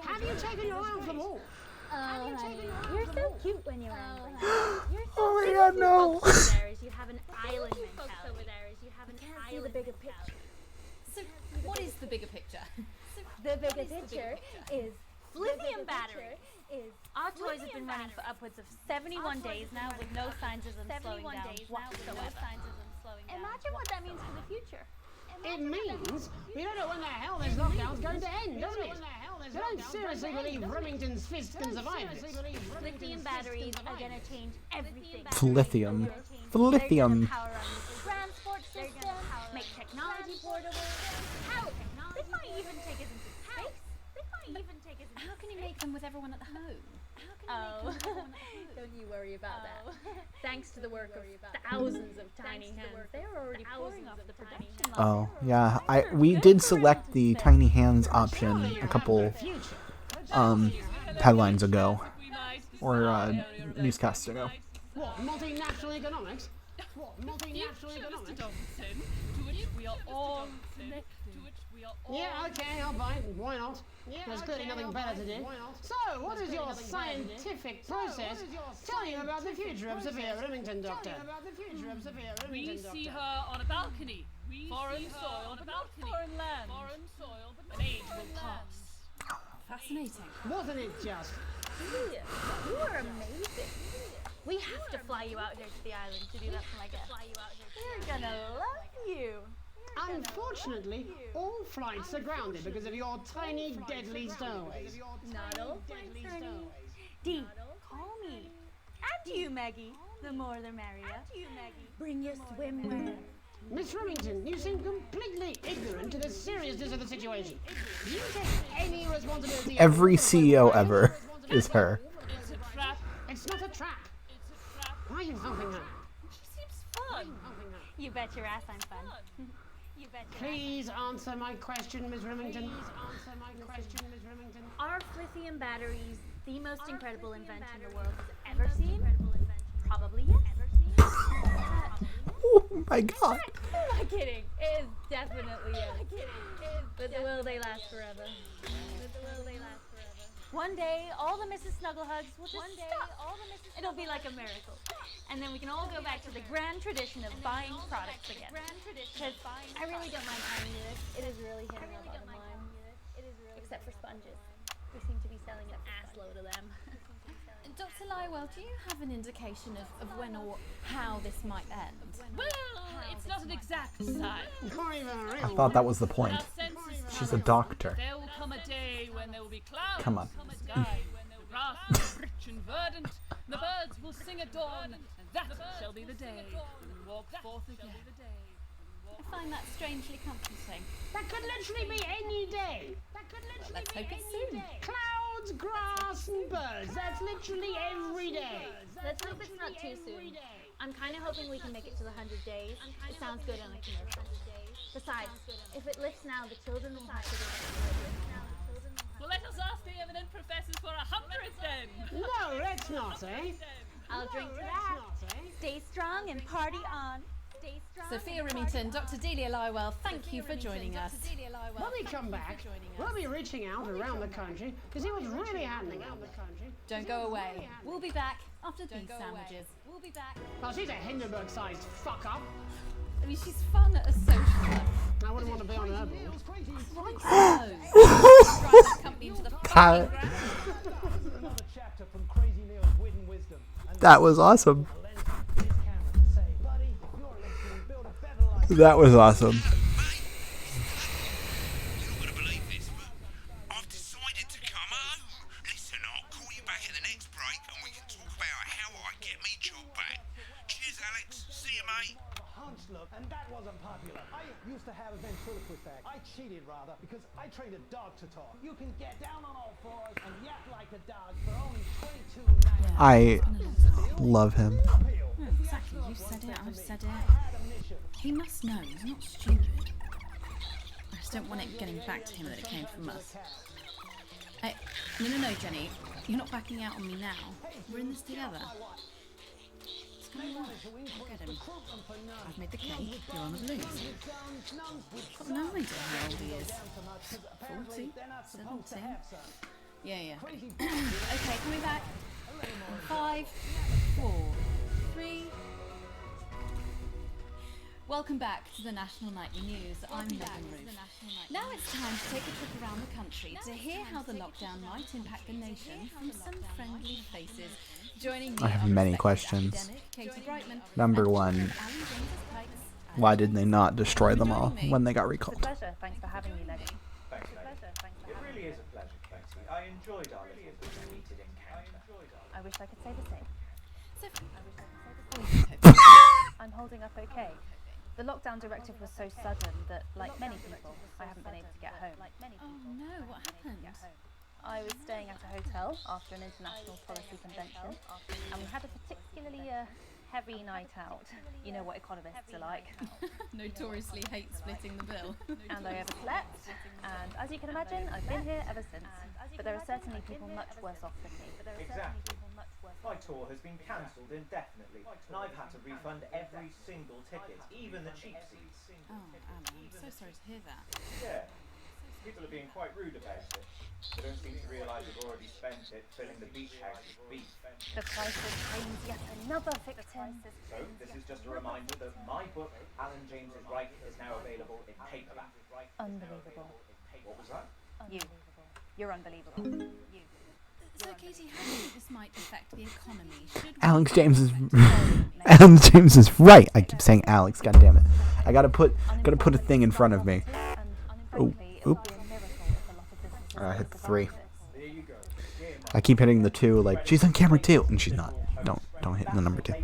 Have you taken your eye off them all? Oh, honey, you're so cute when you're angry. Oh my god, no. You have an island mentality. See the bigger picture. So, what is the bigger picture? The bigger picture is lithium battery. Our toys have been running for upwards of 71 days now with no signs of them slowing down whatsoever. Imagine what that means for the future. It means we don't know when the hell this lockdown's going to end, doesn't it? You don't seriously believe Remington's fist can survive this? Lithium batteries are going to change everything. Lithium. Lithium. Transport system, make technology portable. How? They might even take us into space. How can you make them with everyone at home? Oh, don't you worry about that. Thanks to the work of thousands of tiny hands, they're already pouring off the production line. Oh, yeah. We did select the tiny hands option a couple headlines ago. Or newscasts ago. What, multinational economics? To which we are all connected. Yeah, okay, I'll buy it. Why not? There's clearly nothing better to do. So, what is your scientific process telling you about the future of Sophia Remington, Doctor? We see her on a balcony. Foreign soil, but not foreign land. An age will pass. Fascinating. Wasn't it just? Julia, you are amazing. We have to fly you out here to the island to do that for my guests. They're gonna love you. Unfortunately, all flights are grounded because of your tiny, deadly stowaways. Not all flights, honey. Dee, call me. And you, Maggie. The more the merrier. And you, Maggie. Bring your swimwear. Miss Remington, you seem completely ignorant to the seriousness of the situation. Do you take any responsibility? Every CEO ever is her. It's a trap. It's not a trap. Why are you helping her? She seems fun. You bet your ass I'm fun. You bet your Please answer my question, Miss Remington. Are lithium batteries the most incredible invention the world has ever seen? Probably yes. Oh my god. I'm not kidding. It is definitely yes. But will they last forever? One day, all the Mrs. Snugglehugs will just stop. It'll be like a miracle. And then we can all go back to the grand tradition of buying products again. Because I really don't mind telling you this. It is really hitting our bottom line. Except for sponges. We seem to be selling an assload of them. Dr. Lywell, do you have an indication of when or how this might end? Well, it's not an exact science. I thought that was the point. She's a doctor. There will come a day when there will be clouds Come on. in the sky, when the grass will be rich and verdant, the birds will sing at dawn, and that shall be the day when we walk forth again. I find that strangely comforting. That could literally be any day. Let's hope it's soon. Clouds, grass, and birds. That's literally every day. Let's hope it's not too soon. I'm kind of hoping we can make it to the 100 days. It sounds good on a commercial. Besides, if it lifts now, the children will have to do it. Well, let us ask the eminent professors for 100 then. No, let's not, eh? I'll drink to that. Stay strong and party on. Sophia Remington, Dr. Delia Lywell, thank you for joining us. When we come back, we'll be reaching out around the country to see what's really happening out there. Don't go away. We'll be back after these sandwiches. We'll be back. Well, she's a Hindenburg-sized fuck-up. I mean, she's fun at a social club. I wouldn't want to be on her board. That was awesome. That was awesome. You're not going to believe this, but I've decided to come home. Listen, I'll call you back at the next break and we can talk about how I get me job back. Cheers, Alex. See you, mate. Look, and that wasn't popular. I used to have a ventriloquist act. I cheated, rather, because I trained a dog to talk. You can get down on all fours and yap like a dog for only $22.99. I love him. Exactly, you said it, I've said it. He must know, he's not stupid. I just don't want it getting back to him that it came from us. No, Jenny. You're not backing out on me now. We're in this together. What's going on? I'll get him. I've made the cake, you're on the loose. I've got no idea how old he is. 40? 17? Yeah. Okay, coming back. 5, 4, 3... Welcome back to the National Nightly News. I'm Megan Ruth. Now it's time to take a trip around the country to hear how the lockdown might impact the nation from some friendly faces. Joining me I have many questions. Number one, why did they not destroy them all when they got recalled? Pleasure. Thanks for having me, Megan. Thanks, Megan. It really is a pleasure, Katie. I enjoyed our little heated encounter. I wish I could say the same. I'm holding up okay. The lockdown directive was so sudden that, like many people, I haven't been able to get home. Oh no, what happened? I was staying at a hotel after an international policy convention, and we had a particularly heavy night out. You know what economists are like. Notoriously hate splitting the bill. And I overslept, and as you can imagine, I've been here ever since. But there are certainly people much worse off than me. Exactly. My tour has been cancelled indefinitely, and I've had to refund every single ticket, even the cheap seats. Oh, Alan, I'm so sorry to hear that. Yeah. People are being quite rude about it. They don't seem to realise they've already spent it filling the beach house with beef. The crisis claims yet another victim. So, this is just a reminder that my book, Alan James is Right, is now available in paperback. Unbelievable. What was that? You're unbelievable. So, Katie, how do you think this might affect the economy? Alex James is right. I keep saying Alex. God damn it. I gotta put a thing in front of me. Oh, oop. I hit the 3. I keep hitting the 2, like, she's on camera too, and she's not. Don't hit the number 2.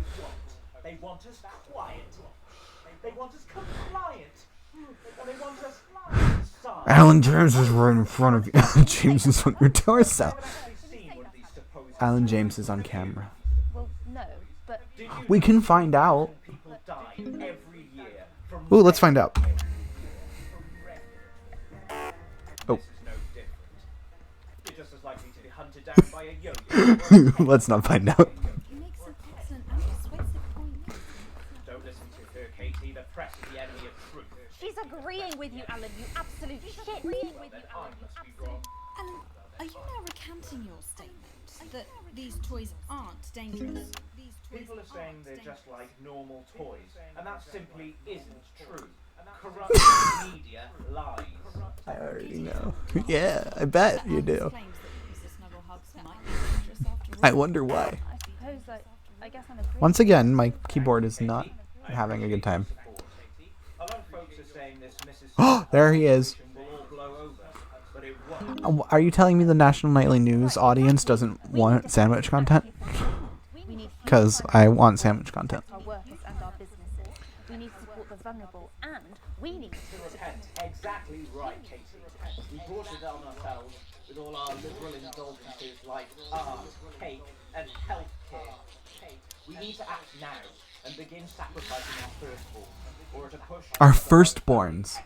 They want us quiet. They want us compliant. And they want us silent. Alan James is right in front of you. Alan James is on your torso. Alan James is on camera. Well, no, but We can find out. People die every year from Ooh, let's find out. Oh. You're just as likely to be hunted down by a yo-yo. Let's not find out. Don't listen to her, Katie. The press is the enemy of truth. she's agreeing with you, Alan. You absolute shit. Agreeing with you, Alan. You absolute. Alan, are you now recanting your statement that these toys aren't dangerous? People are saying they're just like normal toys, and that simply isn't true. Corrupt media lies. I already know. Yeah, I bet you do. I wonder why. I suppose I guess I'm agreeing. Once again, my keyboard is not having a good time. A lot of folks are saying this Oh, there he is. will all blow over, but it won't. Are you telling me the National Nightly News audience doesn't want sandwich content? Because I want sandwich content. Our workers and our businesses. We need to support the vulnerable, and we need to Repent. Exactly right, Katie. We brought it on ourselves with all our liberal indulgences like art, cake, and healthcare. We need to act now and begin sacrificing our firstborn, or to push Our firstborns.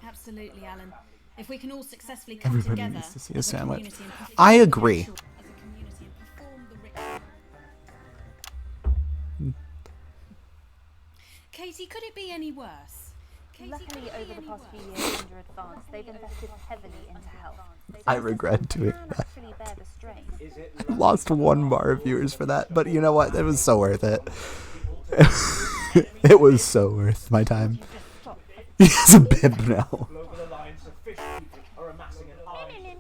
Absolutely, Alan. If we can all successfully come Everybody together needs to see a as a sandwich. community and perform I the agree. ritual as a community and perform the ritual. Katie, could it be any worse? Luckily, over the past few years under Advance, they've invested heavily into health. I regret doing Can that. actually bear the strain. I lost 1 bar of viewers for that, but you know what? It was so worth it. It was so worth my time. He's a bib now. global alliance of fish people are amassing an army.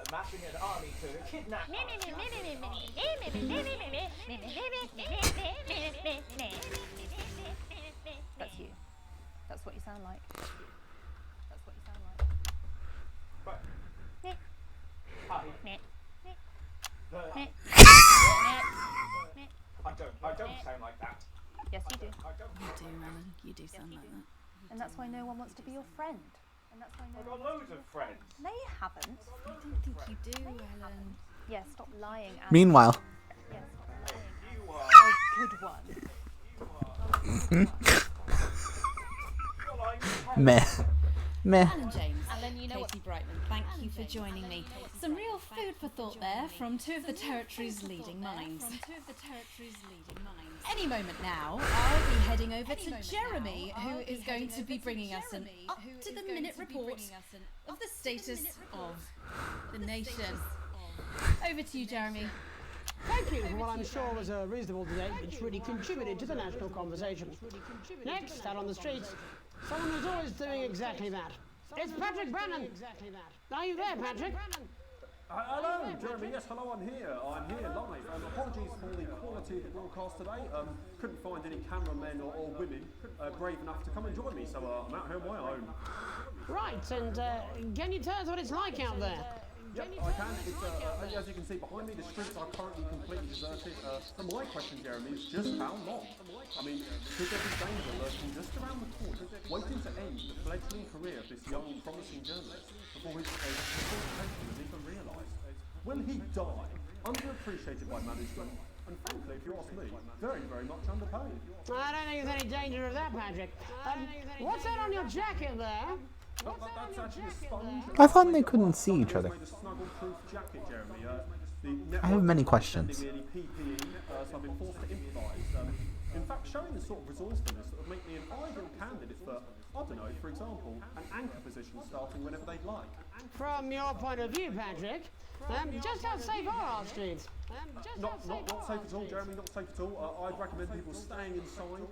Amassing an army to kidnap That's you. That's what you sound like. That's what you sound like. But I don't sound like that. Yes, you do. You do, Alan. You do sound like that. And that's why no one wants to be your friend. And that's why I've got loads of friends. No, you haven't. I don't think you do, Alan. Yeah, stop lying. Alan. Meanwhile. Yeah, stop lying. Oh, good one. Meh. Meh. Alan James, Katie Brightman, thank you for joining me. Some real food for thought there from two of the territory's leading minds. Any moment now, I'll be heading over to Jeremy, who is going to be bringing us an up-to-the-minute report of the status of the nation. Over to you, Jeremy. Thank you for what I'm sure was a reasonable debate which really contributed to the national conversation. Next, out on the streets, someone who's always doing exactly that. It's Patrick Brennan. Are you there, Patrick? Hello, Jeremy. Yes, hello. I'm here live. Apologies for the quality of the broadcast today. Couldn't find any cameramen or women brave enough to come and join me, so I'm out here on my own. Right, and can you tell us what it's like out there? Yep, I can. It's, as you can see behind me, the streets are currently completely deserted. So my question, Jeremy, is just how long? I mean, could there be danger lurking just around the corner, waiting to end the fledgling career of this young, promising journalist before his full potential is even realised? Will he die, underappreciated by management, and frankly, if you ask me, very, very much underpaid? I don't think there's any danger of that, Patrick. What's that on your jacket there? That's actually a sponge. I thought they couldn't see each other. The snuggle-proof jacket, Jeremy. I have many questions. So I've been forced to improvise. In fact, showing the sort of resourcefulness that would make me an ideal candidate for, I don't know, for example, an anchor position starting whenever they'd like. From your point of view, Patrick, just how safe are our streets? Not safe at all, Jeremy, not safe at all. I'd recommend people staying inside, following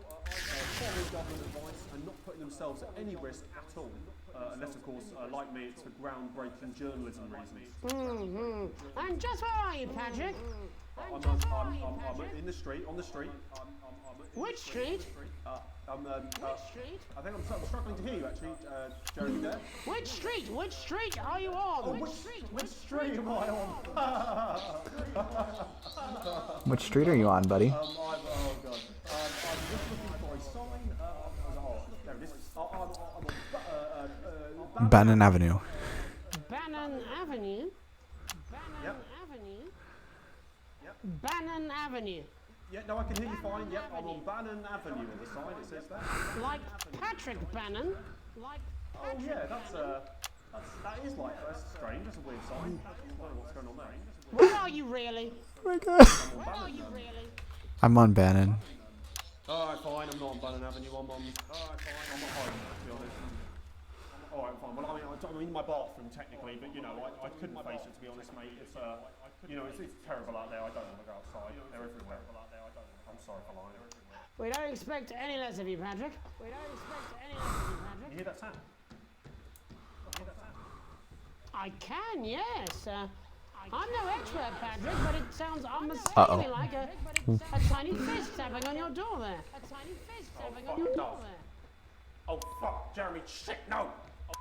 government advice and not putting themselves at any risk at all. Unless, of course, like me, it's for groundbreaking journalism reasons. And just where are you, Patrick? I'm in the street, on the street. Which street? Which street? I think I'm struggling to hear you actually, Jeremy there. Which street? Which street are you on? Oh, which street am I on? Which street are you on, buddy? Oh god. I'm just looking for a sign. There it is. I'm on Bannon Avenue. Bannon Avenue? Yep. Avenue? Yep. Bannon Avenue. Yeah, no, I can hear you fine. Yep, I'm on Bannon Avenue on the side. It says that. Like Patrick Bannon? Like Oh yeah, that is like that's strange. That's a weird sign. I don't know what's going on there. Where are you really? Oh my god. Where are you really? I'm on Bannon. Alright, fine. I'm not on Bannon Avenue. I'm on. Alright, fine. I'm not home, to be honest. Alright, fine. Well, I'm in my bathroom technically, but you know, I couldn't face it to be honest, mate. It's you know, it's terrible out there. I don't want to go outside. They're everywhere. I'm sorry for lying. We don't expect any less of you, Patrick. We don't expect any less of you, Patrick. You hear that sound? I can, yes. I'm no expert, Patrick, but it sounds unmistakably like a tiny fist tapping on your door there. A tiny fist tapping on your door there. Oh fuck, Jeremy! Shit, no!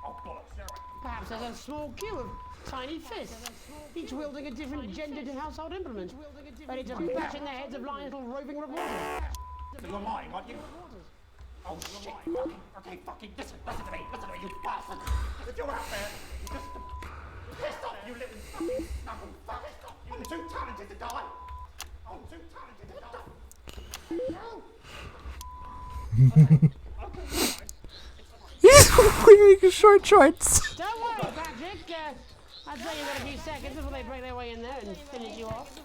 Oh bollocks, Jeremy! Perhaps there's a small queue of tiny fists, each wielding a different gendered household implement, ready to bash in the heads of lying little roving reporters. You're lying, aren't you? Oh shit! Okay, fucking listen to me, you bastard! If you're out there, you just piss off, you little fucking snuggle fuck! I'm too talented to die. I'm too talented to die. He's wearing short shorts. Don't worry, Patrick. I'd say you've got a few seconds before they break their way in there and finish you off.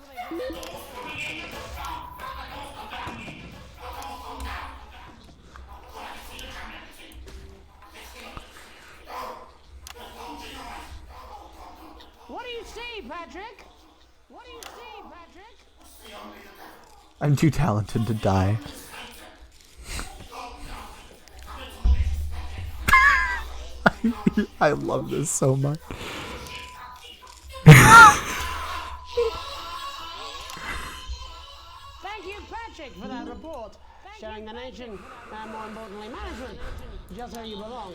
What do you see, Patrick? What do you see, Patrick? I'm too talented to die. I love this so much. Thank you, Patrick, for that report, showing the nation, and more importantly, management, just where you belong.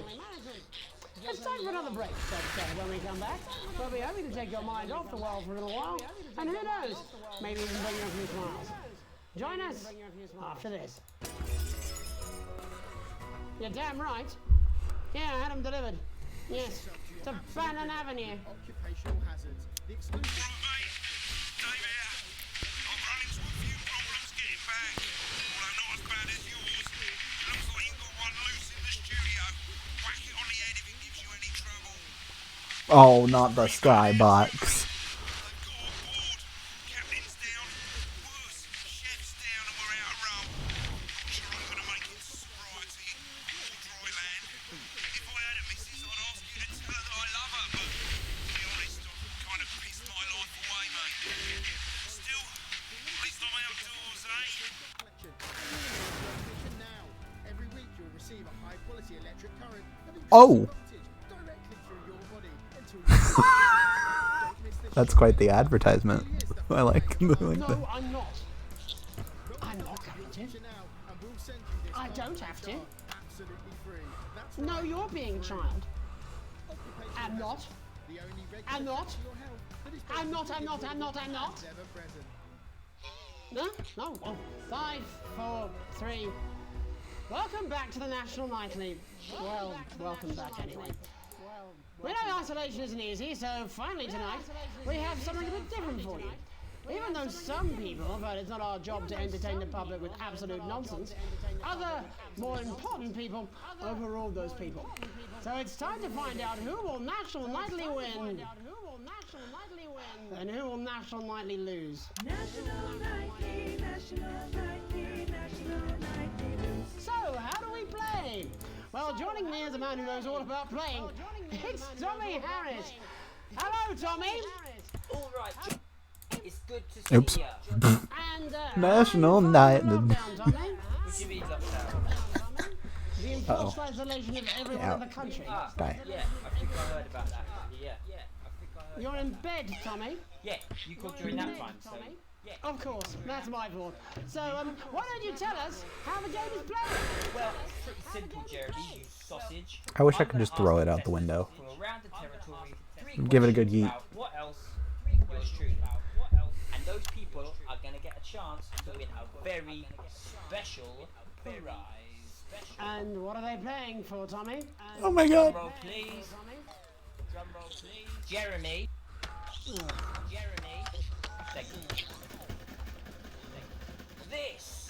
It's time for another break, so when we come back, we'll be hoping to take your mind off the world for a little while, and who knows, maybe even bring you a few smiles. Join us after this. You're damn right. Yeah, I had them delivered. Yes, to Bannon Avenue. Occupational hazards. The exclusive. Dave here. I've run into a few problems getting back, although not as bad as yours. Looks like you've got one loose in the studio. Whack it on the head if it gives you any trouble. Oh, not the skybox. Captain's down. Worse, chef's down and we're out of rum. Not sure I'm going to make it to sobriety or dry land. If I had a missus, I'd ask you to tell her that I love her, but to be honest, I've kind of pissed my life away, mate. Still, at least I'm outdoors, eh? Now, every week you'll receive a high-quality electric current that will Oh. directly through your body until That's quite the advertisement. I like that. No, I'm not. I'm not going to. I don't have to. No, you're being a child. I'm not. I'm not. I'm not, I'm not, I'm not, I'm not. No? No. Oh, 5, 4, 3. Welcome back to the National Nightly. Well, welcome back anyway. We know isolation isn't easy, so finally tonight, we have something a bit different for you. Even though some people, but it's not our job to entertain the public with absolute nonsense, other, more important people overrule those people. So it's time to find out who will National Nightly win, and who will National Nightly lose. So, how do we play? Well, joining me is a man who knows all about playing. It's Tommy Harris. Hello, Tommy. All right. It's good to see Oops. you. And, National Night. What do you mean lockdown? The enforced isolation of everyone in the country. Die. Yeah, I think I heard about that. Yeah, I think I heard. You're in bed, Tommy. Yeah, you called during that time, so Of course, that's my fault. So, why don't you tell us how the game is played? Well, it's pretty simple, Jeremy, you sausage. I wish I could just throw it out the window. From around the territory, Give it a good yeet. about what else yours truly. And those people are going to get a chance to win a very special prize. And what are they playing for, Tommy? Oh my God. Drum roll, please. Drum roll, please. Jeremy. Jeremy. Thank you. This.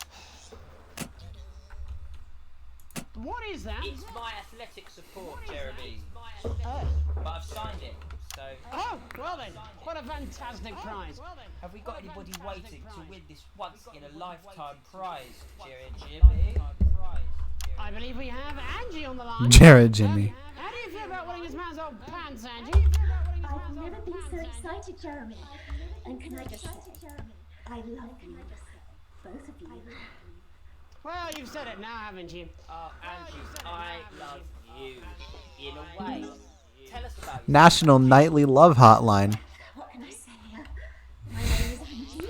What is that? It's my athletic support, Jeremy. Oh. But I've signed it, so... Oh, well then, what a fantastic prize. Have we got anybody waiting to win this once-in-a-lifetime prize, Jimmy? I believe we have Angie on the line. Jared Jimmy. How do you feel about winning this man's old pants, Angie? I've never been so excited, Jeremy. And can I just say, I love you. Both of you. Well, you've said it now, haven't you? Oh, Angie, I love you. In a way. Tell us about you. National Nightly Love Hotline. What can I say? My name is Angie.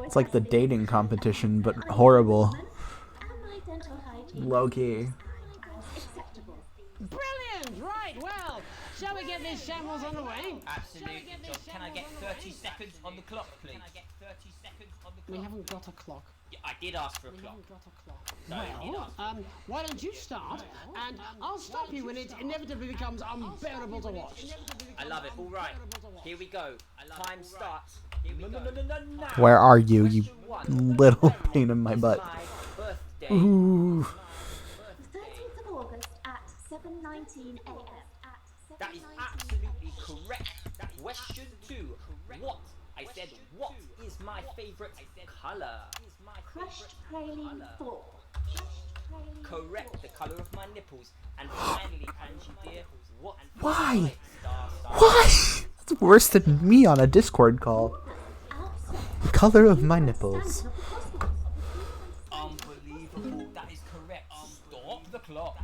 It's like the dating competition, but horrible. And my dental hygiene Low-key. acceptable. Brilliant! Right, well, shall we get this shambles on the way? Absolutely, John. Can I get 30 seconds on the clock, please? We haven't got a clock. Yeah, I did ask for a clock. Well, why don't you start, and I'll stop you when it inevitably becomes unbearable to watch. I love it. All right, here we go. Time starts. Now. Where are you, you little pain in my butt? Ooh. 13th of August at 7:19 a.m. That is absolutely correct. Question 2. What? I said, what is my favourite colour? Crushed praline 4. Correct, the colour of my nipples. And finally, Angie dear, what? Why? Why? That's worse than me on a Discord call. The color of my nipples. Unbelievable. That is correct. Stop the clock.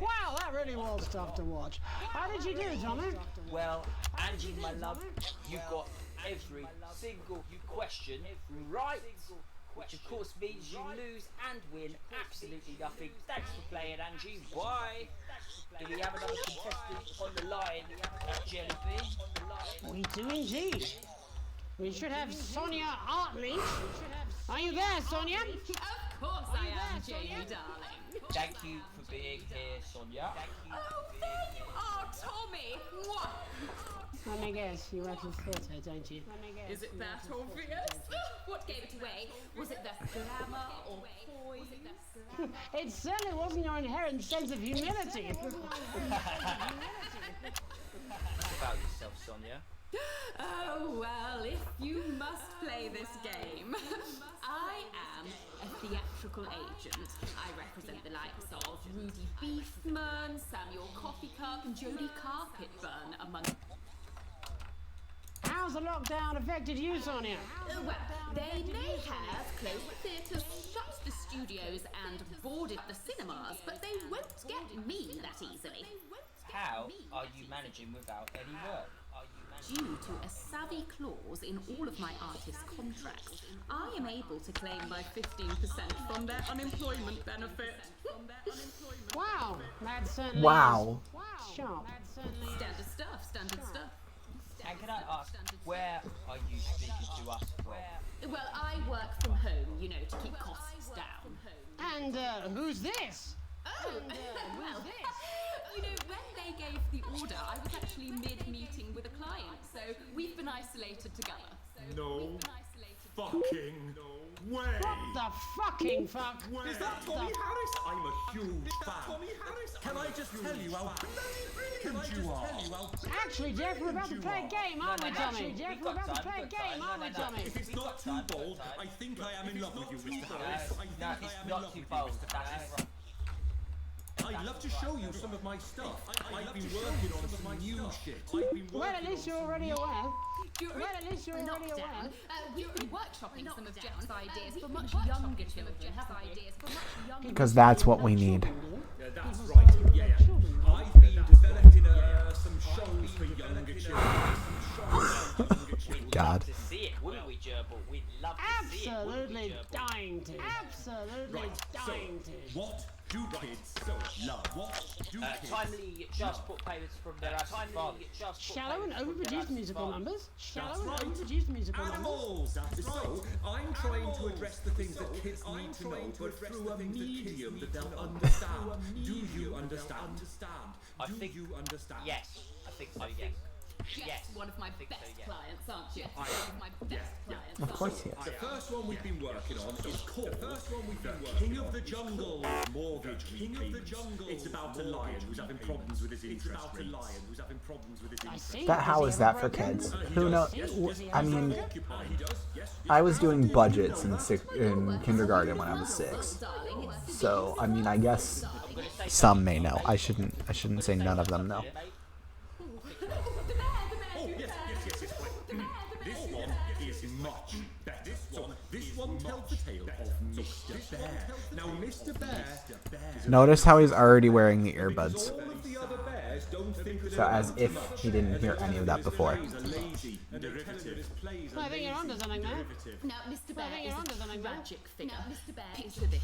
Wow, that really was tough to watch. How did you do, Tommy? Well, Angie, my love, you got every single question right, which of course means you lose and win absolutely nothing. Thanks for playing, Angie. Bye. Do we have another contestant on the line at Jellybean? We do indeed. We should have Sonia Artley. Are you there, Sonia? Of course I am, Jamie, darling. Thank you for being here, Sonia. Oh, there you are, Tommy. Mwah. Let me guess, you work in theatre, don't you? Is it that obvious? What gave it away? Was it the glamour or poise? It certainly wasn't your inherent sense of humility. What about yourself, Sonia? Oh, well, if you must play this game. I am a theatrical agent. I represent the likes of Rudy Beefman, Samuel Coffeecup, and Jodie Carpetburn, among... How's the lockdown affected you, Sonia? Well, they may have closed the theatres, shut the studios, and boarded the cinemas, but they won't get me that easily. How are you managing without any work? Due to a savvy clause in all of my artist contracts, I am able to claim my 15% from their unemployment benefit. Wow, that's certainly Wow. Sharp. Standard stuff, standard stuff. And can I ask, where are you speaking to us from? Well, I work from home, you know, to keep costs down. And who's this? Oh, well, you know, when they gave the order, I was actually mid-meeting with a client, so we've been isolated together. No fucking way! What the fucking fuck? Is that Tommy Harris? I'm a huge fan. Can I just tell you how brilliant you are? Actually, Jeff, we're about to play a game, aren't we, Tommy? Jeff, we're about to play a game, aren't we, Tommy? If it's not too bold, I think I am in love with you, Mr. Harris. I think I am in love with you, Mr. Harris. I'd love to show you some of my stuff. I've been working on some new shit. Well, at least you're already aware. Well, at least you're already aware. We've been workshopping some of Jeff's ideas for much younger children, haven't we? Because that's what we need. Yeah, that's right. Yeah. I've been developing some shows for younger children. God. To see it, wouldn't we, Gerbil? We'd love to see it. Absolutely dying to. Absolutely Right, dying so, to. what do kids love? What do kids Timely transport payments from their absent fathers. Shallow and overproduced musical numbers. Shallow and right. overproduced musical Animals! So, I'm trying to address the things that kids need to know, but through a medium that they'll understand. Do you understand? I think you understand? Yes, I think so. Yes. Yes, one of my best clients, aren't you? I One of my best clients. Of course he is. The first one we've been working on is called The King of the Jungle Mortgage Repayment. It's about a lion who's having problems with his interest rates. That how is that for kids? Who knows? I mean, I was doing budgets in kindergarten when I was 6. So I mean, I guess some may know. I shouldn't say none of them know. This one is much better. This one tells the tale of Mr. Bear. Now, Mr. Bear. Notice how he's already wearing the earbuds. All of the other bears don't think that So as if he didn't hear any of that before. I think you're onto something there. Now, Mr. Bear is a tragic figure. Picture this.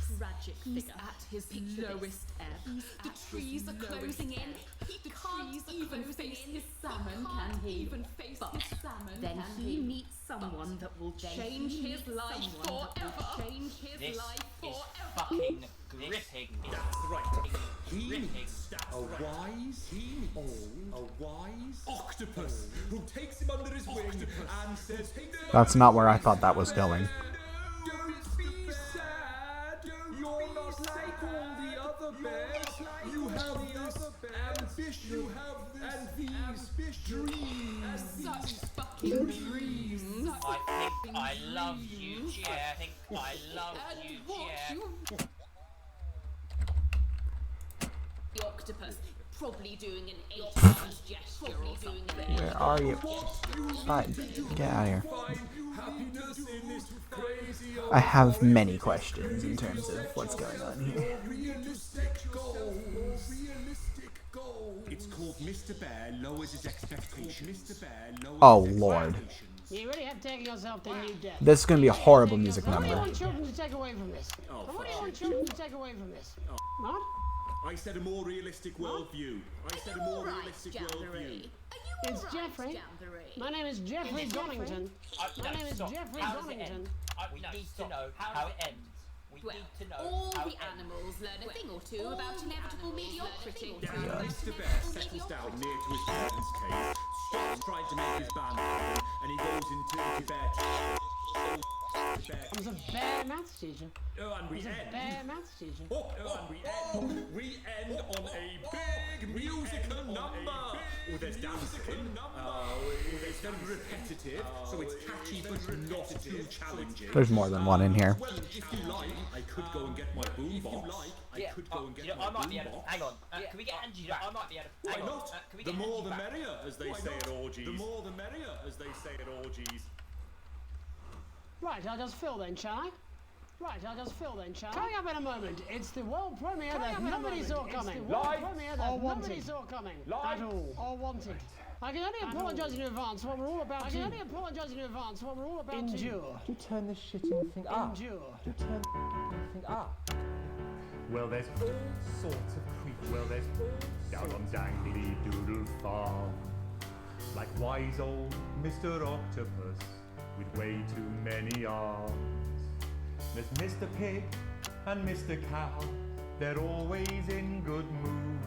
He's at his lowest ebb. The trees are closing in. He can't even face his salmon, can he? But then he meets someone that will change his life forever. This is fucking gripping. That's right. He meets a wise octopus who takes him under his wing and says, "Hey, That's not where I thought that was going. don't be sad. You're not like all the other bears. You have this ambition and these dreams. Such fucking dreams. I think I love you, Jer. I think I love you, Jer. The octopus probably doing an 80s gesture or something. Where are you? Fine, get out of here. Happiness in this crazy I have many questions in terms of what's going on here. realistic goals. It's called Mr. Bear Lowers His Expectations. Oh lord. You really have taken yourself to new depths. This is gonna be a horrible music What do you number. want children to take away from this? What do you want children to take away from this? What? I said a more realistic worldview. It's Jeffrey. My name is Jeffrey Donington. My name is Jeffrey Donington. We need to know how it ends. We need to know All how the it ends. animals learn a thing or two about inevitable mediocrity. Mr. Bear settles down near to his parents' cave, starts trying to make his band happen, and he goes into Bear. I was a bear maths teacher. And we I was a end. bear maths teacher. We end on a big musical number. Oh, there's dancing. It's very repetitive, so it's catchy but not too challenging. There's more than one in here. Well, if you like, I could go and get my boombox. I might be able to. Hang on. Can we get Angie back? I might be able to. Why Hang on. not? Can we The get more Angie the back? merrier, as they say at orgies. The more the merrier, as they say at orgies. Right, I'll just fill then, shall I? Coming up in a moment, it's the world premiere that nobody saw coming. Or wanted. At all. Or wanted. I can only apologise in advance what we're all about to endure. Do turn this shitting thing up. Endure. Do turn the thing up. Well, there's all sorts of creatures. Down on Dangly Doodle Farm. Like wise old Mr. Octopus with way too many arms. There's Mr. Pig and Mr. Cow. They're always in good moods.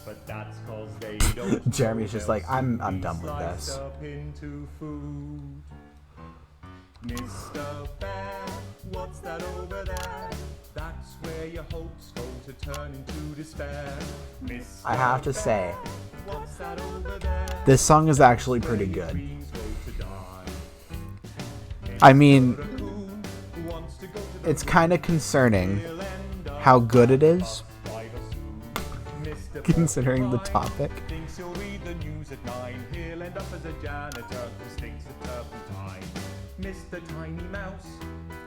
But that's cause they don't. Jeremy's just like, I'm done with sliced this. up into food. Mr. Bear, what's that over there? That's where your hopes go to turn into despair. Mr. I have to say, What's that over there? this song is actually pretty good. I mean, it's kind of concerning how good it is, considering the topic. Thinks he'll read the news at 9. He'll end up as a janitor who stinks of turpentine. Mr. Tiny Mouse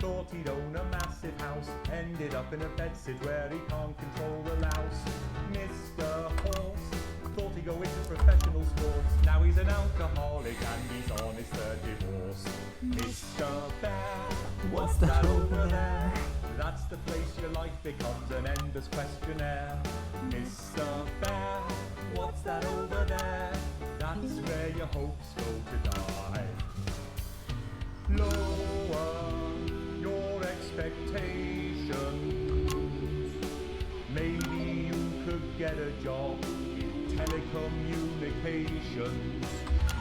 thought he'd own a massive house. Ended up in a bedsit where he can't control the louse. Mr. Horse go into professional sports. Now he's an alcoholic and he's on his third divorce. Mr. Bear, what's that over there? That's the place your life becomes an endless questionnaire. Mr. Bear, what's that over there? That's where your hopes go to die. Lower your expectations. Maybe you could get a job in telecommunications.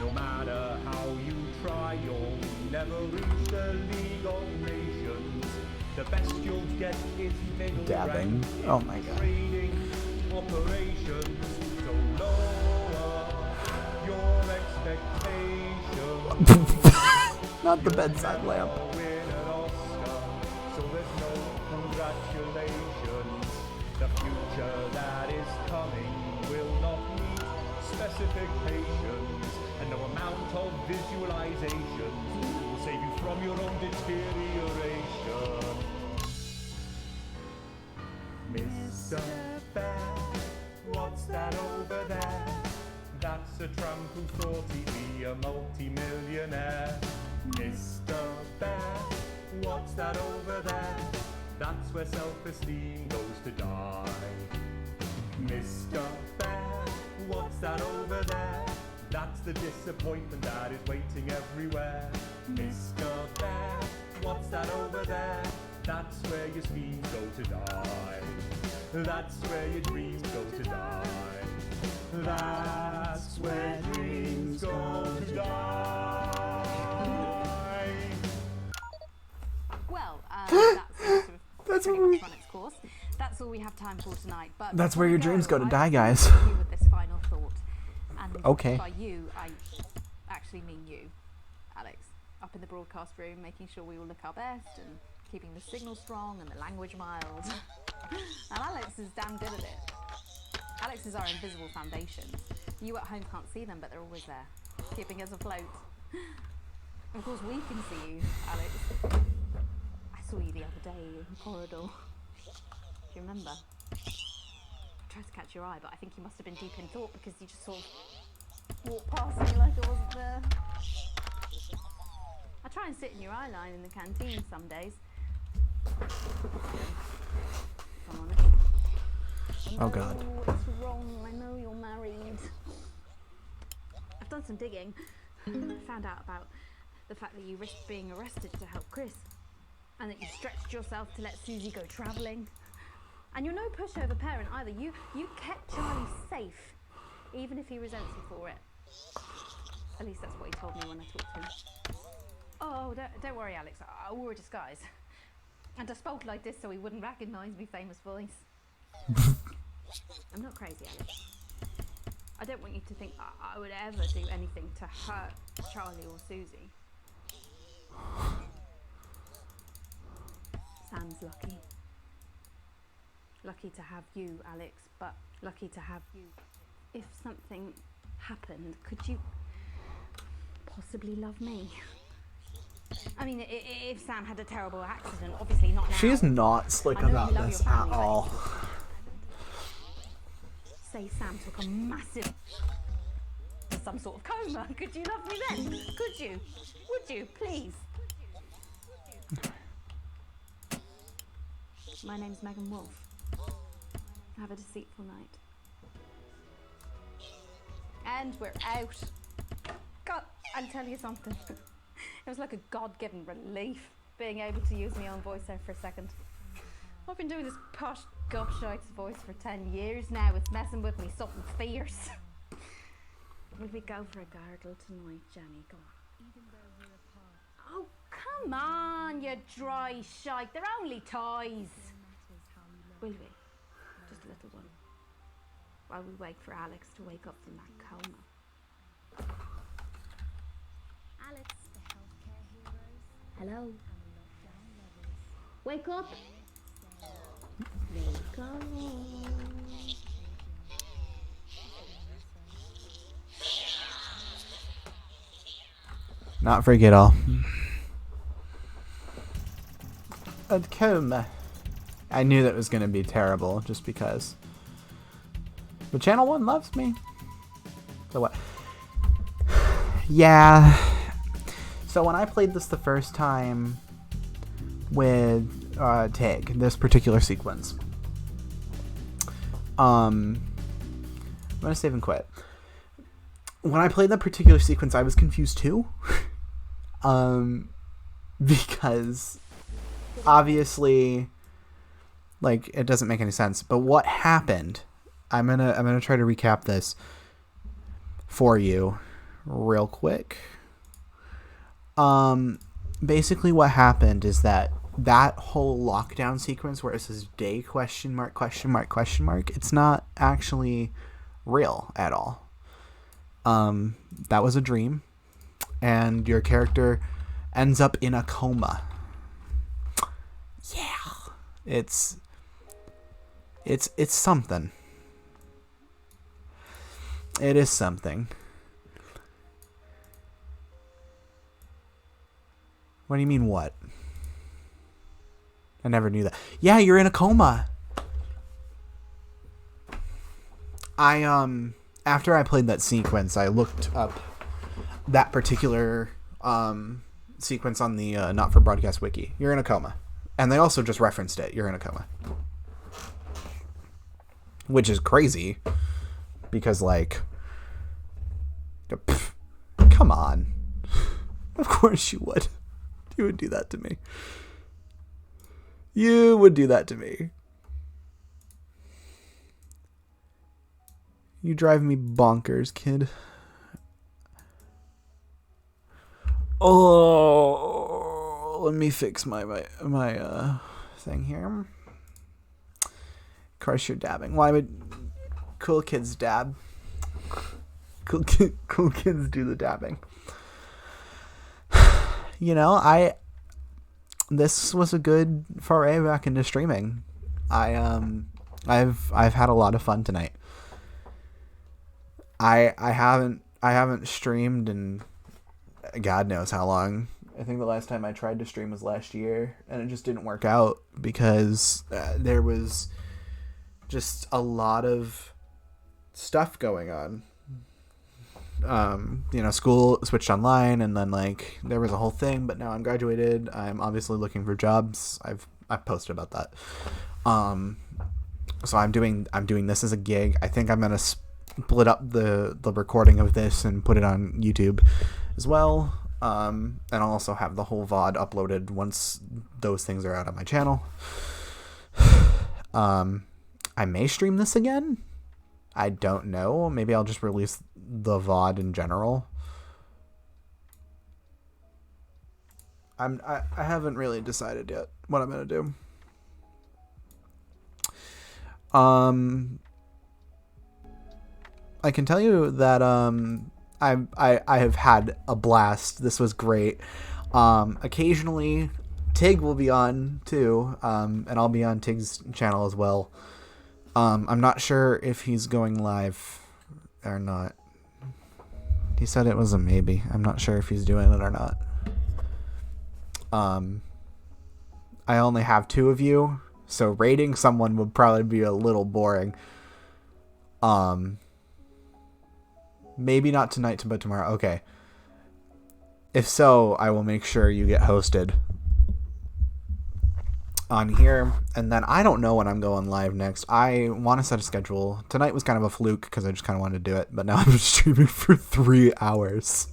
No matter how you try, you'll never reach the League of Nations. The best you'll get is middle Dabbing. Oh my god. trading operations. So lower your expectations. Not the bedside lamp. Win an Oscar, so there's no congratulations. The future that is coming will not meet specifications, and no amount of visualizations will save you from your own deterioration. Mr. Bear, what's that over there? That's a tramp who thought he'd be a multi-millionaire. Mr. Bear, what's that over there? That's where self-esteem goes to die. Mr. Bear, what's that over there? That's the disappointment that is waiting everywhere. Mr. Bear, what's that over there? That's where your schemes go to die. That's where your dreams go to die. That's where dreams go to die. Well, that's sort of That's pretty what much run its course. That's all we have time for tonight. But That's where your dreams go to die, guys. I'd like to leave you with this final thought. And Okay. by you, I actually mean you, Alex. Up in the broadcast room, making sure we all look our best and keeping the signal strong and the language mild. And Alex is damn good at it. Alex is our invisible foundation. You at home can't see them, but they're always there, keeping us afloat. Of course, we can see you, Alex. I saw you the other day in the corridor. Do you remember? I tried to catch your eye, but I think you must have been deep in thought because you just sort of walked past me like I wasn't there. I try and sit in your eye line in the canteen some days. If I'm honest. Oh god. It's wrong. I know you're married. I've done some digging. I found out about the fact that you risked being arrested to help Chris, and that you stretched yourself to let Susie go travelling. And you're no pushover parent either. You kept Charlie safe, even if he resents you for it. At least that's what he told me when I talked to him. Oh, don't worry, Alex. I wore a disguise. And I spoke like this so he wouldn't recognise my famous voice. I'm not crazy, Alex. I don't want you to think I would ever do anything to hurt Charlie or Susie. Sam's lucky. Lucky to have you, Alex, but lucky to have you. If something happened, could you possibly love me? I mean, if Sam had a terrible accident, obviously not now. She's not slick about this at all. Say Sam took a massive... some sort of coma. Could you love me then? Could you? Would you, please? My name's Megan Wolf. Have a deceitful night. And we're out. God, I'll tell you something. It was like a God-given relief being able to use my own voice there for a second. I've been doing this posh gobshites voice for 10 years now. It's messing with me something fierce. Will we go for a gargle tonight, Jenny? Go on. Oh, come on, you dry shite. They're only toys. Will we? Just a little one. While we wait for Alex to wake up from that coma. Alex. Hello. Wake up. Wake up. Not freaky at all. A coma. I knew that was going to be terrible just because. But Channel 1 loves me. So what? Yeah. So when I played this the first time with Tig, this particular sequence, I'm gonna save and quit. When I played that particular sequence, I was confused too, because obviously, like, it doesn't make any sense. But what happened? I'm gonna try to recap this for you real quick. Basically what happened is that whole lockdown sequence where it says day ? It's not actually real at all. That was a dream, and your character ends up in a coma. Yeah. It's something. It is something. What do you mean, what? I never knew that. Yeah, you're in a coma. After I played that sequence, I looked up that particular sequence on the Not for Broadcast wiki. You're in a coma. And they also just referenced it. You're in a coma. Which is crazy. Because, like, come on. Of course you would. You would do that to me. You would do that to me. You drive me bonkers, kid. Oh, let me fix my thing here. Of course you're dabbing. Why would cool kids dab? Cool kids do the dabbing. You know, this was a good foray back into streaming. I've had a lot of fun tonight. I haven't streamed in God knows how long. I think the last time I tried to stream was last year, and it just didn't work out because there was just a lot of stuff going on. You know, school switched online, and then like there was a whole thing. But now I'm graduated. I'm obviously looking for jobs. I've posted about that. So I'm doing this as a gig. I think I'm gonna split up the recording of this and put it on YouTube as well. And I'll also have the whole VOD uploaded once those things are out on my channel. I may stream this again. I don't know. Maybe I'll just release the VOD in general. I haven't really decided yet what I'm gonna do. I can tell you that I have had a blast. This was great. Occasionally Tig will be on too, and I'll be on Tig's channel as well. I'm not sure if he's going live or not. He said it was a maybe. I'm not sure if he's doing it or not. I only have 2 of you, so rating someone would probably be a little boring. Maybe not tonight, but tomorrow. Okay. If so, I will make sure you get hosted on here. And then I don't know when I'm going live next. I want to set a schedule. Tonight was kind of a fluke because I just kind of wanted to do it. But now I'm streaming for 3 hours.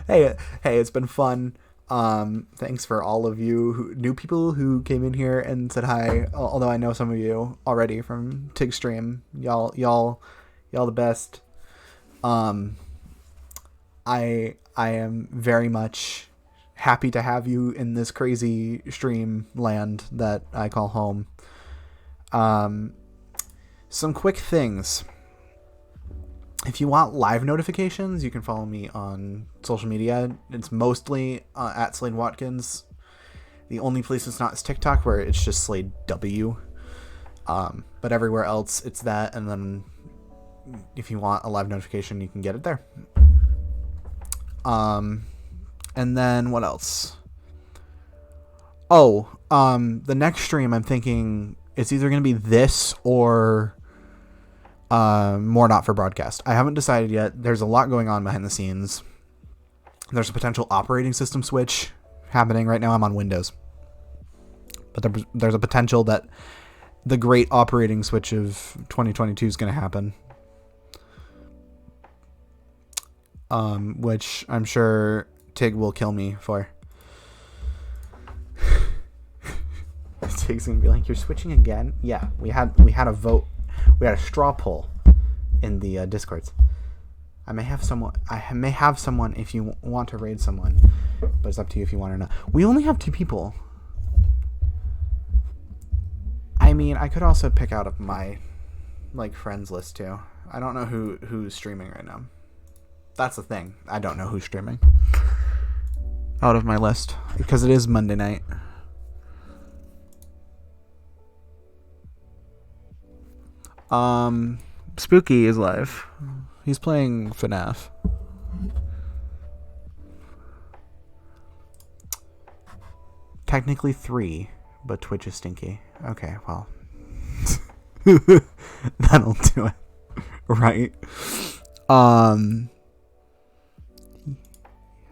Hey, it's been fun. Thanks for all of you new people who came in here and said hi. Although I know some of you already from Tig Stream. Y'all the best. I am very much happy to have you in this crazy stream land that I call home. Some quick things. If you want live notifications, you can follow me on social media. It's mostly at Slade Watkins. The only place it's not is TikTok, where it's just Slade W. But everywhere else, it's that. And then if you want a live notification, you can get it there. And then what else? Oh, the next stream I'm thinking it's either going to be this or more not for broadcast. I haven't decided yet. There's a lot going on behind the scenes. There's a potential operating system switch happening right now. I'm on Windows. But there's a potential that the great operating switch of 2022 is going to happen. Which I'm sure Tig will kill me for. Tig's going to be like, you're switching again? Yeah, we had a vote. We had a straw poll in the Discords. I may have someone if you want to raid someone, but it's up to you if you want or not. We only have 2 people. I mean, I could also pick out of my friends list too. I don't know who's streaming right now. That's the thing. I don't know who's streaming out of my list because it is Monday night. Spooky is live. He's playing FNAF. Technically 3, but Twitch is stinky. Okay, well. That'll do it. Right?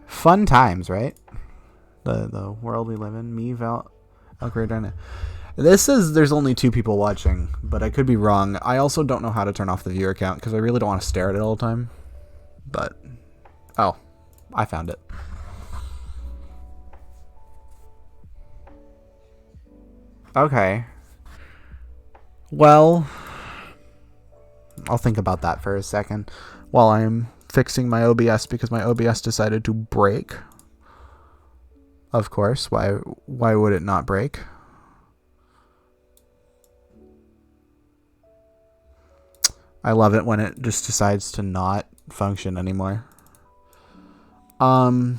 Fun times, right? The world we live in. Me, Val, Alcradina. There's only 2 people watching, but I could be wrong. I also don't know how to turn off the viewer count because I really don't want to stare at it all the time. But, oh, I found it. Okay. Well, I'll think about that for a second while I'm fixing my OBS because my OBS decided to break. Of course, why would it not break? I love it when it just decides to not function anymore. I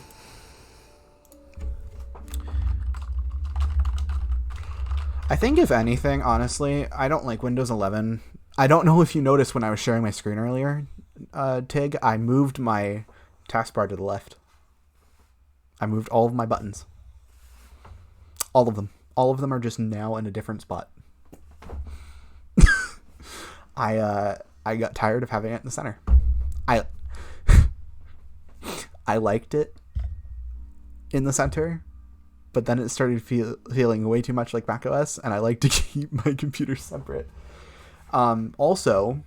think if anything, honestly, I don't like Windows 11. I don't know if you noticed when I was sharing my screen earlier, Tig, I moved my taskbar to the left. I moved all of my buttons. All of them. All of them are just now in a different spot. I got tired of having it in the center. I liked it in the center, but then it started feeling way too much like macOS, and I like to keep my computer separate. Also,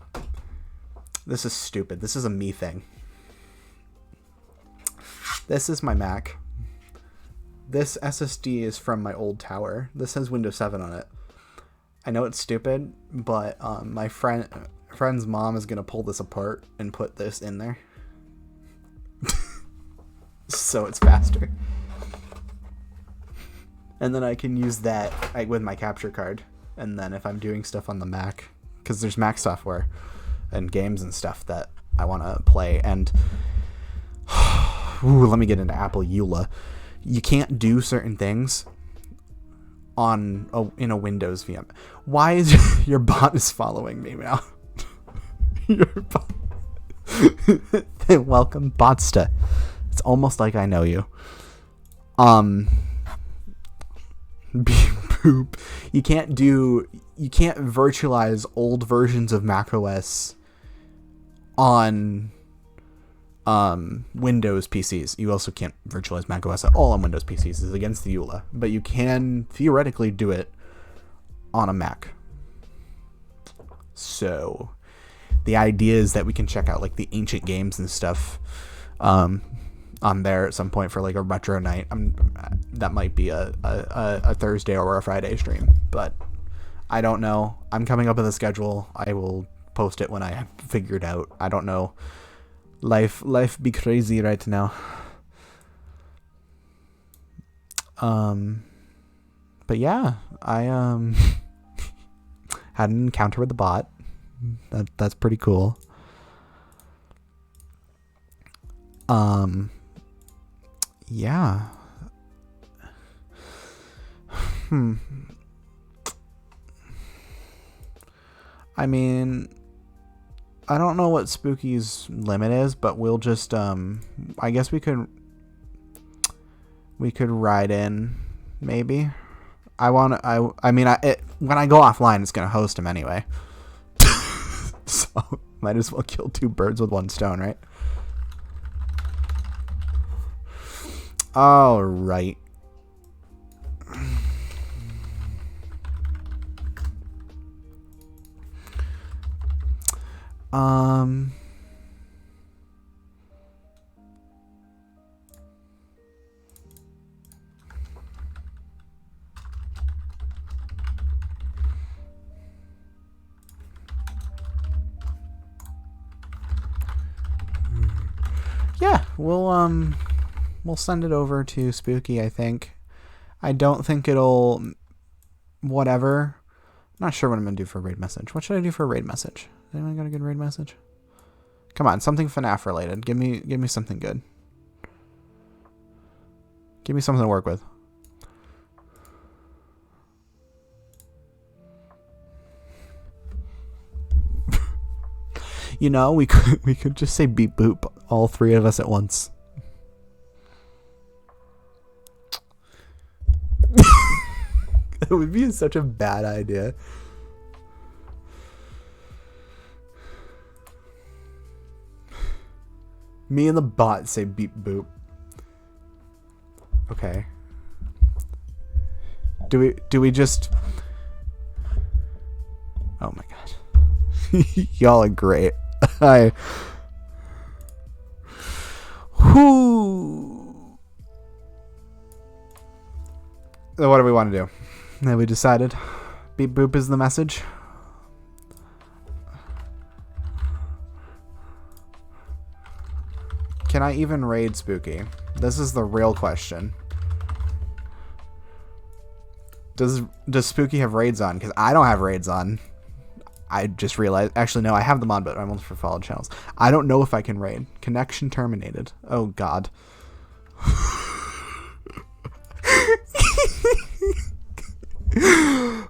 this is stupid. This is a me thing. This is my Mac. This SSD is from my old tower. This has Windows 7 on it. I know it's stupid, but my friend's mom is going to pull this apart and put this in there. So it's faster. And then I can use that with my capture card. And then if I'm doing stuff on the Mac, because there's Mac software and games and stuff that I want to play. And ooh, let me get into Apple EULA. You can't do certain things in a Windows VM. Why is your bot is following me now? Your bot. Welcome, Botsta. It's almost like I know you. Boop. You can't virtualize old versions of macOS on Windows PCs. You also can't virtualize macOS at all on Windows PCs. It's against the EULA, but you can theoretically do it on a Mac. So the idea is that we can check out like the ancient games and stuff on there at some point for like a retro night. That might be a Thursday or a Friday stream, but I don't know. I'm coming up with a schedule. I will post it when I figure it out. I don't know. Life be crazy right now. But yeah, I had an encounter with the bot. That's pretty cool. Yeah. I mean, I don't know what Spooky's limit is, but we'll just I guess we could ride in maybe. When I go offline, it's gonna host him anyway. So So might as well kill 2 birds with 1 stone, right? All right. Yeah, we'll send it over to Spooky, I think. I don't think it'll whatever. I'm not sure what I'm going to do for a raid message. What should I do for a raid message? Anyone got a good raid message? Come on, something FNAF related. Give me something good. Give me something to work with. You know, we could just say beep boop, all 3 of us at once. That would be such a bad idea. Me and the bot say beep boop. Okay. Do we just... Oh my god. Y'all are great. Whoo. So what do we want to do? Have we decided? Beep boop is the message. Can I even raid Spooky? This is the real question. Does Spooky have raids on? Because I don't have raids on. I just realized. Actually, no, I have them on, but I'm only for followed channels. I don't know if I can raid. Connection terminated. Oh, God.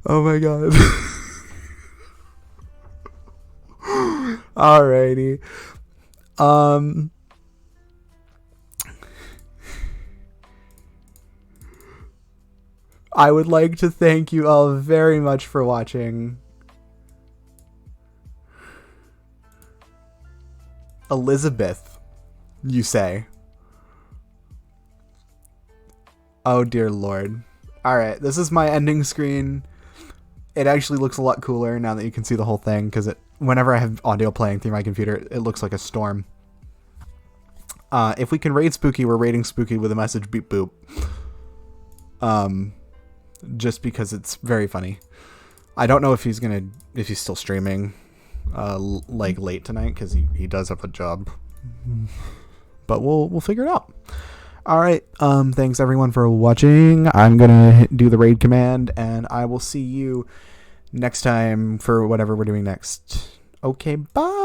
Oh, my God. Alrighty. I would like to thank you all very much for watching. Elizabeth, you say? Oh dear lord. Alright, this is my ending screen. It actually looks a lot cooler now that you can see the whole thing, because whenever I have audio playing through my computer, it looks like a storm. If we can raid Spooky, we're raiding Spooky with a message beep boop. Just because it's very funny. I don't know if he's still streaming like late tonight, because he does have a job. But we'll figure it out. Alright, thanks everyone for watching. I'm gonna do the raid command, and I will see you next time for whatever we're doing next. Okay, bye!